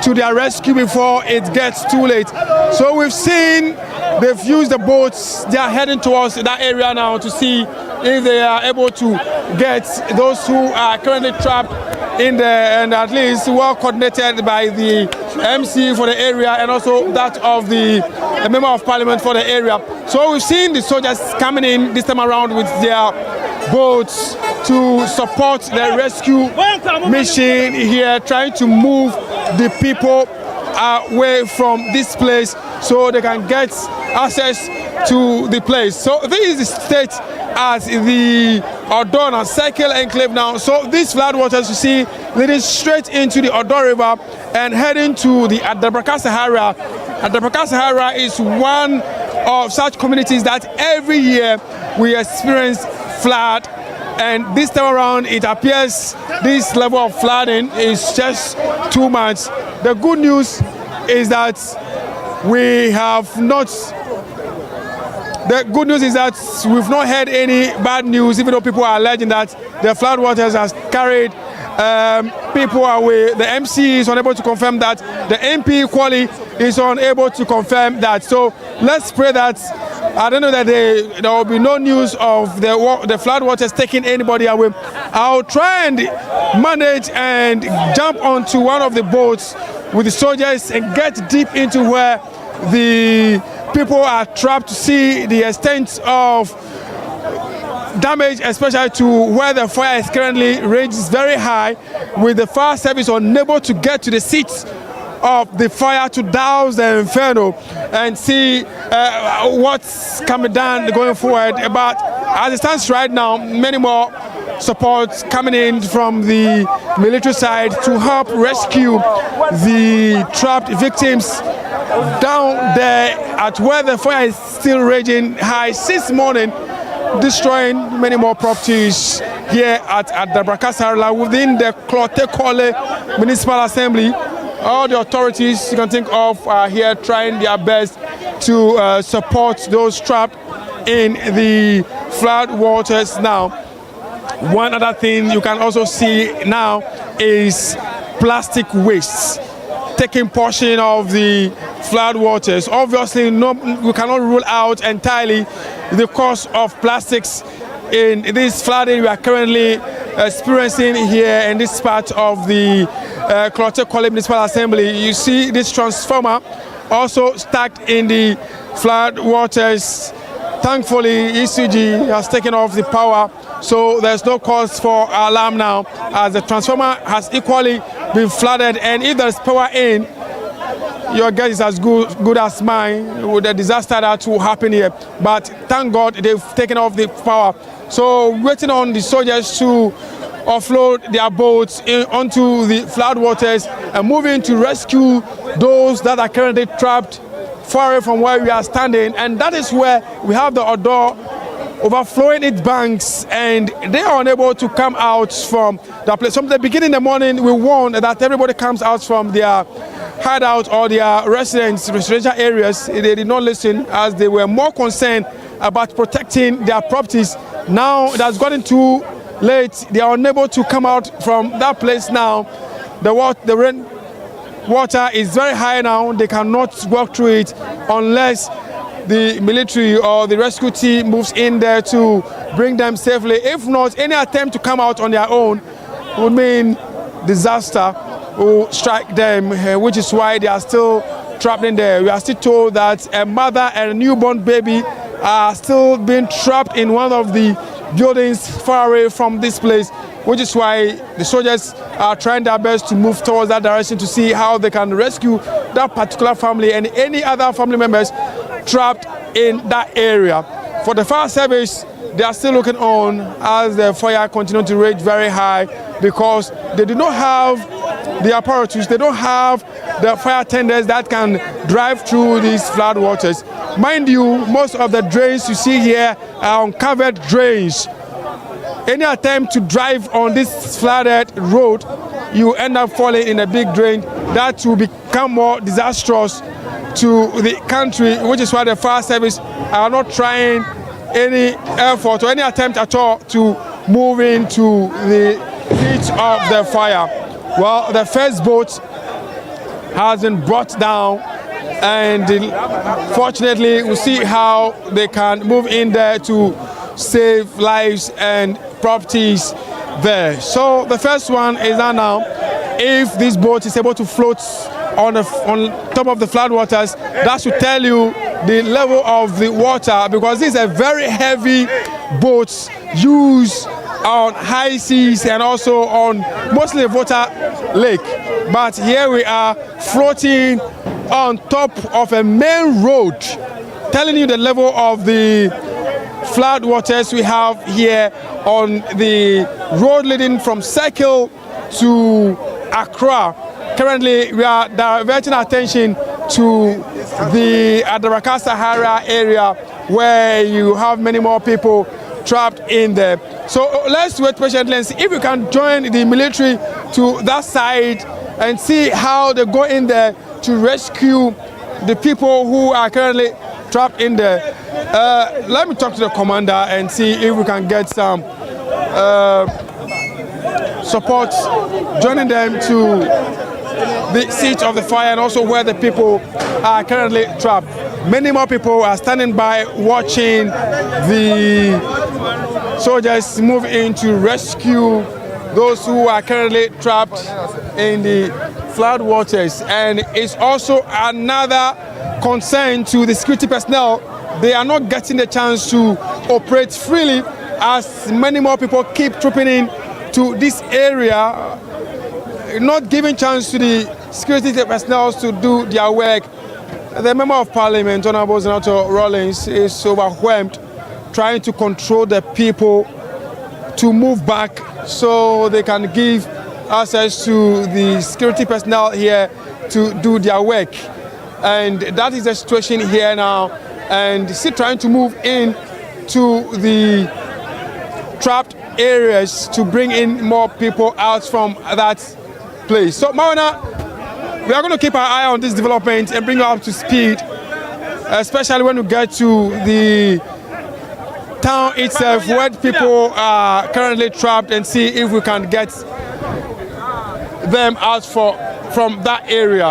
Speaker 12: to their rescue before it gets too late. So we've seen they've used the boats. They are heading towards that area now to see if they are able to get those who are currently trapped in there, and at least well coordinated by the MC for the area and also that of the member of parliament for the area. So we've seen the soldiers coming in this time around with their boats to support the rescue mission here, trying to move the people away from this place so they can get access to the place. So this is the state at the Odona Circle Enclave now. So these floodwaters you see leading straight into the Odo River and heading to the Adabraka Sahara. Adabraka Sahara is one of such communities that every year we experience flood, and this time around it appears this level of flooding is just too much. The good news is that we have not we've not heard any bad news, even though people are alleging that the floodwaters has carried people away. The MC is unable to confirm that. The MP equally is unable to confirm that. So let's pray that, I don't know, that there will be no news of the floodwaters taking anybody away. I'll try and manage and jump onto one of the boats with the soldiers and get deep into where the people are trapped to see the extent of damage, especially to where the fire is currently rages very high, with the fire service unable to get to the seats of the fire to douse the inferno and see what's coming down going forward. But as it stands right now, many more supports coming in from the military side to help rescue the trapped victims down there at where the fire is still raging high since morning, destroying many more properties here at Dabra-Kasarla within the Klote-Kole Municipal Assembly. All the authorities you can think of are here trying their best to support those trapped in the flood waters now. One other thing you can also see now is plastic waste taking portion of the flood waters. Obviously, we cannot rule out entirely the cause of plastics in this flooding we are currently experiencing here in this part of the Klote-Kole Municipal Assembly. You see this transformer also stuck in the flood waters. Thankfully, ECG has taken off the power, so there's no cause for alarm now, as the transformer has equally been flooded. And if there's power in, your guess is as good as mine with the disaster that will happen here. But thank God they've taken off the power. So waiting on the soldiers to offload their boats onto the floodwaters and moving to rescue those that are currently trapped far away from where we are standing. And that is where we have the Odo overflowing its banks, and they are unable to come out from that place. From the beginning of the morning, we warned that everybody comes out from their hideout or their residential areas. They did not listen, as they were more concerned about protecting their properties. Now it has gotten too late. They are unable to come out from that place now. The rain water is very high now. They cannot walk through it unless the military or the rescue team moves in there to bring them safely. If not, any attempt to come out on their own would mean disaster will strike them, which is why they are still trapped in there. We are still told that a mother and a newborn baby are still being trapped in one of the buildings far away from this place, which is why the soldiers are trying their best to move towards that direction to see how they can rescue that particular family and any other family members trapped in that area. For the fire service, they are still looking on as the fire continues to rage very high, because they do not have the apparatus, they don't have the fire tenders that can drive through these flood waters. Mind you, most of the drains you see here are uncovered drains. Any attempt to drive on this flooded road, you end up falling in a big drain that will become more disastrous to the country, which is why the fire service are not trying any effort or any attempt at all to move into the heat of the fire. Well, the first boat has been brought down, and fortunately we'll see how they can move in there to save lives and properties there. So the first one is now, if this boat is able to float on top of the floodwaters, that should tell you the level of the water, because this is a very heavy boat used on high seas and also on mostly Volta Lake. But here we are floating on top of a main road, telling you the level of the flood waters we have here on the road leading from Circle to Accra. Currently, we are diverting attention to the Dabra-Kasarla area, where you have many more people trapped in there. So let's wait patiently and see if we can join the military to that side and see how they go in there to rescue the people who are currently trapped in there. Let me talk to the commander and see if we can get some support, joining them to the seat of the fire and also where the people are currently trapped. Many more people are standing by watching the soldiers move in to rescue those who are currently trapped in the flood waters, and it's also another concern to the security personnel. They are not getting the chance to operate freely as many more people keep trooping in to this area, not giving chance to the security personnel to do their work. The Member of Parliament, Honorable Senator Rawlings, is overwhelmed trying to control the people to move back so they can give access to the security personnel here to do their work. And that is the situation here now. And still trying to move in to the trapped areas to bring in more people out from that place. So, Mawana, we are going to keep our eye on this development and bring you up to speed, especially when we get to the town itself where people are currently trapped, and see if we can get them out from that area.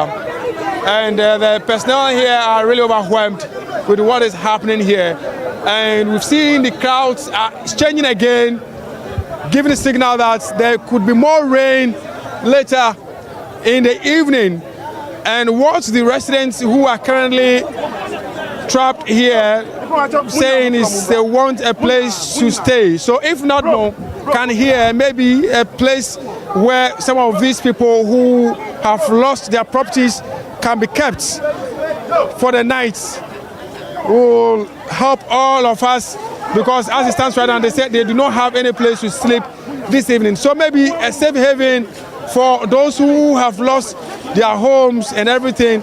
Speaker 12: And the personnel here are really overwhelmed with what is happening here. And we've seen the crowds are changing again, giving a signal that there could be more rain later in the evening. And what the residents who are currently trapped here saying is they want a place to stay. So if not more, can here maybe a place where some of these people who have lost their properties can be kept for the night, will help all of us, because as it stands right now, they said they do not have any place to sleep this evening. So maybe a safe haven for those who have lost their homes and everything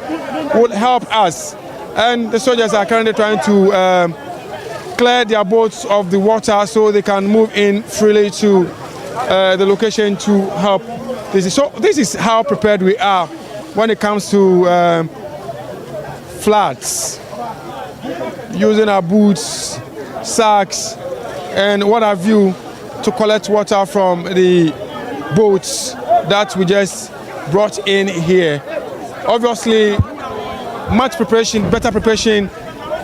Speaker 12: would help us. And the soldiers are currently trying to clear their boats of the water so they can move in freely to the location to help. So this is how prepared we are when it comes to floods, using our boots, sacks, and what have you to collect water from the boats that we just brought in here. Obviously, much preparation, better preparation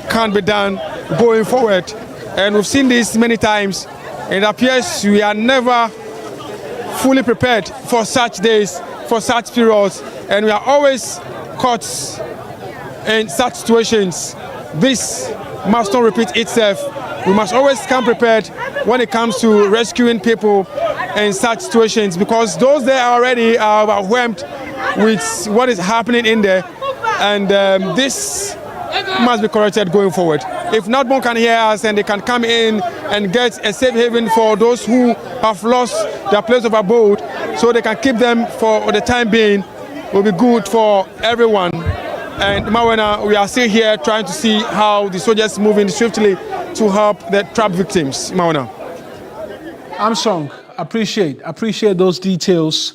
Speaker 12: can be done going forward. And we've seen this many times. It appears we are never fully prepared for such days, for such periods, and we are always caught in such situations. This must not repeat itself. We must always come prepared when it comes to rescuing people in such situations, because those there already are overwhelmed with what is happening in there, and this must be corrected going forward. If not one can hear us and they can come in and get a safe haven for those who have lost their place of abode, so they can keep them for the time being, will be good for everyone. And Mawana, we are still here trying to see how the soldiers move in swiftly to help the trap victims. Mawana.
Speaker 1: Armstrong, appreciate those details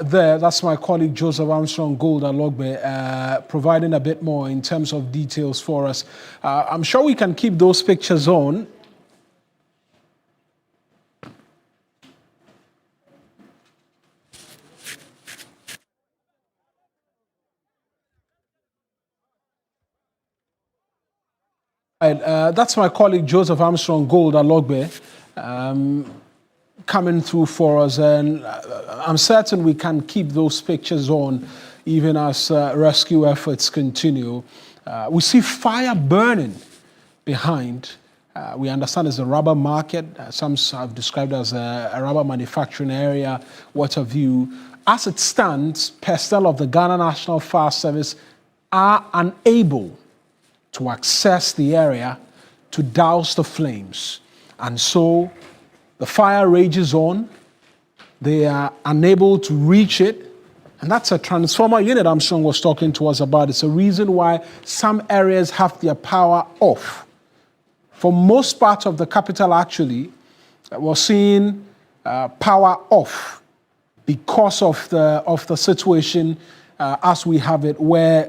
Speaker 1: there. That's my colleague Joseph Armstrong Gold Alogbe providing a bit more in terms of details for us. I'm sure we can keep those pictures on. That's my colleague Joseph Armstrong Gold Alogbe coming through for us, and I'm certain we can keep those pictures on even as rescue efforts continue. We see fire burning behind. We understand it's a rubber market. Some have described as a rubber manufacturing area, what have you. As it stands, personnel of the Ghana National Fire Service are unable to access the area to douse the flames. And so the fire rages on. They are unable to reach it. And that's a transformer unit Armstrong was talking to us about. It's a reason why some areas have their power off. For most parts of the capital, actually, we're seeing power off because of the situation as we have it, where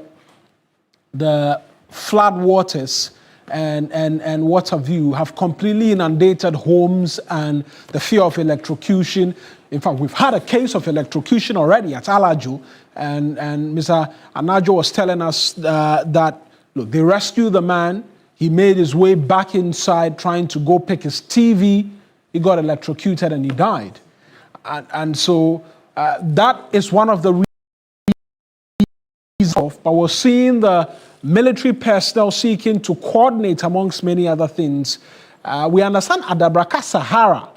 Speaker 1: the flood waters and what have you have completely inundated homes, and the fear of electrocution. In fact, we've had a case of electrocution already at Alajo, and Mr. Anajo was telling us that, look, they rescued the man. He made his way back inside trying to go pick his TV. He got electrocuted and he died. And so that is one of the off, but we're seeing the military personnel seeking to coordinate amongst many other things. We understand Adabraka Sahara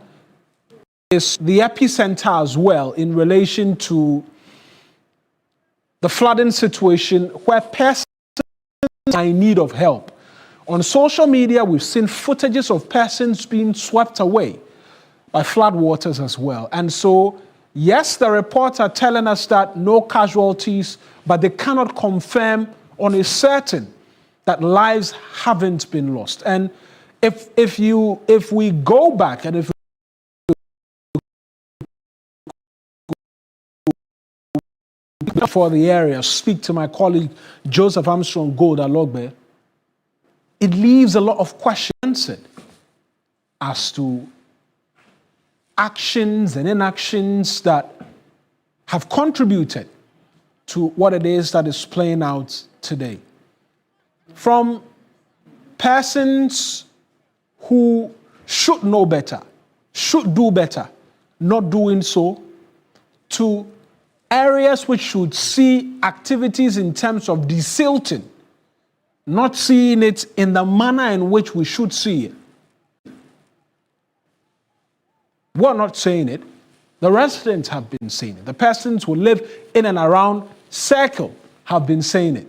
Speaker 1: is the epicenter as well in relation to the flooding situation where persons are in need of help. On social media, we've seen footages of persons being swept away by floodwaters as well. And so, yes, the reports are telling us that no casualties, but they cannot confirm on a certain that lives haven't been lost. And if we go back and if for the area, speak to my colleague Joseph Armstrong Gold Alogbe, it leaves a lot of questions as to actions and inactions that have contributed to what it is that is playing out today. From persons who should know better, should do better, not doing so, to areas which should see activities in terms of desilting, not seeing it in the manner in which we should see it. We're not saying it. The residents have been saying it. The persons who live in and around Circle have been saying it.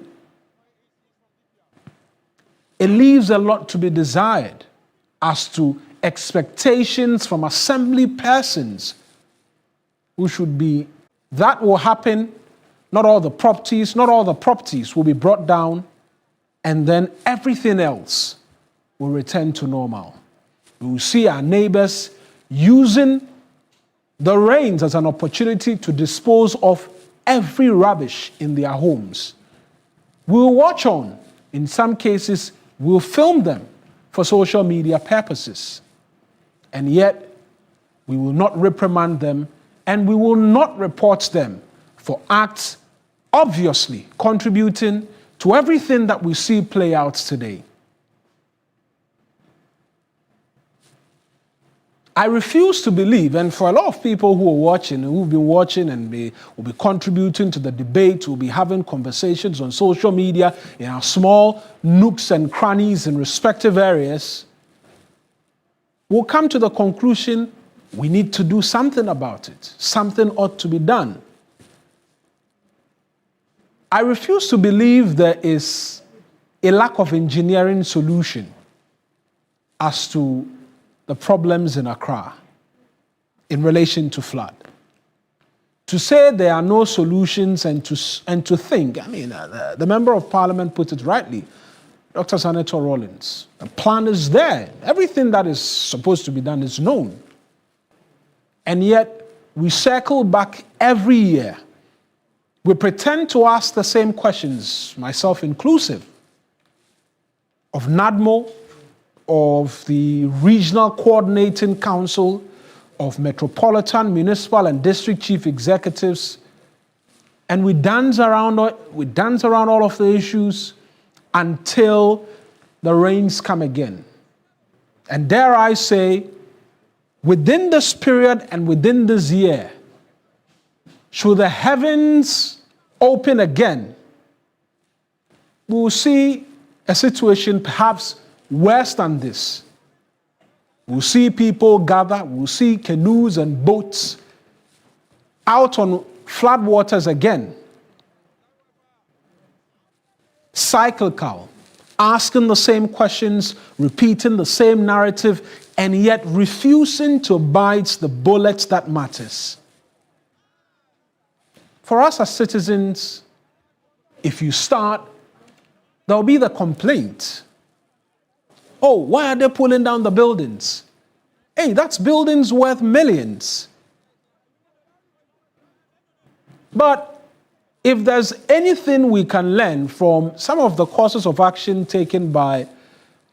Speaker 1: It leaves a lot to be desired as to expectations from assembly persons who should be. That will happen. Not all the properties will be brought down, and then everything else will return to normal. We will see our neighbors using the rains as an opportunity to dispose of every rubbish in their homes. We will watch on. In some cases, we'll film them for social media purposes. And yet, we will not reprimand them, and we will not report them for acts obviously contributing to everything that we see play out today. I refuse to believe, and for a lot of people who are watching, who've been watching and will be contributing to the debate, will be having conversations on social media in our small nooks and crannies in respective areas, will come to the conclusion we need to do something about it. Something ought to be done. I refuse to believe there is a lack of engineering solution as to the problems in Accra in relation to flood. To say there are no solutions and to think, the Member of Parliament put it rightly, Dr. Senator Rollins, the plan is there. Everything that is supposed to be done is known. And yet, we circle back every year. We pretend to ask the same questions, myself inclusive, of NADMO, of the Regional Coordinating Council, of Metropolitan, Municipal, and District Chief Executives, and we dance around all of the issues until the rains come again. And dare I say, within this period and within this year, should the heavens open again, we will see a situation perhaps worse than this. We'll see people gather, we'll see canoes and boats out on floodwaters again, cyclical, asking the same questions, repeating the same narrative, and yet refusing to bite the bullet that matters. For us as citizens, if you start, there'll be the complaint. Oh, why are they pulling down the buildings? Hey, that's buildings worth millions. But if there's anything we can learn from some of the courses of action taken by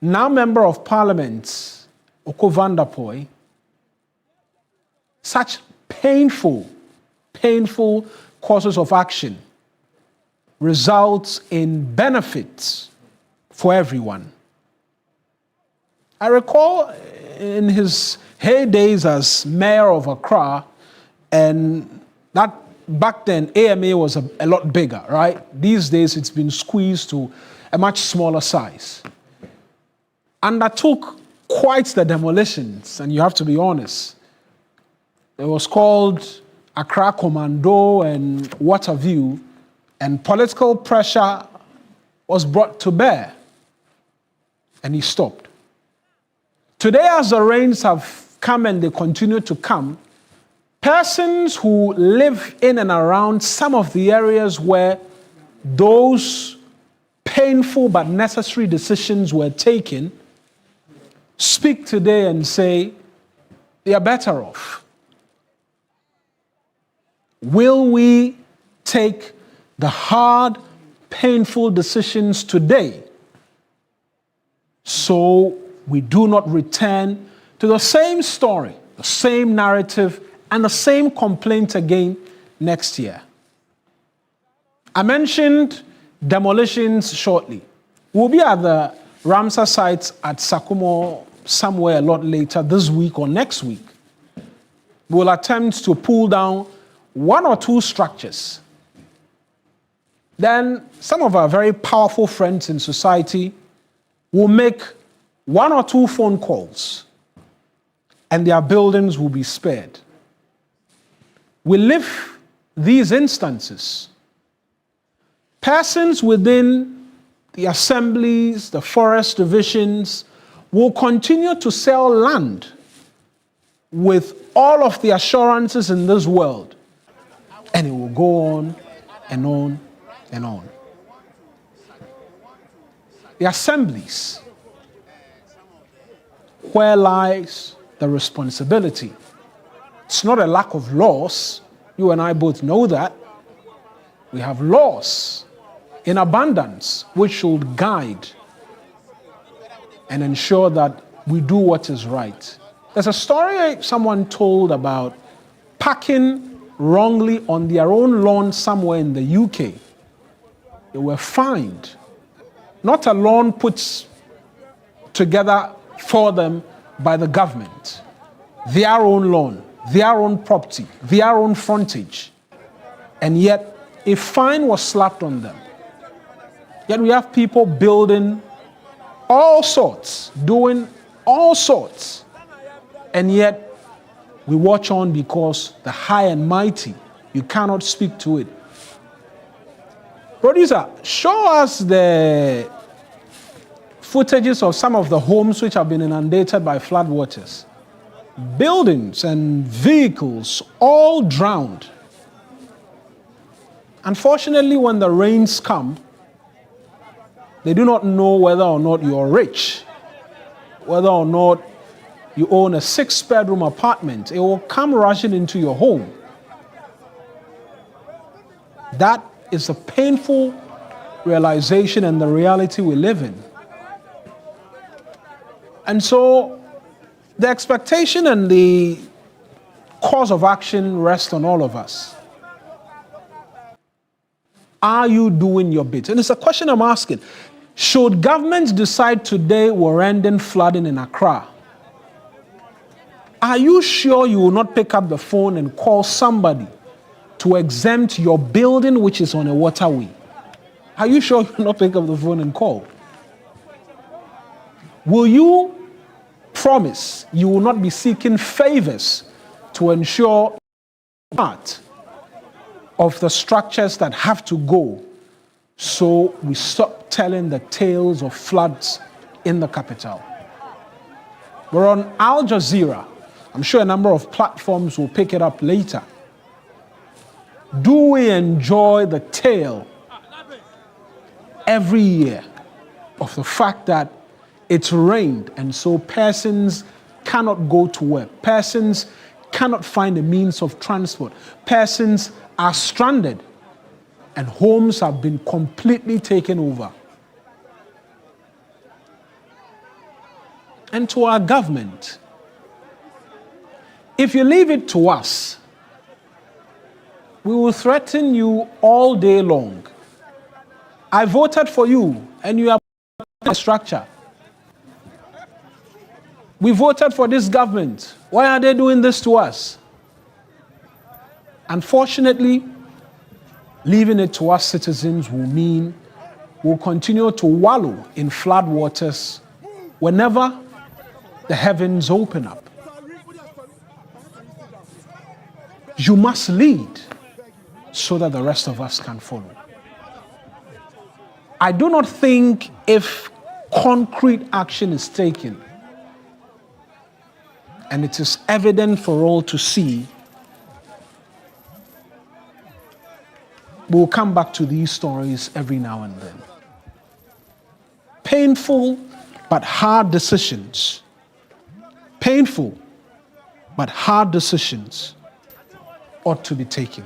Speaker 1: now Member of Parliament, Oko Vanderpoy, such painful courses of action results in benefits for everyone. I recall in his heydays as mayor of Accra, and that back then, AMA was a lot bigger, right? These days, it's been squeezed to a much smaller size. Undertook quite the demolitions, and you have to be honest. It was called Accra Commando and what have you, and political pressure was brought to bear, and he stopped. Today, as the rains have come and they continue to come, persons who live in and around some of the areas where those painful but necessary decisions were taken speak today and say they are better off. Will we take the hard, painful decisions today so we do not return to the same story, the same narrative, and the same complaint again next year? I mentioned demolitions shortly. We'll be at the Ramsar sites at Sakumo somewhere a lot later this week or next week. We'll attempt to pull down one or two structures. Then some of our very powerful friends in society will make one or two phone calls and their buildings will be spared. We live these instances. Persons within the assemblies, the forest divisions, will continue to sell land with all of the assurances in this world. And it will go on and on and on. The assemblies, where lies the responsibility? It's not a lack of laws. You and I both know that. We have laws in abundance which should guide and ensure that we do what is right. There's a story someone told about parking wrongly on their own lawn somewhere in the UK. They were fined. Not a lawn put together for them by the government. Their own lawn, their own property, their own frontage. And yet a fine was slapped on them. Yet we have people building all sorts, doing all sorts. And yet we watch on because the high and mighty, you cannot speak to it. Producer, show us the footages of some of the homes which have been inundated by floodwaters. Buildings and vehicles all drowned. Unfortunately, when the rains come, they do not know whether or not you are rich, whether or not you own a 6-bedroom apartment. It will come rushing into your home. That is a painful realization and the reality we live in. And so the expectation and the course of action rest on all of us. Are you doing your bit? And it's a question I'm asking. Should governments decide today we're ending flooding in Accra, are you sure you will not pick up the phone and call somebody to exempt your building which is on a waterway? Are you sure you will not pick up the phone and call? Will you promise you will not be seeking favors to ensure part of the structures that have to go so we stop telling the tales of floods in the capital? We're on Al Jazeera. I'm sure a number of platforms will pick it up later. Do we enjoy the tale every year of the fact that it's rained and so persons cannot go to work, persons cannot find a means of transport, persons are stranded, and homes have been completely taken over? And to our government, if you leave it to us, we will threaten you all day long. I voted for you, and you are a structure. We voted for this government. Why are they doing this to us? Unfortunately, leaving it to us citizens will mean we'll continue to wallow in flood waters whenever the heavens open up. You must lead so that the rest of us can follow. I do not think if concrete action is taken, and it is evident for all to see, we'll come back to these stories every now and then. Painful but hard decisions. Painful but hard decisions ought to be taken.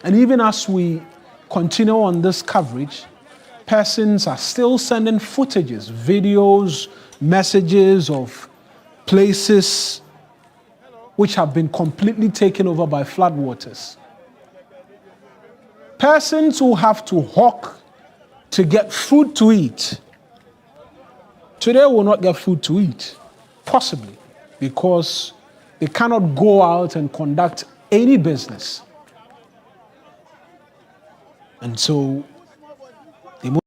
Speaker 1: And even as we continue on this coverage, persons are still sending footages, videos, messages of places which have been completely taken over by floodwaters. Persons who have to hawk to get food to eat today will not get food to eat, possibly because they cannot go out and conduct any business. And so they most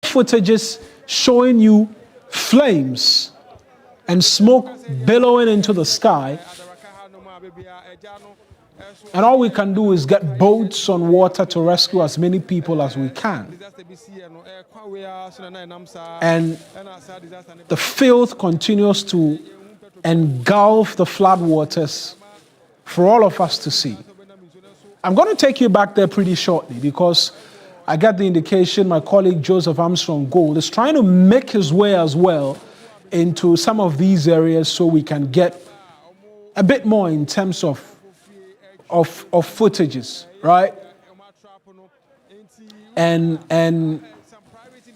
Speaker 1: footages showing you flames and smoke billowing into the sky. And all we can do is get boats on water to rescue as many people as we can. And the filth continues to engulf the floodwaters for all of us to see. I'm going to take you back there pretty shortly because I got the indication my colleague Joseph Armstrong Gold is trying to make his way as well into some of these areas so we can get a bit more in terms of footages, right? And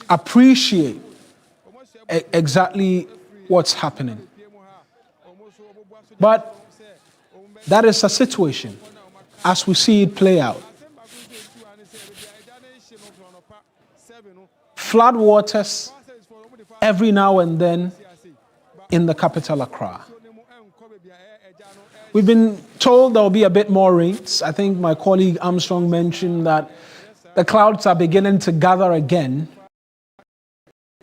Speaker 1: appreciate exactly what's happening. But that is a situation as we see it play out. Flood waters every now and then in the capital, Accra. We've been told there will be a bit more rains. I think my colleague Armstrong mentioned that the clouds are beginning to gather again.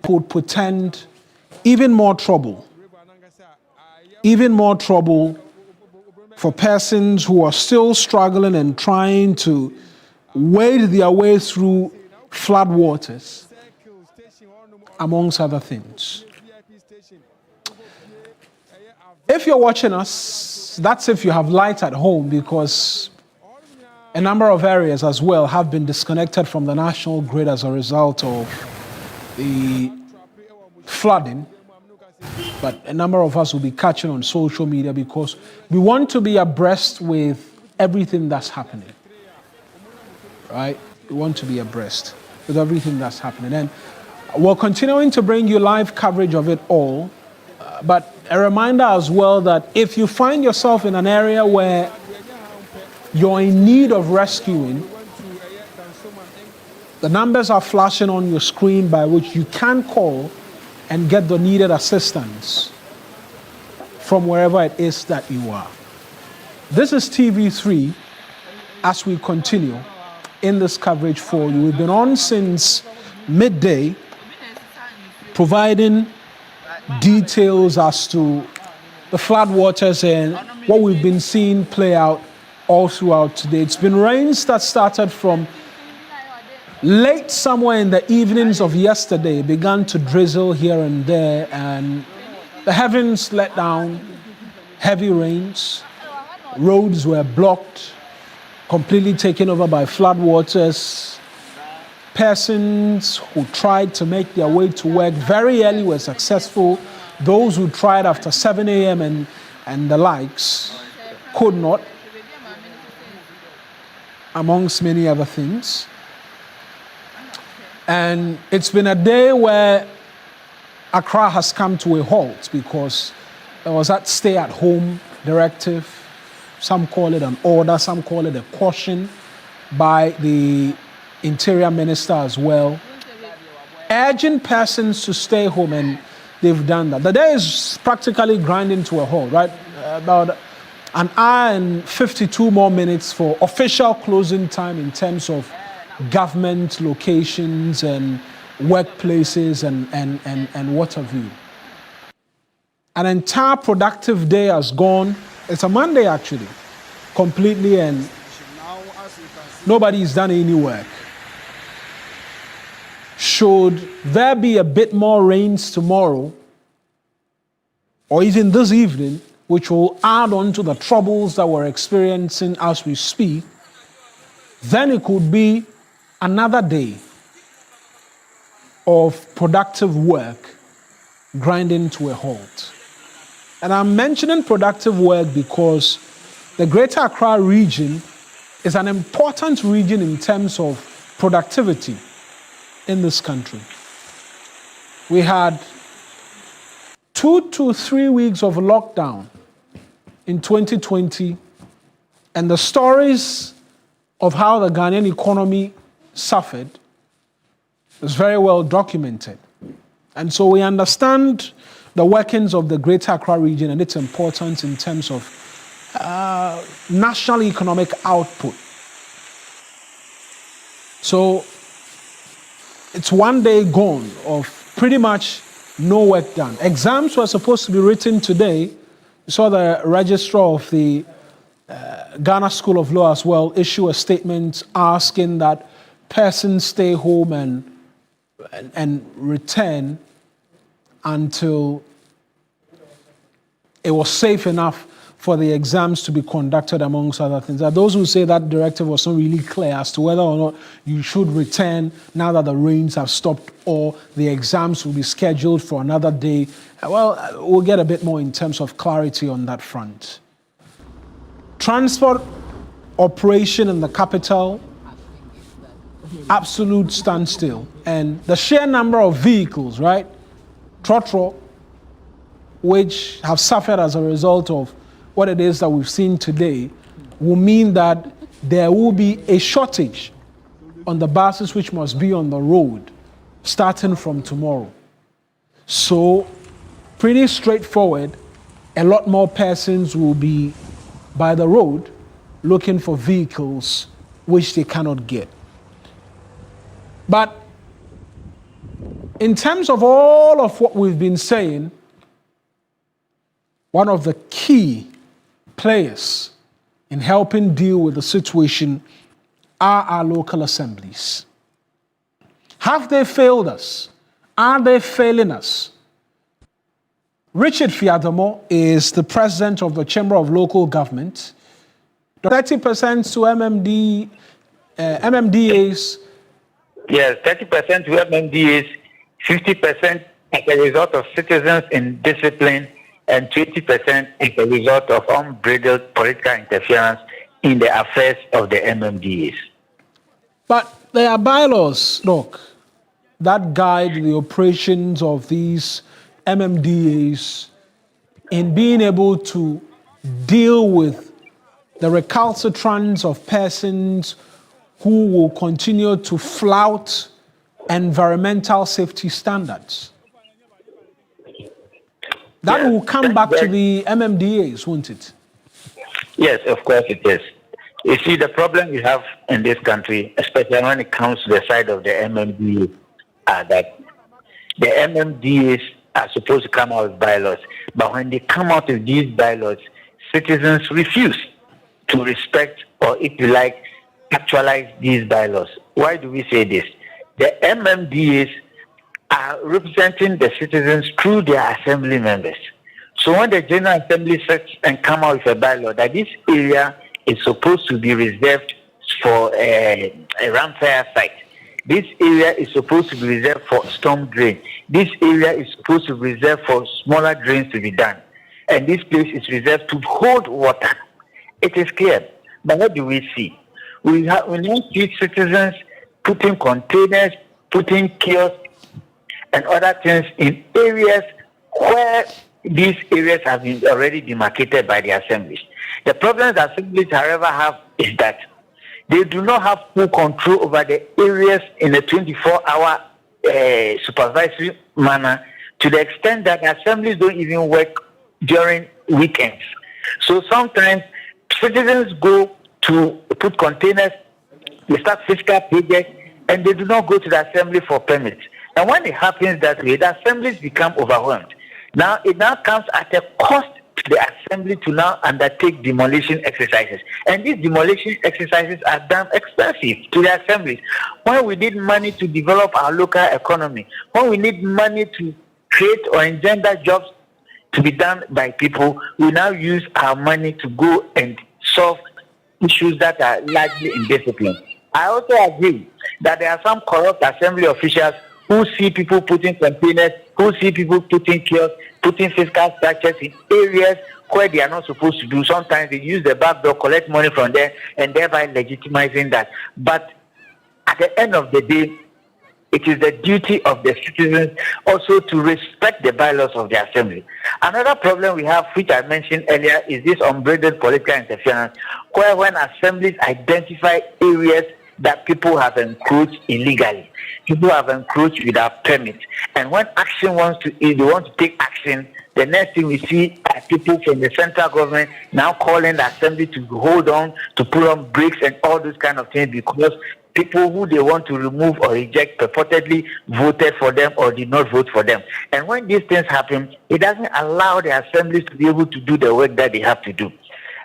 Speaker 1: Could portend even more trouble for persons who are still struggling and trying to wade their way through flood waters, amongst other things. If you're watching us, that's if you have light at home, because a number of areas as well have been disconnected from the national grid as a result of the flooding. But a number of us will be catching on social media because we want to be abreast with everything that's happening. Right? We want to be abreast with everything that's happening. And we're continuing to bring you live coverage of it all. But a reminder as well that if you find yourself in an area where you're in need of rescuing, the numbers are flashing on your screen by which you can call and get the needed assistance from wherever it is that you are. This is TV3 as we continue in this coverage for you. We've been on since midday, providing details as to the floodwaters and what we've been seeing play out all throughout today. It's been rains that started from late somewhere in the evenings of yesterday, began to drizzle here and there, and the heavens let down heavy rains. Roads were blocked, completely taken over by floodwaters. Persons who tried to make their way to work very early were successful. Those who tried after 7 a.m. and the likes could not, amongst many other things. And it's been a day where Accra has come to a halt because there was that stay-at-home directive. Some call it an order, some call it a caution by the Interior Minister as well, urging persons to stay home. And they've done that. The day is practically grinding to a halt, right? About an hour and 52 more minutes for official closing time in terms of government locations and workplaces and what have you. An entire productive day has gone. It's a Monday actually, completely, and nobody's done any work. Should there be a bit more rains tomorrow, or even this evening, which will add on to the troubles that we're experiencing as we speak, then it could be another day of productive work grinding to a halt. And I'm mentioning productive work because the Greater Accra region is an important region in terms of productivity in this country. We had 2 to 3 weeks of lockdown in 2020, and the stories of how the Ghanaian economy suffered is very well documented. And so we understand the workings of the Greater Accra region and its importance in terms of national economic output. So it's one day gone of pretty much no work done. Exams were supposed to be written today. You saw the registrar of the Ghana School of Law as well issue a statement asking that persons stay home and return until it was safe enough for the exams to be conducted, amongst other things. There are those who say that directive was not really clear as to whether or not you should return now that the rains have stopped, or the exams will be scheduled for another day. Well, we'll get a bit more in terms of clarity on that front. Transport operation in the capital, absolute standstill. And the sheer number of vehicles, right, trotro, which have suffered as a result of what it is that we've seen today, will mean that there will be a shortage on the buses which must be on the road starting from tomorrow. So, pretty straightforward, a lot more persons will be by the road looking for vehicles which they cannot get. But in terms of all of what we've been saying, one of the key players in helping deal with the situation are our local assemblies. Have they failed us? Are they failing us? Richard Fiadomo is the president of the Chamber of Local Government. 30% to MMDAs.
Speaker 2: Yes, 30% to MMDAs, 50% as a result of citizens indiscipline, and 20% is a result of unbridled political interference in the affairs of the MMDAs.
Speaker 1: But there are bylaws, look, that guide the operations of these MMDAs in being able to deal with the recalcitrance of persons who will continue to flout environmental safety standards. That will come back to the MMDAs, won't it?
Speaker 2: Yes, of course it is. You see, the problem we have in this country, especially when it comes to the side of the MMDA, are that the MMDAs are supposed to come out with bylaws, but when they come out with these bylaws, citizens refuse to respect, or if you like, actualize these bylaws. Why do we say this? The MMDAs are representing the citizens through their assembly members. So when the General Assembly sets and come out with a bylaw that this area is supposed to be reserved for a ramfire site, this area is supposed to be reserved for storm drain, this area is supposed to be reserved for smaller drains to be done, and this place is reserved to hold water. It is clear. But what do we see? We now see citizens putting containers, putting kiosks, and other things in areas where these areas have been already demarcated by the assemblies. The problem the assemblies, however, have is that they do not have full control over the areas in a 24-hour supervisory manner to the extent that assemblies don't even work during weekends. So sometimes citizens go to put containers, they start fiscal projects, and they do not go to the assembly for permits. And when it happens that way, the assemblies become overwhelmed. Now, it now comes at a cost to the assembly to now undertake demolition exercises. And these demolition exercises are damn expensive to the assemblies. When we need money to develop our local economy, when we need money to create or engender jobs to be done by people, we now use our money to go and solve issues that are largely indiscipline. I also agree that there are some corrupt assembly officials who see people putting containers, who see people putting kiosks, putting fiscal structures in areas where they are not supposed to do. Sometimes they use the back door, collect money from there, and thereby legitimizing that. But at the end of the day, it is the duty of the citizens also to respect the bylaws of the assembly. Another problem we have, which I mentioned earlier, is this unbridled political interference, where when assemblies identify areas that people have encroached illegally, people have encroached without permit, and when they want to take action, the next thing we see are people from the central government now calling the assembly to hold on, to put on brakes and all those kind of things, because people who they want to remove or reject purportedly voted for them or did not vote for them. And when these things happen, it doesn't allow the assemblies to be able to do the work that they have to do.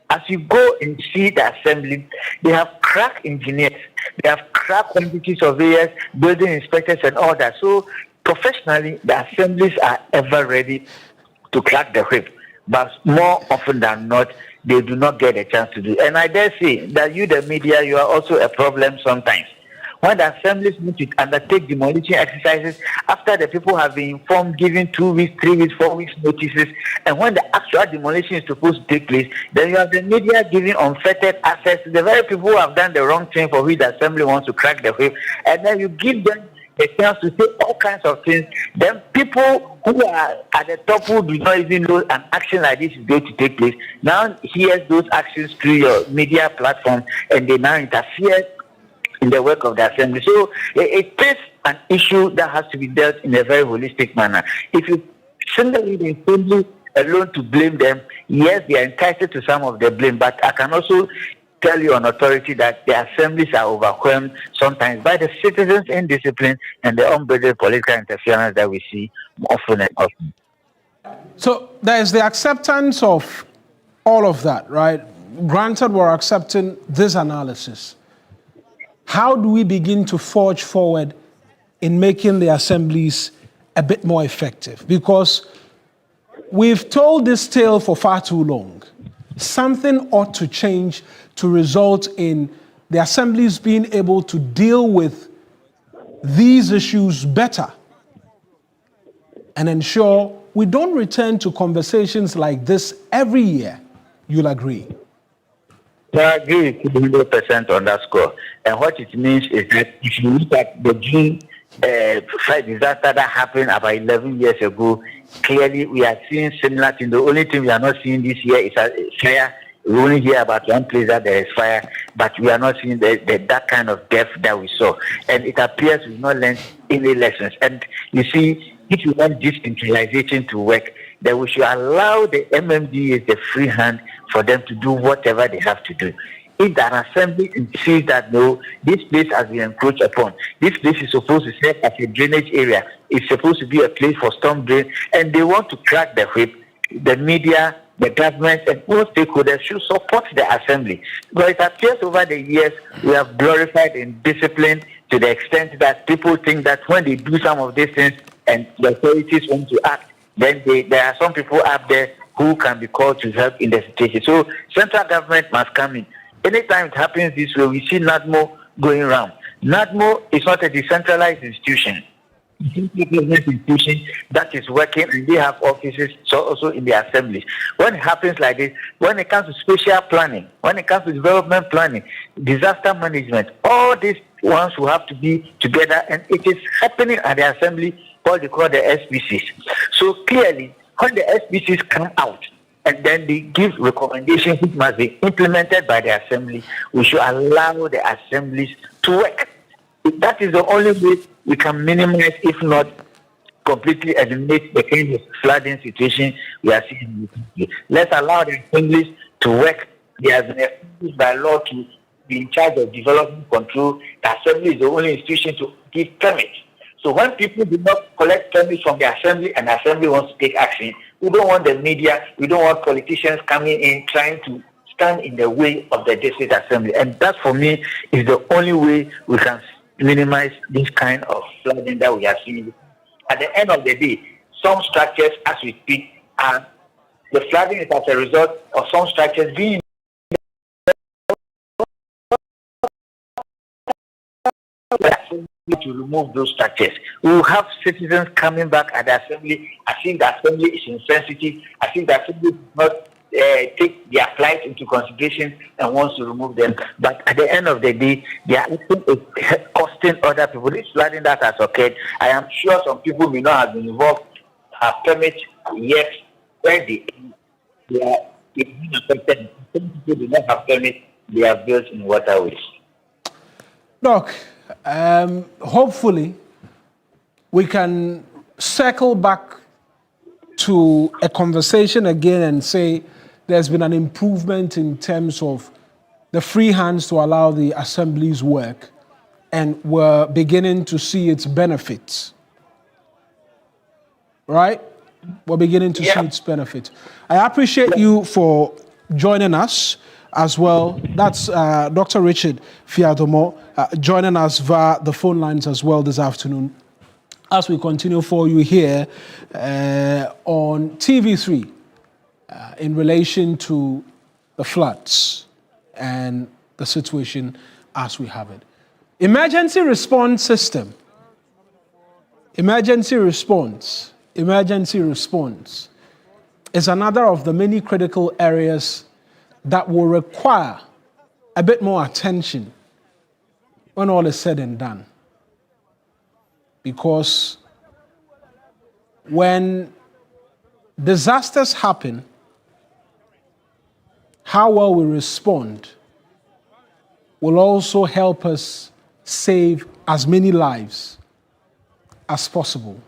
Speaker 2: As you go and see the assembly, they have crack engineers, they have crack quantity surveyors, building inspectors and all that. So professionally, the assemblies are ever ready to crack the whip. But more often than not, they do not get a chance to do. And I dare say that you, the media, you are also a problem sometimes. When the assemblies need to undertake demolition exercises after the people have been informed, given 2 weeks, 3 weeks, 4 weeks notices, and when the actual demolition is supposed to take place, then you have the media giving unfettered access to the very people who have done the wrong thing for which the assembly wants to crack the whip, and then you give them a chance to say all kinds of things. Then people who are at the top who do not even know an action like this is going to take place now hears those actions through your media platform, and they now interfere in the work of the assembly. So it is an issue that has to be dealt in a very holistic manner. If you single the assembly alone to blame them, yes, they are entitled to some of the blame, but I can also tell you on authority that the assemblies are overwhelmed sometimes by the citizens' indiscipline and the unbridled political interference that we see often and often.
Speaker 1: So there is the acceptance of all of that, right? Granted, we're accepting this analysis. How do we begin to forge forward in making the assemblies a bit more effective? Because we've told this tale for far too long. Something ought to change to result in the assemblies being able to deal with these issues better and ensure we don't return to conversations like this every year. You'll agree?
Speaker 2: I agree 100% on that score. And what it means is that if you look at the June fire disaster that happened about 11 years ago, clearly we are seeing similar things. The only thing we are not seeing this year is a fire. We only hear about one place that there is fire, but we are not seeing that kind of death that we saw. And it appears we've not learned any lessons. And you see, if you want decentralization to work, then we should allow the MMDAs the free hand for them to do whatever they have to do. If an assembly insists that no, this place has been encroached upon, this place is supposed to serve as a drainage area, it's supposed to be a place for storm drain, and they want to crack the whip, the media, the government, and all stakeholders should support the assembly. But it appears over the years we have glorified and disciplined to the extent that people think that when they do some of these things and the authorities want to act, then there are some people out there who can be called to help in the situation. So central government must come in. Anytime it happens this way, we see NADMO going around. NADMO is not a decentralized institution. It's a government institution that is working, and they have offices also in the assemblies. When it happens like this, when it comes to spatial planning, when it comes to development planning, disaster management, all these ones will have to be together, and it is happening at the assembly, what they call the SPCs. So clearly, when the SPCs come out and then they give recommendations which must be implemented by the assembly, we should allow the assemblies to work. That is the only way we can minimize, if not completely eliminate the kind of flooding situation we are seeing in the country. Let's allow the assemblies to work. They have been established by law to be in charge of development control. The assembly is the only institution to give permits. So when people do not collect permits from the assembly and the assembly wants to take action, we don't want the media, we don't want politicians coming in trying to stand in the way of the district assembly. And that, for me, is the only way we can minimize this kind of flooding that we are seeing. At the end of the day, some structures, as we speak, are the flooding is as a result of some structures being to remove those structures. We will have citizens coming back at the assembly. I think the assembly is insensitive. I think the assembly does not take their plight into consideration and wants to remove them. But at the end of the day, they are costing other people. This flooding that has occurred, I am sure some people may not have been involved, have permits yet, where they are being affected. Some people do not have permits, they are built in waterways.
Speaker 1: Doc, hopefully we can circle back to a conversation again and say there's been an improvement in terms of the free hands to allow the assembly's work, and we're beginning to see its benefits. Right? We're beginning to see its benefits. I appreciate you for joining us as well. That's Dr. Richard Fiadomo joining us via the phone lines as well this afternoon as we continue for you here on TV3 in relation to the floods and the situation as we have it. Emergency response system. Emergency response is another of the many critical areas that will require a bit more attention when all is said and done. Because when disasters happen, how well we respond will also help us save as many lives as possible.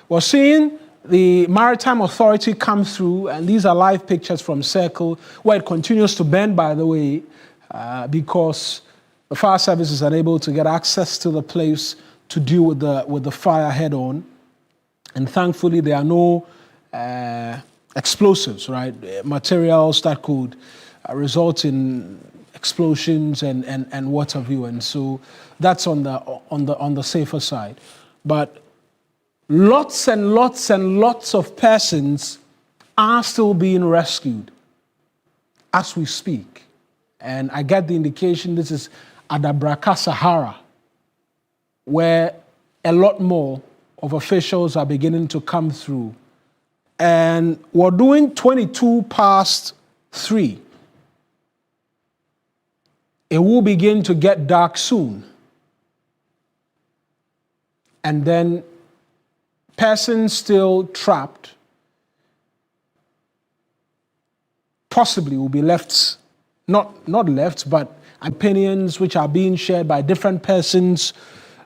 Speaker 1: We're seeing the Maritime Authority come through, and these are live pictures from Circle, where it continues to bend, by the way, because the fire service is unable to get access to the place to deal with the fire head on. And thankfully, there are no explosives, right? Materials that could result in explosions and what have you. And so that's on the safer side. But lots and lots and lots of persons are still being rescued as we speak. And I get the indication this is Adabraka Sahara, where a lot more of officials are beginning to come through. And we're doing 22 past 3. It will begin to get dark soon. And then persons still trapped possibly will be left, not left, but opinions which are being shared by different persons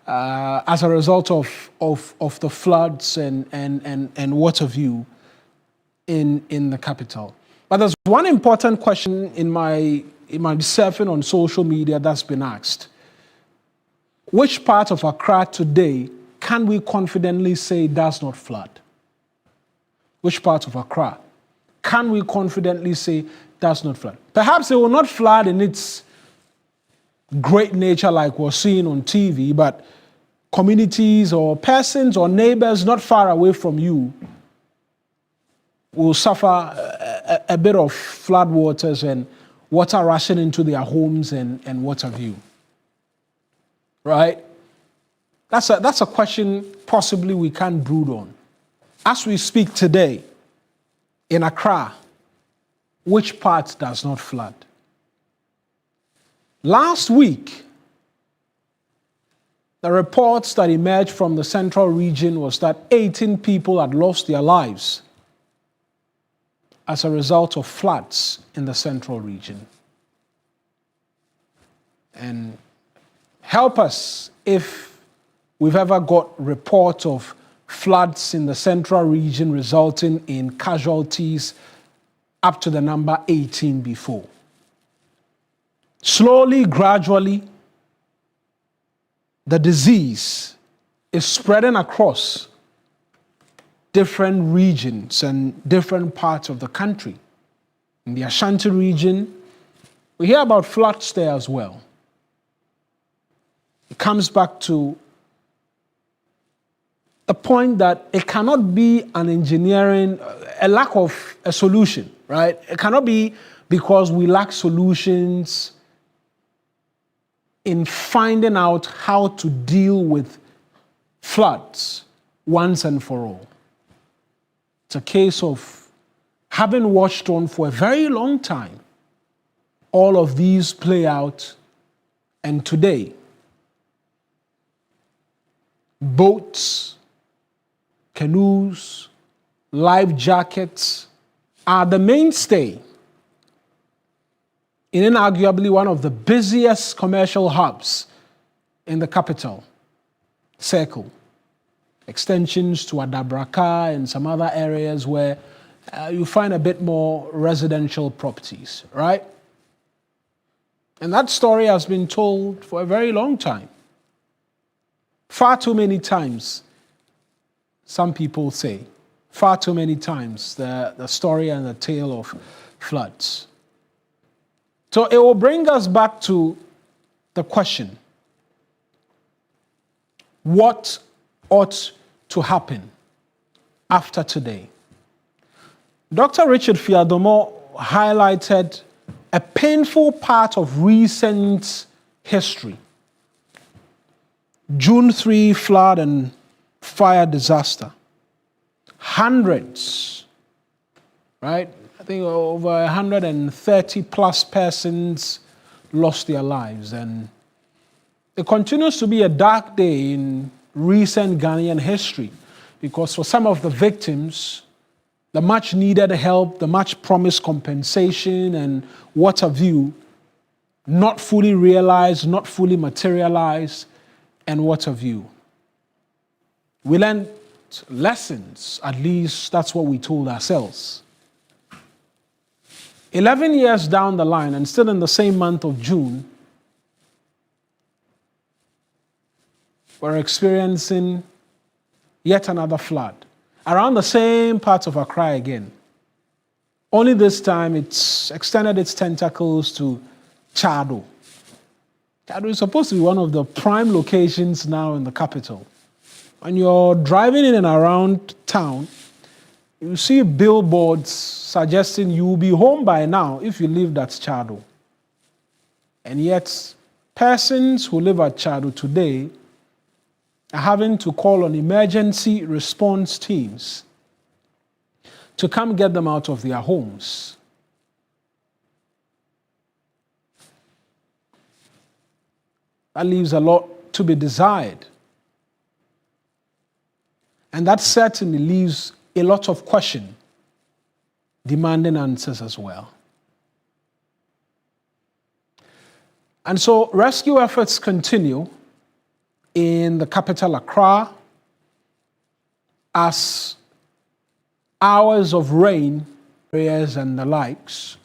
Speaker 1: as a result of the floods and what have you in the capital. But there's one important question in my surfing on social media that's been asked. Which part of Accra today can we confidently say does not flood? Which part of Accra can we confidently say does not flood? Perhaps it will not flood in its great nature like we're seeing on TV, but communities or persons or neighbors not far away from you will suffer a bit of flood waters and water rushing into their homes and what have you. Right? That's a question possibly we can't brood on. As we speak today, in Accra, which part does not flood? Last week, the reports that emerged from the central region was that 18 people had lost their lives as a result of floods in the central region. And help us if we've ever got reports of floods in the central region resulting in casualties up to the number 18 before. Slowly, gradually, the disease is spreading across different regions and different parts of the country. In the Ashanti region, we hear about floods there as well. It comes back to the point that it cannot be an engineering, a lack of a solution, right? It cannot be because we lack solutions in finding out how to deal with floods once and for all. It's a case of having watched on for a very long time all of these play out, and today, boats, canoes, life jackets are the mainstay in inarguably one of the busiest commercial hubs in the capital, Circle. Extensions to Adabraka and some other areas where you find a bit more residential properties, right? And that story has been told for a very long time. Far too many times, some people say, far too many times, the story and the tale of floods. So it will bring us back to the question, what ought to happen after today? Dr. Richard Fiadomo highlighted a painful part of recent history. June 3 flood and fire disaster. Hundreds, right? I think over 130 plus persons lost their lives. And it continues to be a dark day in recent Ghanaian history because for some of the victims, the much needed help, the much promised compensation and what have you, not fully realized, not fully materialized, and what have you. We learned lessons, at least that's what we told ourselves. 11 years down the line, and still in the same month of June, we're experiencing yet another flood around the same parts of Accra again. Only this time it's extended its tentacles to Chado. Chado is supposed to be one of the prime locations now in the capital. When you're driving in and around town, you see billboards suggesting you will be home by now if you live at Chado. And yet, persons who live at Chado today are having to call on emergency response teams to come get them out of their homes. That leaves a lot to be desired. And that certainly leaves a lot of question, demanding answers as well. And so rescue efforts continue in the capital Accra as hours of rain, prayers and the likes,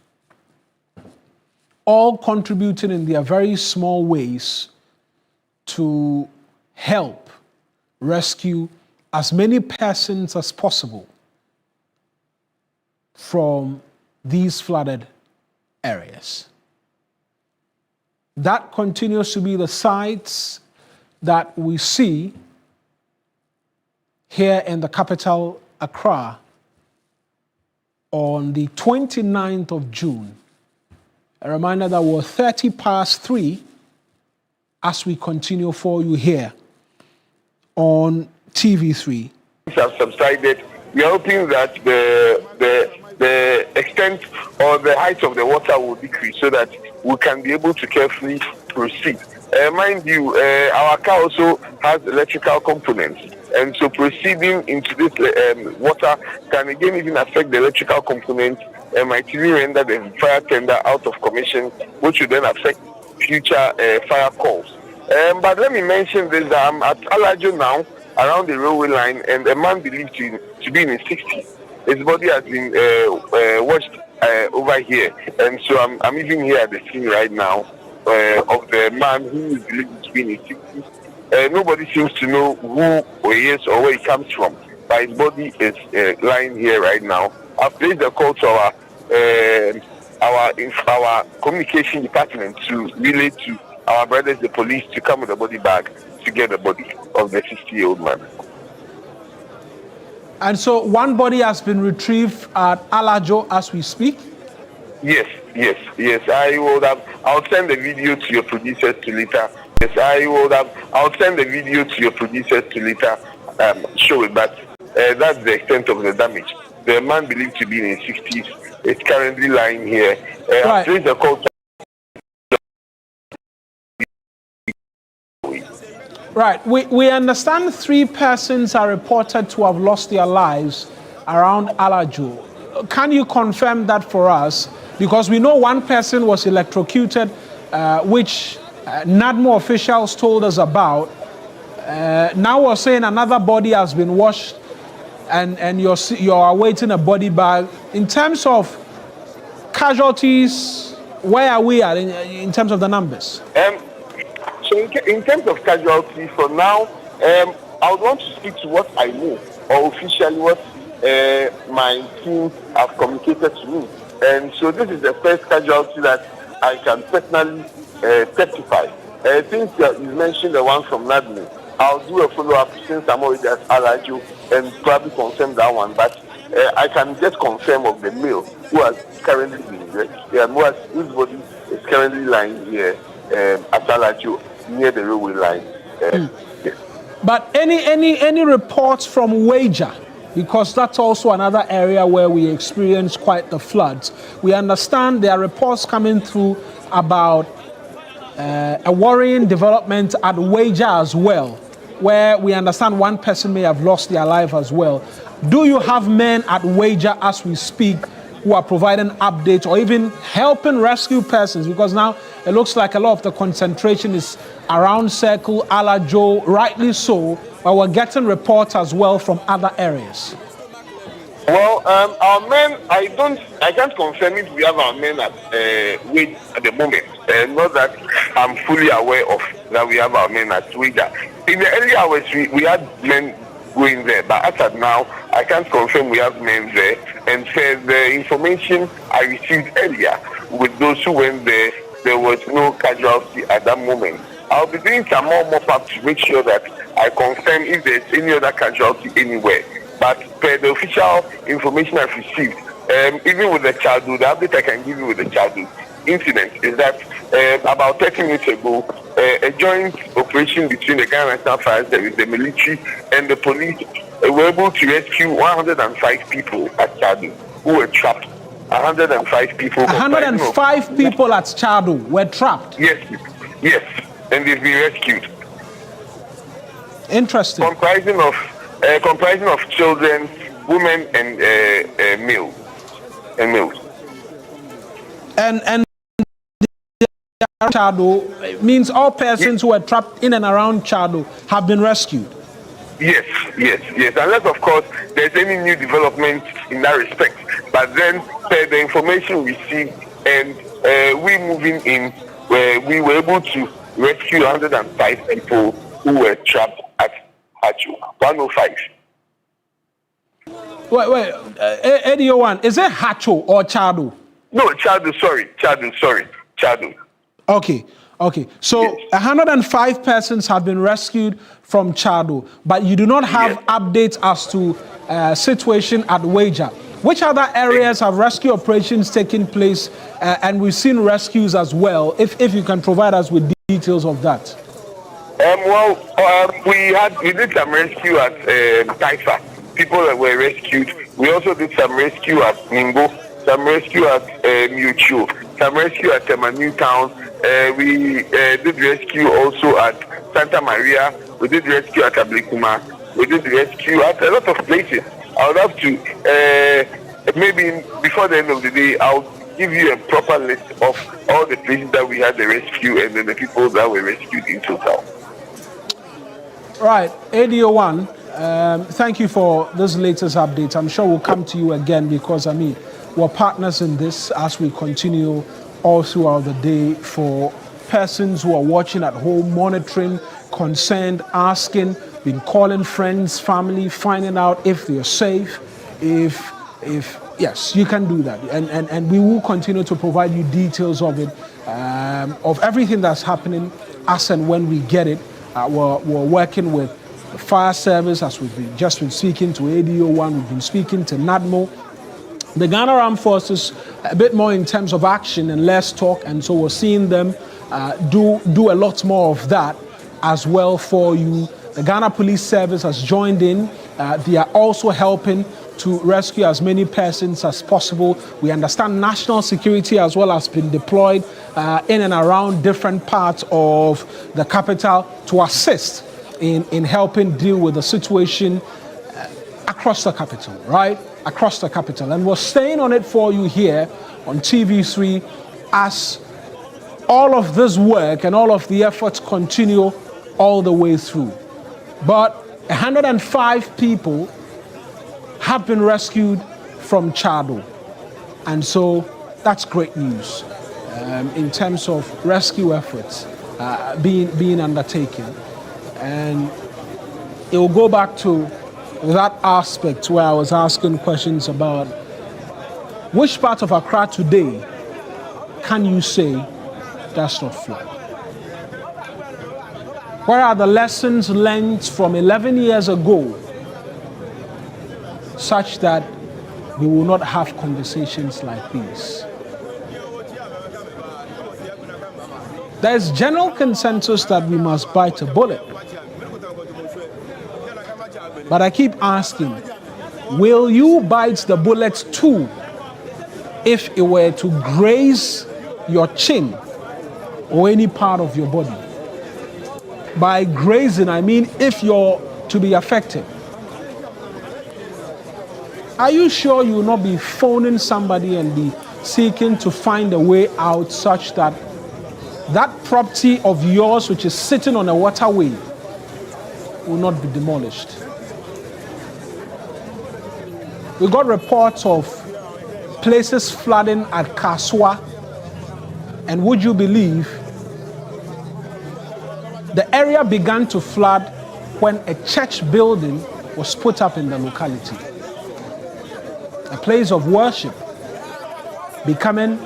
Speaker 1: all contributing in their very small ways to help rescue as many persons as possible from these flooded areas. That continues to be the sights that we see here in the capital, Accra, on the 29th of June. A reminder that we're 30 past 3 as we continue for you here on TV3.
Speaker 10: Have subsided. We are hoping that the extent or the height of the water will decrease so that we can be able to carefully proceed. Mind you, our car also has electrical components, and so proceeding into this water can again even affect the electrical components and might even render the fire tender out of commission, which would then affect future fire calls. But let me mention this, that I'm at Alajo now, around the railway line, and a man believed to be in his 60s. His body has been washed over here, and so I'm even here at the scene right now of the man who is believed to be in his 60s. Nobody seems to know who he is or where he comes from, but his body is lying here right now. I've placed a call to our communication department to relay to our brothers, the police, to come with the body bag to get the body of the 60-year-old man.
Speaker 1: And so one body has been retrieved at Alajo as we speak?
Speaker 10: Yes. I'll send the video to your producers to later. Yes, I'll send the video to your producers to later show it, but that's the extent of the damage. The man believed to be in his 60s is currently lying here. I've placed a call to
Speaker 1: Right. We understand 3 persons are reported to have lost their lives around Alajo. Can you confirm that for us? Because we know one person was electrocuted, which NADMO officials told us about. Now we're saying another body has been washed and you're awaiting a body bag. In terms of casualties, where are we at in terms of the numbers?
Speaker 10: So in terms of casualties, for now, I would want to speak to what I know, or officially what my team have communicated to me. And so this is the first casualty that I can personally testify. Since you mentioned the one from NADMO, I'll do a follow-up since I'm already at Alajo and probably confirm that one. But I can just confirm of the male who has currently been whose body is currently lying here at Alajo, near the railway line. Yes.
Speaker 1: But any reports from Wager? Because that's also another area where we experience quite the floods. We understand there are reports coming through about a worrying development at Wager as well, where we understand one person may have lost their life as well. Do you have men at Wager as we speak who are providing updates or even helping rescue persons? Because now it looks like a lot of the concentration is around Circle, Alajo, rightly so, but we're getting reports as well from other areas.
Speaker 10: Well, our men, I can't confirm if we have our men at Wager at the moment. Not that I'm fully aware of that we have our men at Wager. In the early hours, we had men going there, but as of now, I can't confirm we have men there. And for the information I received earlier with those who went there, there was no casualty at that moment. I'll be doing some more mop-up to make sure that I confirm if there's any other casualty anywhere. But per the official information I've received, even with the Chadu, the update I can give you with the Chadu incident is that about 30 minutes ago, a joint operation between the Ghana National Fire Service, the military, and the police were able to rescue 105 people at Chadu who were trapped. 105 people.
Speaker 1: 105 people at Chadu were trapped?
Speaker 10: Yes, and they've been rescued.
Speaker 1: Interesting.
Speaker 10: Comprising of children, women, and males.
Speaker 1: And Chadu means all persons who were trapped in and around Chadu have been rescued.
Speaker 10: Yes. Unless, of course, there's any new development in that respect. But then, per the information we received and we moving in, we were able to rescue 105 people who were trapped at Hachu. 105.
Speaker 1: Wait. Eddie Owan, is it Hacho or Chadu?
Speaker 10: No, Chadu.
Speaker 1: Okay. So 105 persons have been rescued from Chadu, but you do not have updates as to situation at Wager. Which other areas have rescue operations taken place, and we've seen rescues as well? If you can provide us with details of that.
Speaker 10: We did some rescue at Taifa. People that were rescued. We also did some rescue at Ningo, some rescue at Mucho, some rescue at Temanu Town. We did rescue also at Santa Maria. We did rescue at Ablikuma. We did rescue at a lot of places. I would have to, maybe before the end of the day, I'll give you a proper list of all the places that we had the rescue and then the people that were rescued in total.
Speaker 1: Right, ADO1, thank you for this latest update. I'm sure we'll come to you again because, we're partners in this as we continue all throughout the day for persons who are watching at home, monitoring, concerned, asking, been calling friends, family, finding out if they're safe, if yes, you can do that. And we will continue to provide you details of it, of everything that's happening as and when we get it. We're working with the fire service, as we've just been speaking to ADO1, we've been speaking to NADMO, the Ghana Armed Forces, a bit more in terms of action and less talk, and so we're seeing them do a lot more of that as well for you. The Ghana Police Service has joined in. They are also helping to rescue as many persons as possible. We understand national security as well has been deployed in and around different parts of the capital to assist in helping deal with the situation across the capital, right? Across the capital. And we're staying on it for you here on TV3 as all of this work and all of the efforts continue all the way through. But 105 people have been rescued from Chado. And so that's great news in terms of rescue efforts being undertaken. And it will go back to that aspect where I was asking questions about which part of Accra today can you say that's not flood? Where are the lessons learned from 11 years ago such that we will not have conversations like these? There's general consensus that we must bite a bullet. But I keep asking, will you bite the bullet too if it were to graze your chin or any part of your body? By grazing, I mean if you're to be affected. Are you sure you will not be phoning somebody and be seeking to find a way out such that that property of yours which is sitting on a waterway will not be demolished? We got reports of places flooding at Kaswa, and would you believe the area began to flood when a church building was put up in the locality. A place of worship becoming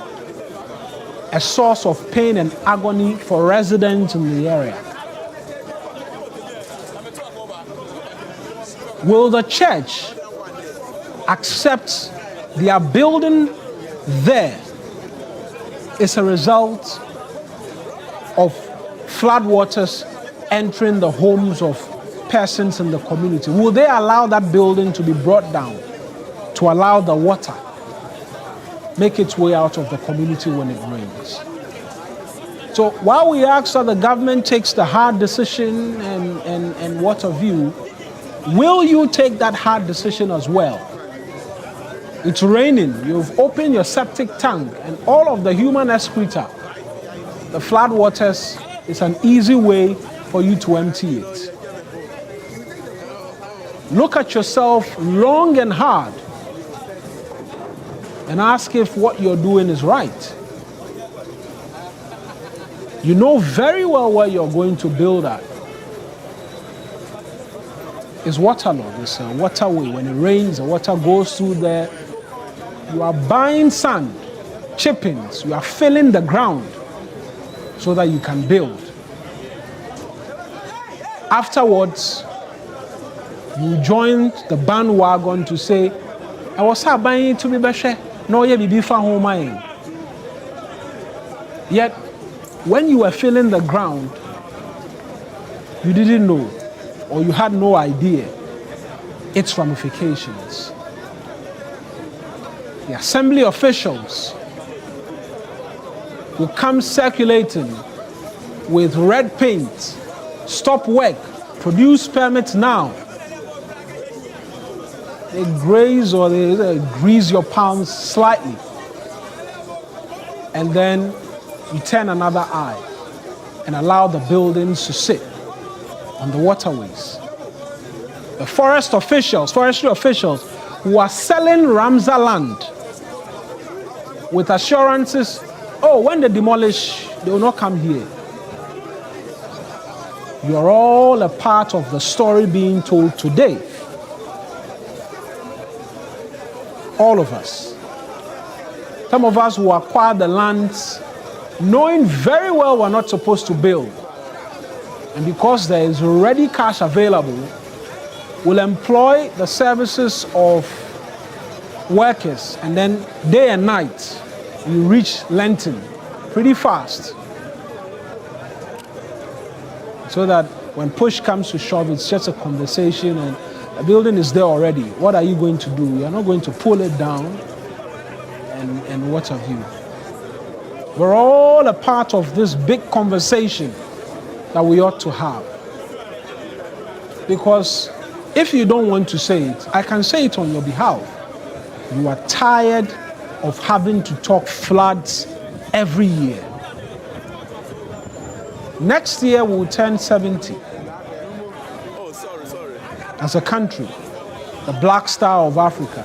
Speaker 1: a source of pain and agony for residents in the area. Will the church accept their building there is a result of floodwaters entering the homes of persons in the community? Will they allow that building to be brought down to allow the water make its way out of the community when it rains? So while we ask that the government takes the hard decision and what of you, will you take that hard decision as well? It's raining, you've opened your septic tank and all of the human excreta, the floodwaters, is an easy way for you to empty it. Look at yourself long and hard and ask if what you're doing is right. You know very well where you're going to build at. It's waterlogged, it's a waterway. When it rains, the water goes through there. You are buying sand, chippings, you are filling the ground so that you can build. Afterwards, you joined the bandwagon to say, I was buying to be better, no, ye be for home. Yet, when you were filling the ground, you didn't know, or you had no idea its ramifications. The assembly officials will come circulating with red paint, stop work, produce permits now. They graze or they grease your palms slightly. And then you turn another eye and allow the buildings to sit. on the waterways. The forestry officials who are selling Ramsar land with assurances, oh, when they demolish, they will not come here. You are all a part of the story being told today. All of us. Some of us who acquired the lands knowing very well we're not supposed to build. And because there is already cash available, will employ the services of workers, and then day and night you reach Lenton pretty fast, so that when push comes to shove, it's just a conversation and a building is there already. What are you going to do? You're not going to pull it down and what have you. We're all a part of this big conversation that we ought to have. Because if you don't want to say it, I can say it on your behalf. You are tired of having to talk floods every year. Next year we'll turn 70. As a country, the Black Star of Africa.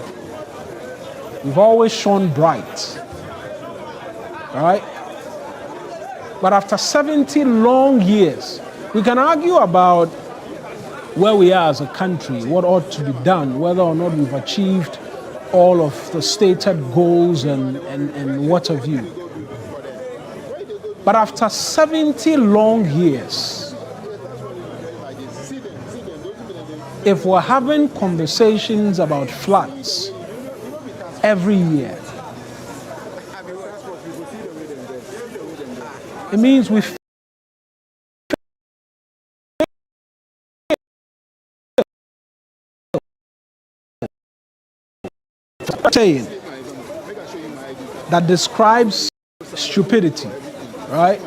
Speaker 1: We've always shone bright. All right? But after 70 long years, we can argue about where we are as a country, what ought to be done, whether or not we've achieved all of the stated goals and what have you. But after 70 long years, if we're having conversations about floods every year, it means we saying that describes stupidity, right?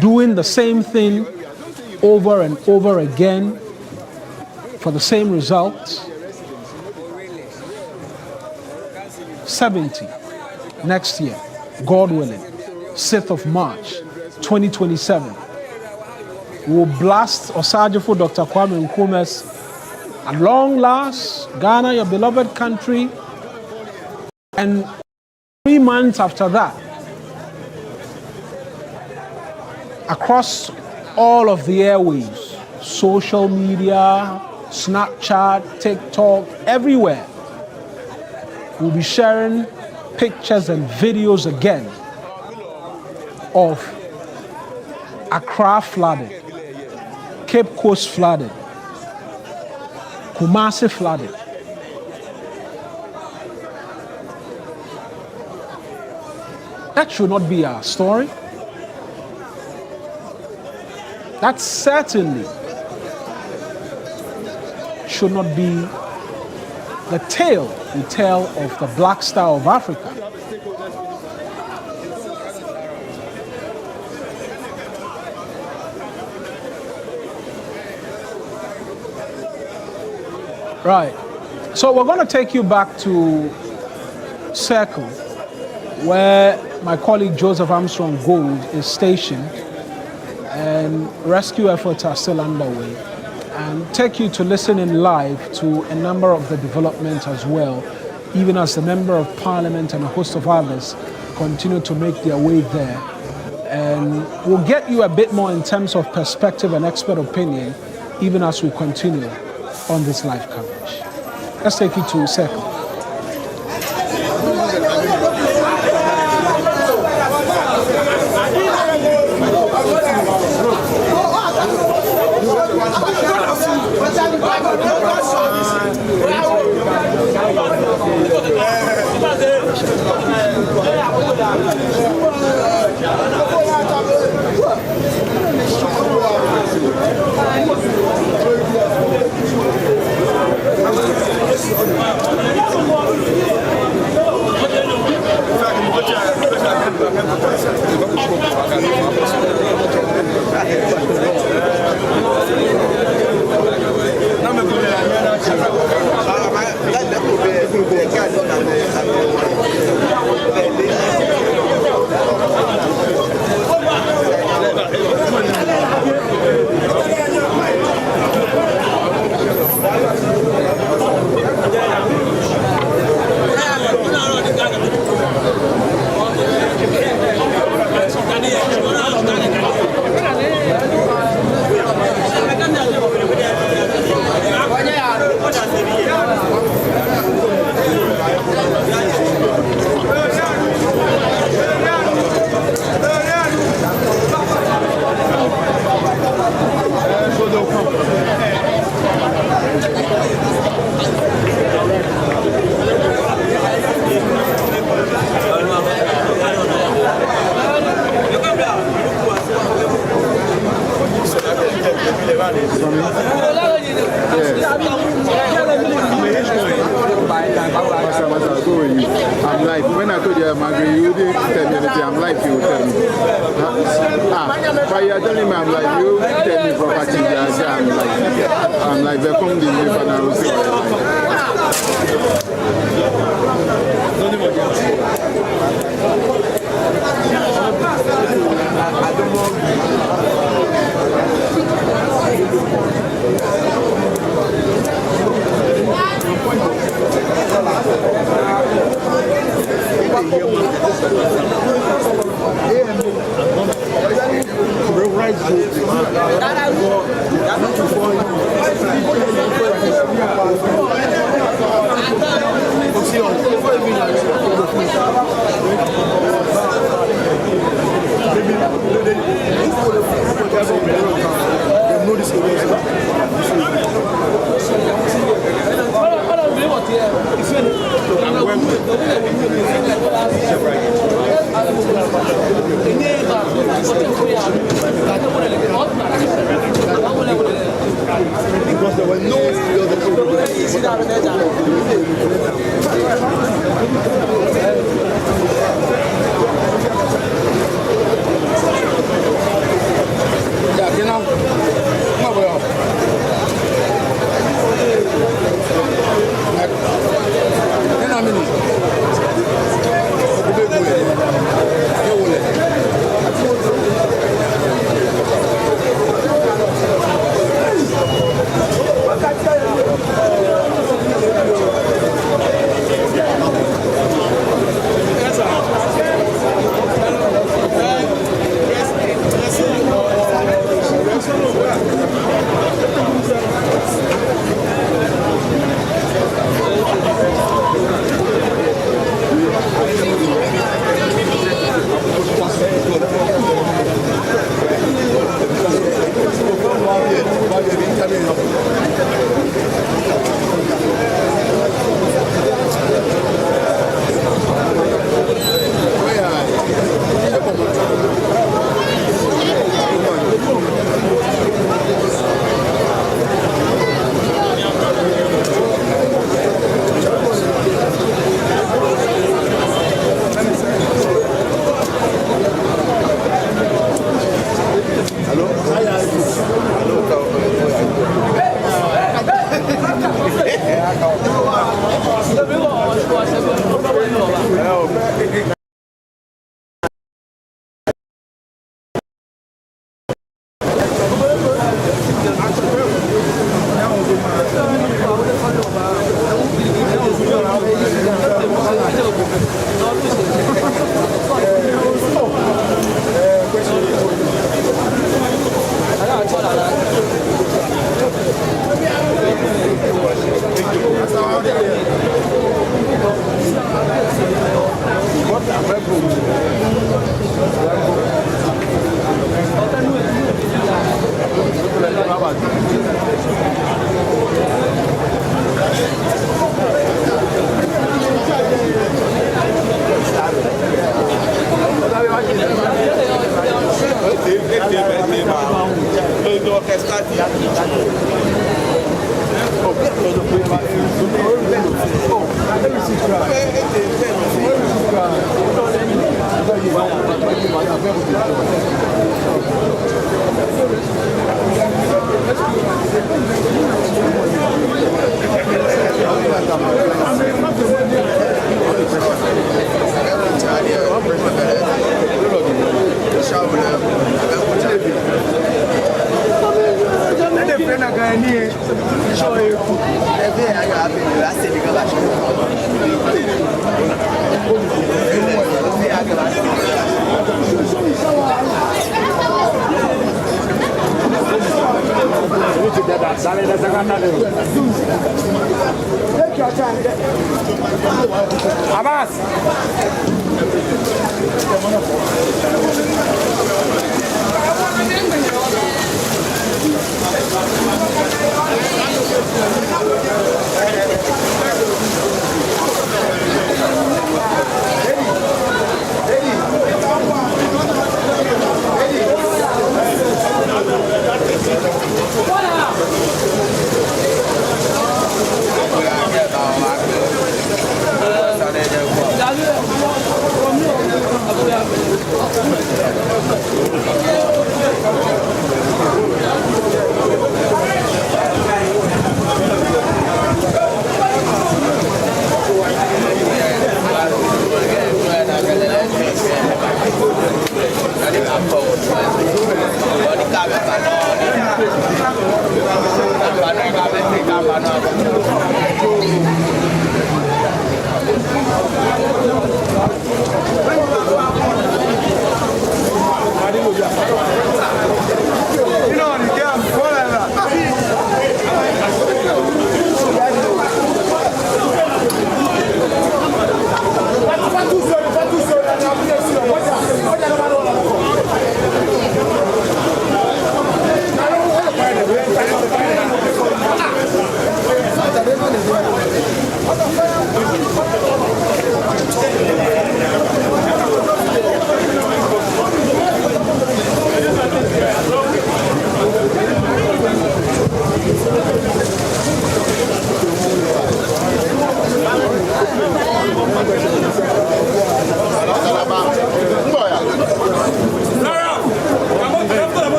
Speaker 1: Doing the same thing over and over again for the same results. 70 next year, God willing, 6th of March, 2027. We'll blast Osagyefo Dr. Kwame Nkrumah's at long last, Ghana, your beloved country, and 3 months after that, across all of the airwaves, social media, Snapchat, TikTok, everywhere, we'll be sharing pictures and videos again of Accra flooded, Cape Coast flooded, Kumasi flooded. That should not be our story. That certainly should not be the tale we tell of the Black Star of Africa. Right. So we're going to take you back to Circle, where my colleague Joseph Armstrong Gold is stationed, and rescue efforts are still underway, and take you to listen in live to a number of the developments as well, even as the Member of Parliament and a host of others continue to make their way there. And we'll get you a bit more in terms of perspective and expert opinion, even as we continue on this live coverage. Let's take you to Circle.
Speaker 4: Margaret, you didn't tell me anything. I'm like you tell me. But you're telling me I'm like you tell me property. I'm like they come the live and I will say
Speaker 3: because there were no Salut.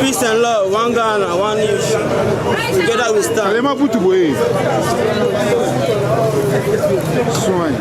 Speaker 5: Peace and love, one Ghana, one nation. Together we stand.
Speaker 4: Allez, ma boutou boye. Soin.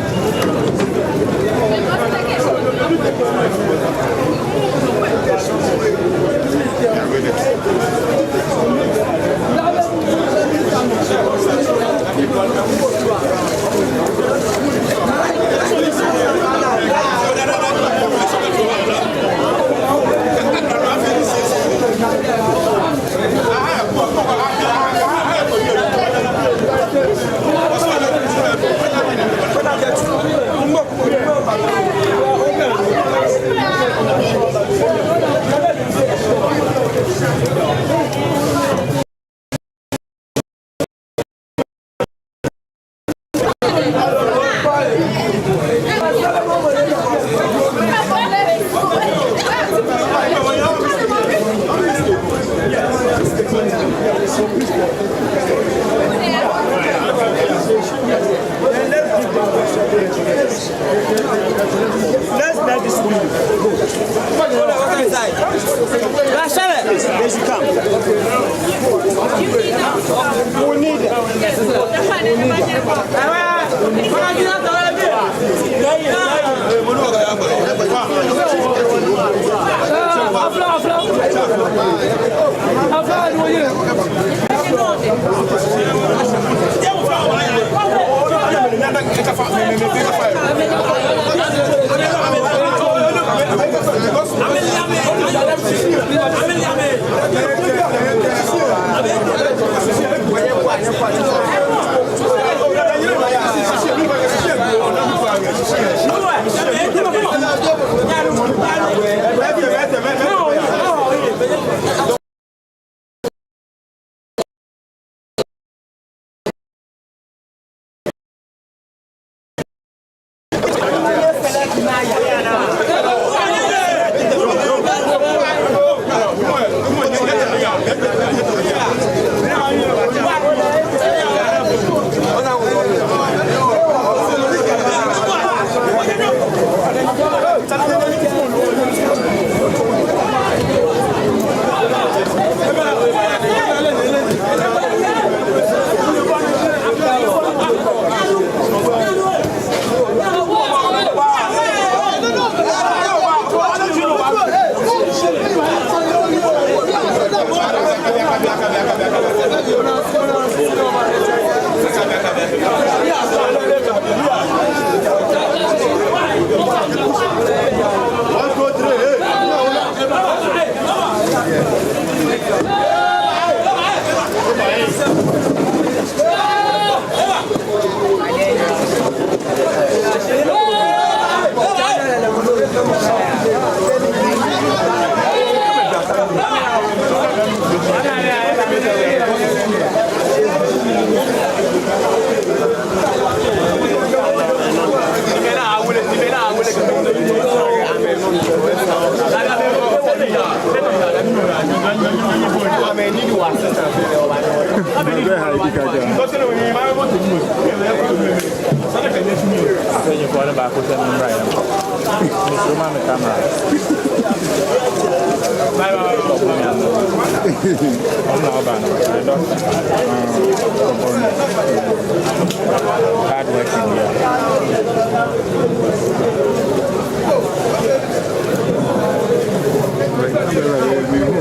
Speaker 4: Right,